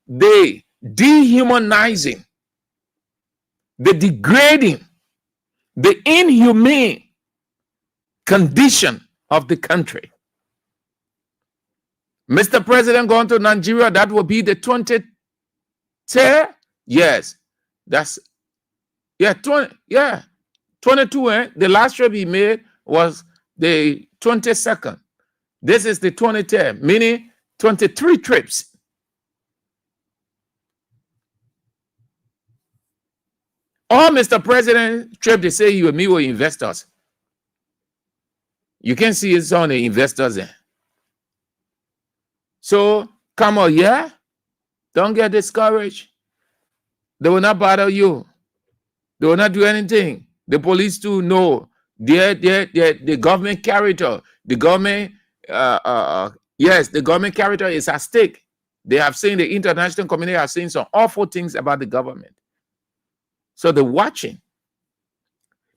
the dehumanizing, the degrading, the inhumane condition of the country. Mr. President going to Nigeria, that will be the 23rd. Yes, that's 22. The last trip he made was the 22nd. This is the 23rd, meaning 23 trips. All Mr. President trip, they say you and me were investors. You can see it's on the investors there. So come on, yeah? Don't get discouraged. They will not bother you. They will not do anything. The police too know. The government character. The government, yes, the government character is at stake. They have seen, the international community have seen some awful things about the government. So they're watching.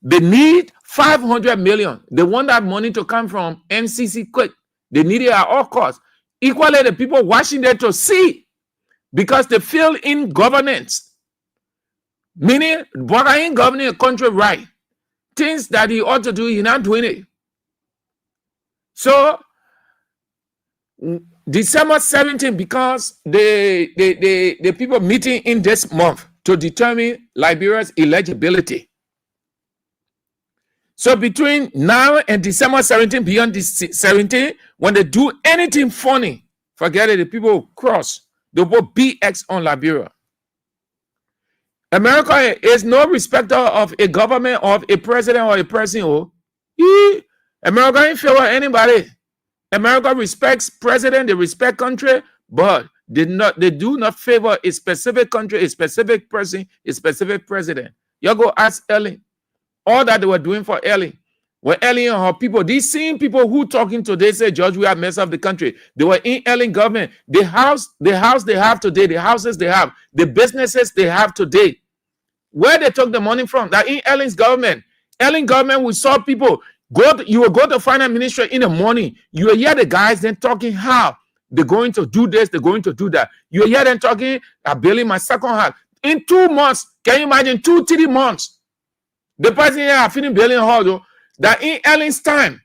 They need 500 million. They want that money to come from MCC quick. They need it at all costs. Equally, the people watching there to see, because they feel in governance. Meaning, Boga ain't governing a country right. Things that he ought to do, he's not doing it. So, December 17th, because the people meeting in this month to determine Liberia's eligibility. So between now and December 17th, beyond the 17th, when they do anything funny, forget it, the people will cross. They will put BX on Liberia. America is no respecter of a government, of a president or a person. America ain't favor anybody. America respects president, they respect country, but they do not favor a specific country, a specific person, a specific president. You go ask Ellen. All that they were doing for Ellen, When Ellen and her people, these same people who talking today say George Weah messed up the country, they were in Ellen government. The house they have today, the houses they have, the businesses they have today, where they took the money from, that in Ellen's government. Ellen government, we saw people you will go to finance ministry in the morning, you will hear the guys then talking how they're going to do this, they're going to do that. You will hear them talking, I'm building my second house. In 2 months, can you imagine 2-3 months? The person here are finished building a house, that in Ellen's time,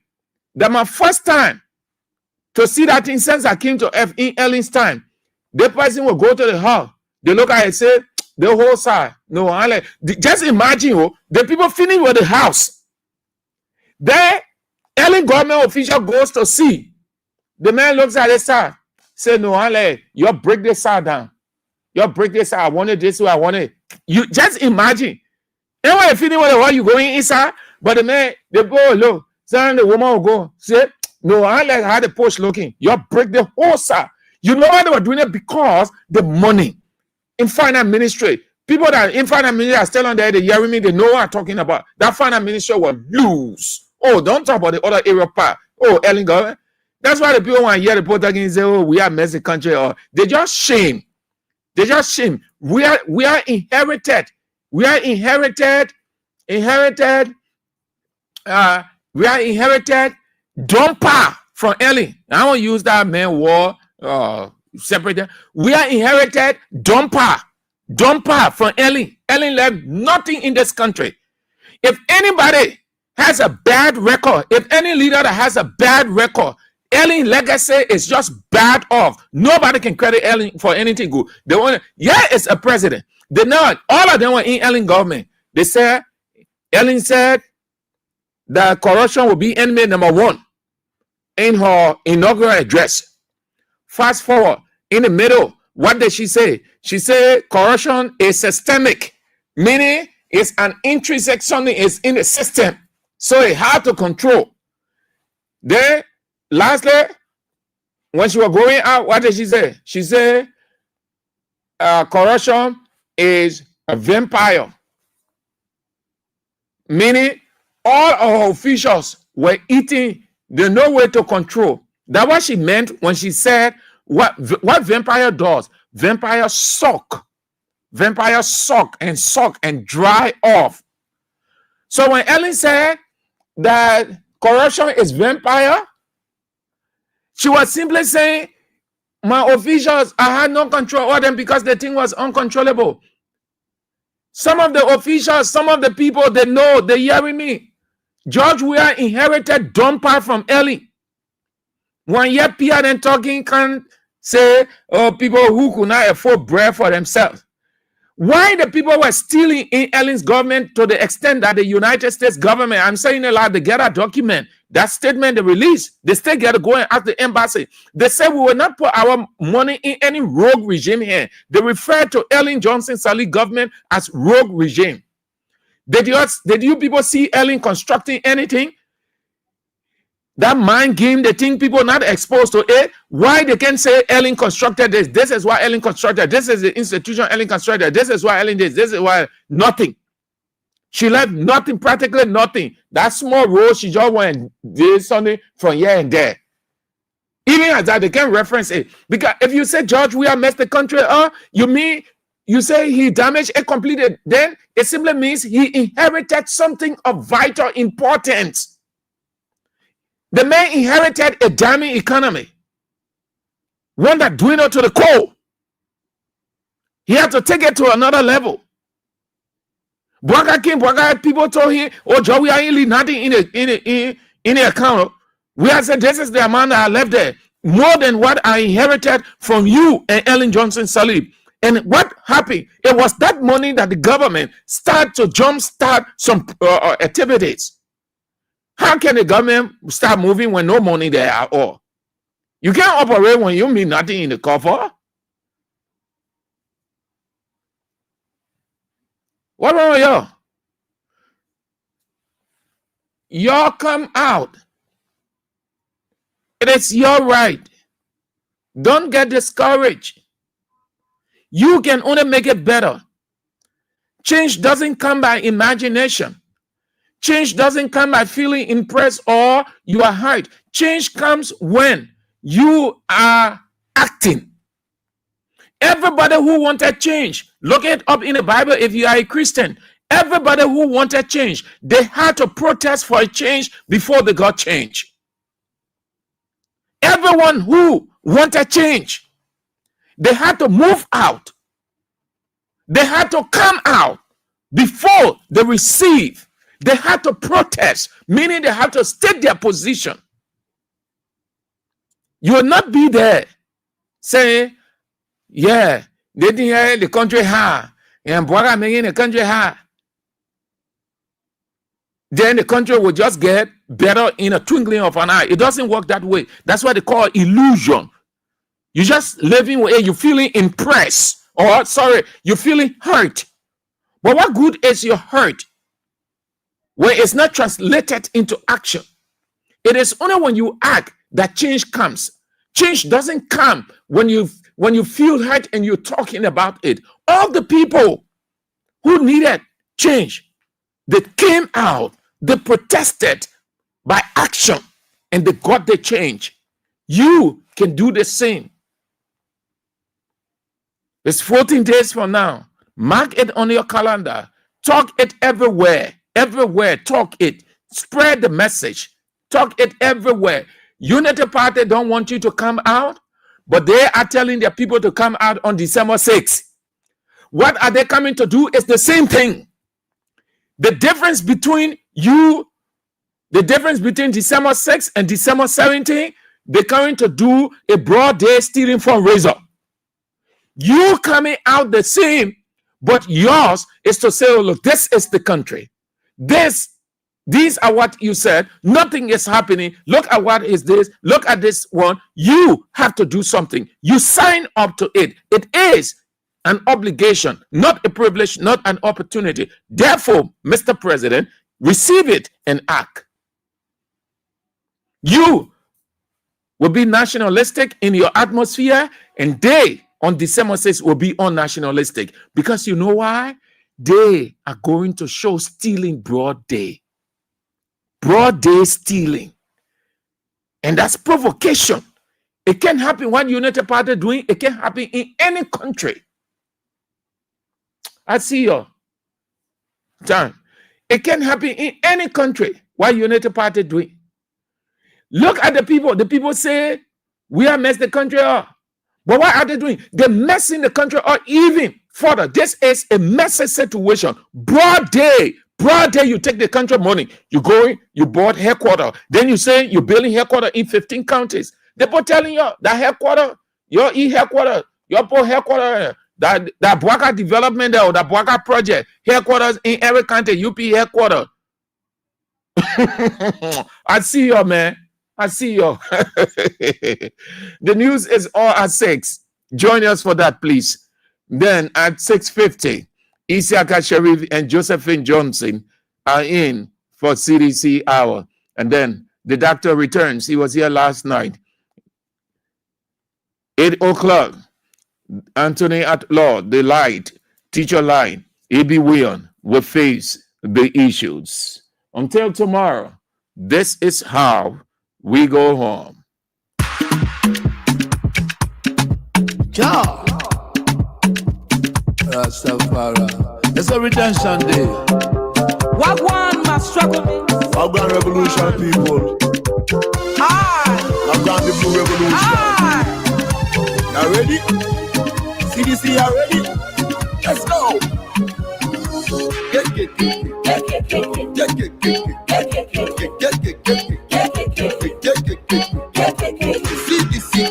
that my first time to see that thing since I came to F in Ellen's time, the person will go to the house, they look at it and say, the whole side. No, just imagine, the people finish with the house. Then Ellen government official goes to see. The man looks at the side, say, no, you break this side down. You break this side. I want it this way. I want it. You just imagine. And when you finish with the wall, you going inside, but the man, they go look. So the woman will go, say, no, I like how the post looking. You break the whole side. You know why they were doing it? Because the money. In finance ministry, people that in finance ministry are still on there, they hearing me, they know what I'm talking about. That finance ministry will lose. Oh, don't talk about the other area part. Oh, Ellen government. That's why the people want to hear the politics and say, oh, we are messy country, or they just shame. They just shame. We are inherited. We are inherited dumper from Ellen. I won't use that man war separate. We are inherited dumper from Ellen. Ellen left nothing in this country. If anybody has a bad record, if any leader that has a bad record, Ellen legacy is just bad off. Nobody can credit Ellen for anything good. They want, it's a president. They know all of them were in Ellen government. They said, Ellen said that corruption will be enemy number 1 in her inaugural address. Fast forward, in the middle, what did she say? She said corruption is systemic, meaning it's an intrinsic something is in the system, so it's hard to control. Then, lastly, when she was going out, what did she say? She said corruption is a vampire, meaning all our officials were eating, there's no way to control. That's what she meant when she said what vampire does. Vampires suck. Vampires suck and dry off. So when Ellen said that corruption is vampire, she was simply saying, my officials, I had no control over them because the thing was uncontrollable. Some of the officials, some of the people, they know, they're hearing me. George Weah inherited dumper from Ellen. One year, Pierre then talking can say, oh, people who could not afford bread for themselves. Why the people were stealing in Ellen's government to the extent that the United States government, I'm saying a lot, they get a document, that statement they released, they still get to go and ask the embassy. They said we will not put our money in any rogue regime here. They refer to Ellen Johnson Sirleaf government as rogue regime. Did you people see Ellen constructing anything? That mind game, they think people not exposed to it. Why they can say Ellen constructed this? This is why Ellen constructed. This is the institution Ellen constructed. This is why Ellen did. This is why nothing. She left nothing, practically nothing. That small role, she just went did something from here and there. Even as that, they can reference it. Because if you say George Weah messed the country up, you say he damaged it completely, then it simply means he inherited something of vital importance. The man inherited a damning economy, one that dwindled to the core. He had to take it to another level. People told him, oh, Joe, we are ain't nothing in the account. We have said, this is the amount that I left there, more than what I inherited from you and Ellen Johnson Sirleaf. And what happened? It was that money that the government started to jumpstart some activities. How can the government start moving when no money there at all? You can't operate when you mean nothing in the cover. What wrong with y'all? Y'all come out. It is your right. Don't get discouraged. You can only make it better. Change doesn't come by imagination. Change doesn't come by feeling impressed or you are hurt. Change comes when you are acting. Everybody who wanted change, look it up in the Bible if you are a Christian. Everybody who wanted change, they had to protest for a change before they got change. Everyone who wanted change, they had to move out. They had to come out before they receive. They had to protest, meaning they had to state their position. You will not be there saying, yeah, they didn't hear the country high, and Bwaga making the country high. Then the country will just get better in a twinkling of an eye. It doesn't work that way. That's what they call illusion. You're just living where you're feeling impressed, or sorry, you're feeling hurt. But what good is your hurt when it's not translated into action? It is only when you act that change comes. Change doesn't come when you feel hurt and you're talking about it. All the people who needed change, they came out, they protested by action, and they got the change. You can do the same. It's 14 days from now. Mark it on your calendar. Talk it everywhere. Everywhere, talk it. Spread the message. Talk it everywhere. Unity Party don't want you to come out, but they are telling their people to come out on December 6th. What are they coming to do? It's the same thing. The difference between December 6th and December 17th, they're coming to do a broad day stealing fundraiser. You coming out the same, but yours is to say, oh, look, this is the country. These are what you said. Nothing is happening. Look at what is this. Look at this one. You have to do something. You sign up to it. It is an obligation, not a privilege, not an opportunity. Therefore, Mr. President, receive it and act. You will be nationalistic in your atmosphere, and they on December 6th will be unnationalistic. Because you know why? They are going to show stealing broad day. Broad day stealing. And that's provocation. It can happen what United Party doing. It can happen in any country. I see your time. It can happen in any country. What United Party doing? Look at the people. The people say, we are messing the country up. But what are they doing? They're messing the country up even further. This is a messy situation. Broad day. Broad day, you take the country money. You go, you bought headquarters. Then you say you're building headquarters in 15 counties. They're telling you that headquarters, your e-headquarters, your poor headquarters, that Bwaga development or the Bwaga project, headquarters in every county, UP headquarters. I see you, man. I see you. The news is all at 6. Join us for that, please. Then at 6:50, Isiaka Sharif and Josephine Johnson are in for CDC hour. And then the doctor returns. He was here last night. 8 o'clock, Anthony at Law, the light, teacher line, A.B. Wion will face the issues. Until tomorrow, this is how we go home. Ja. Rastafari. It's a redemption day. Wagwan must struggle me. Wagwan revolution, people. Wagwan the blue revolution. You ready? CDC, you ready? Let's go. Get.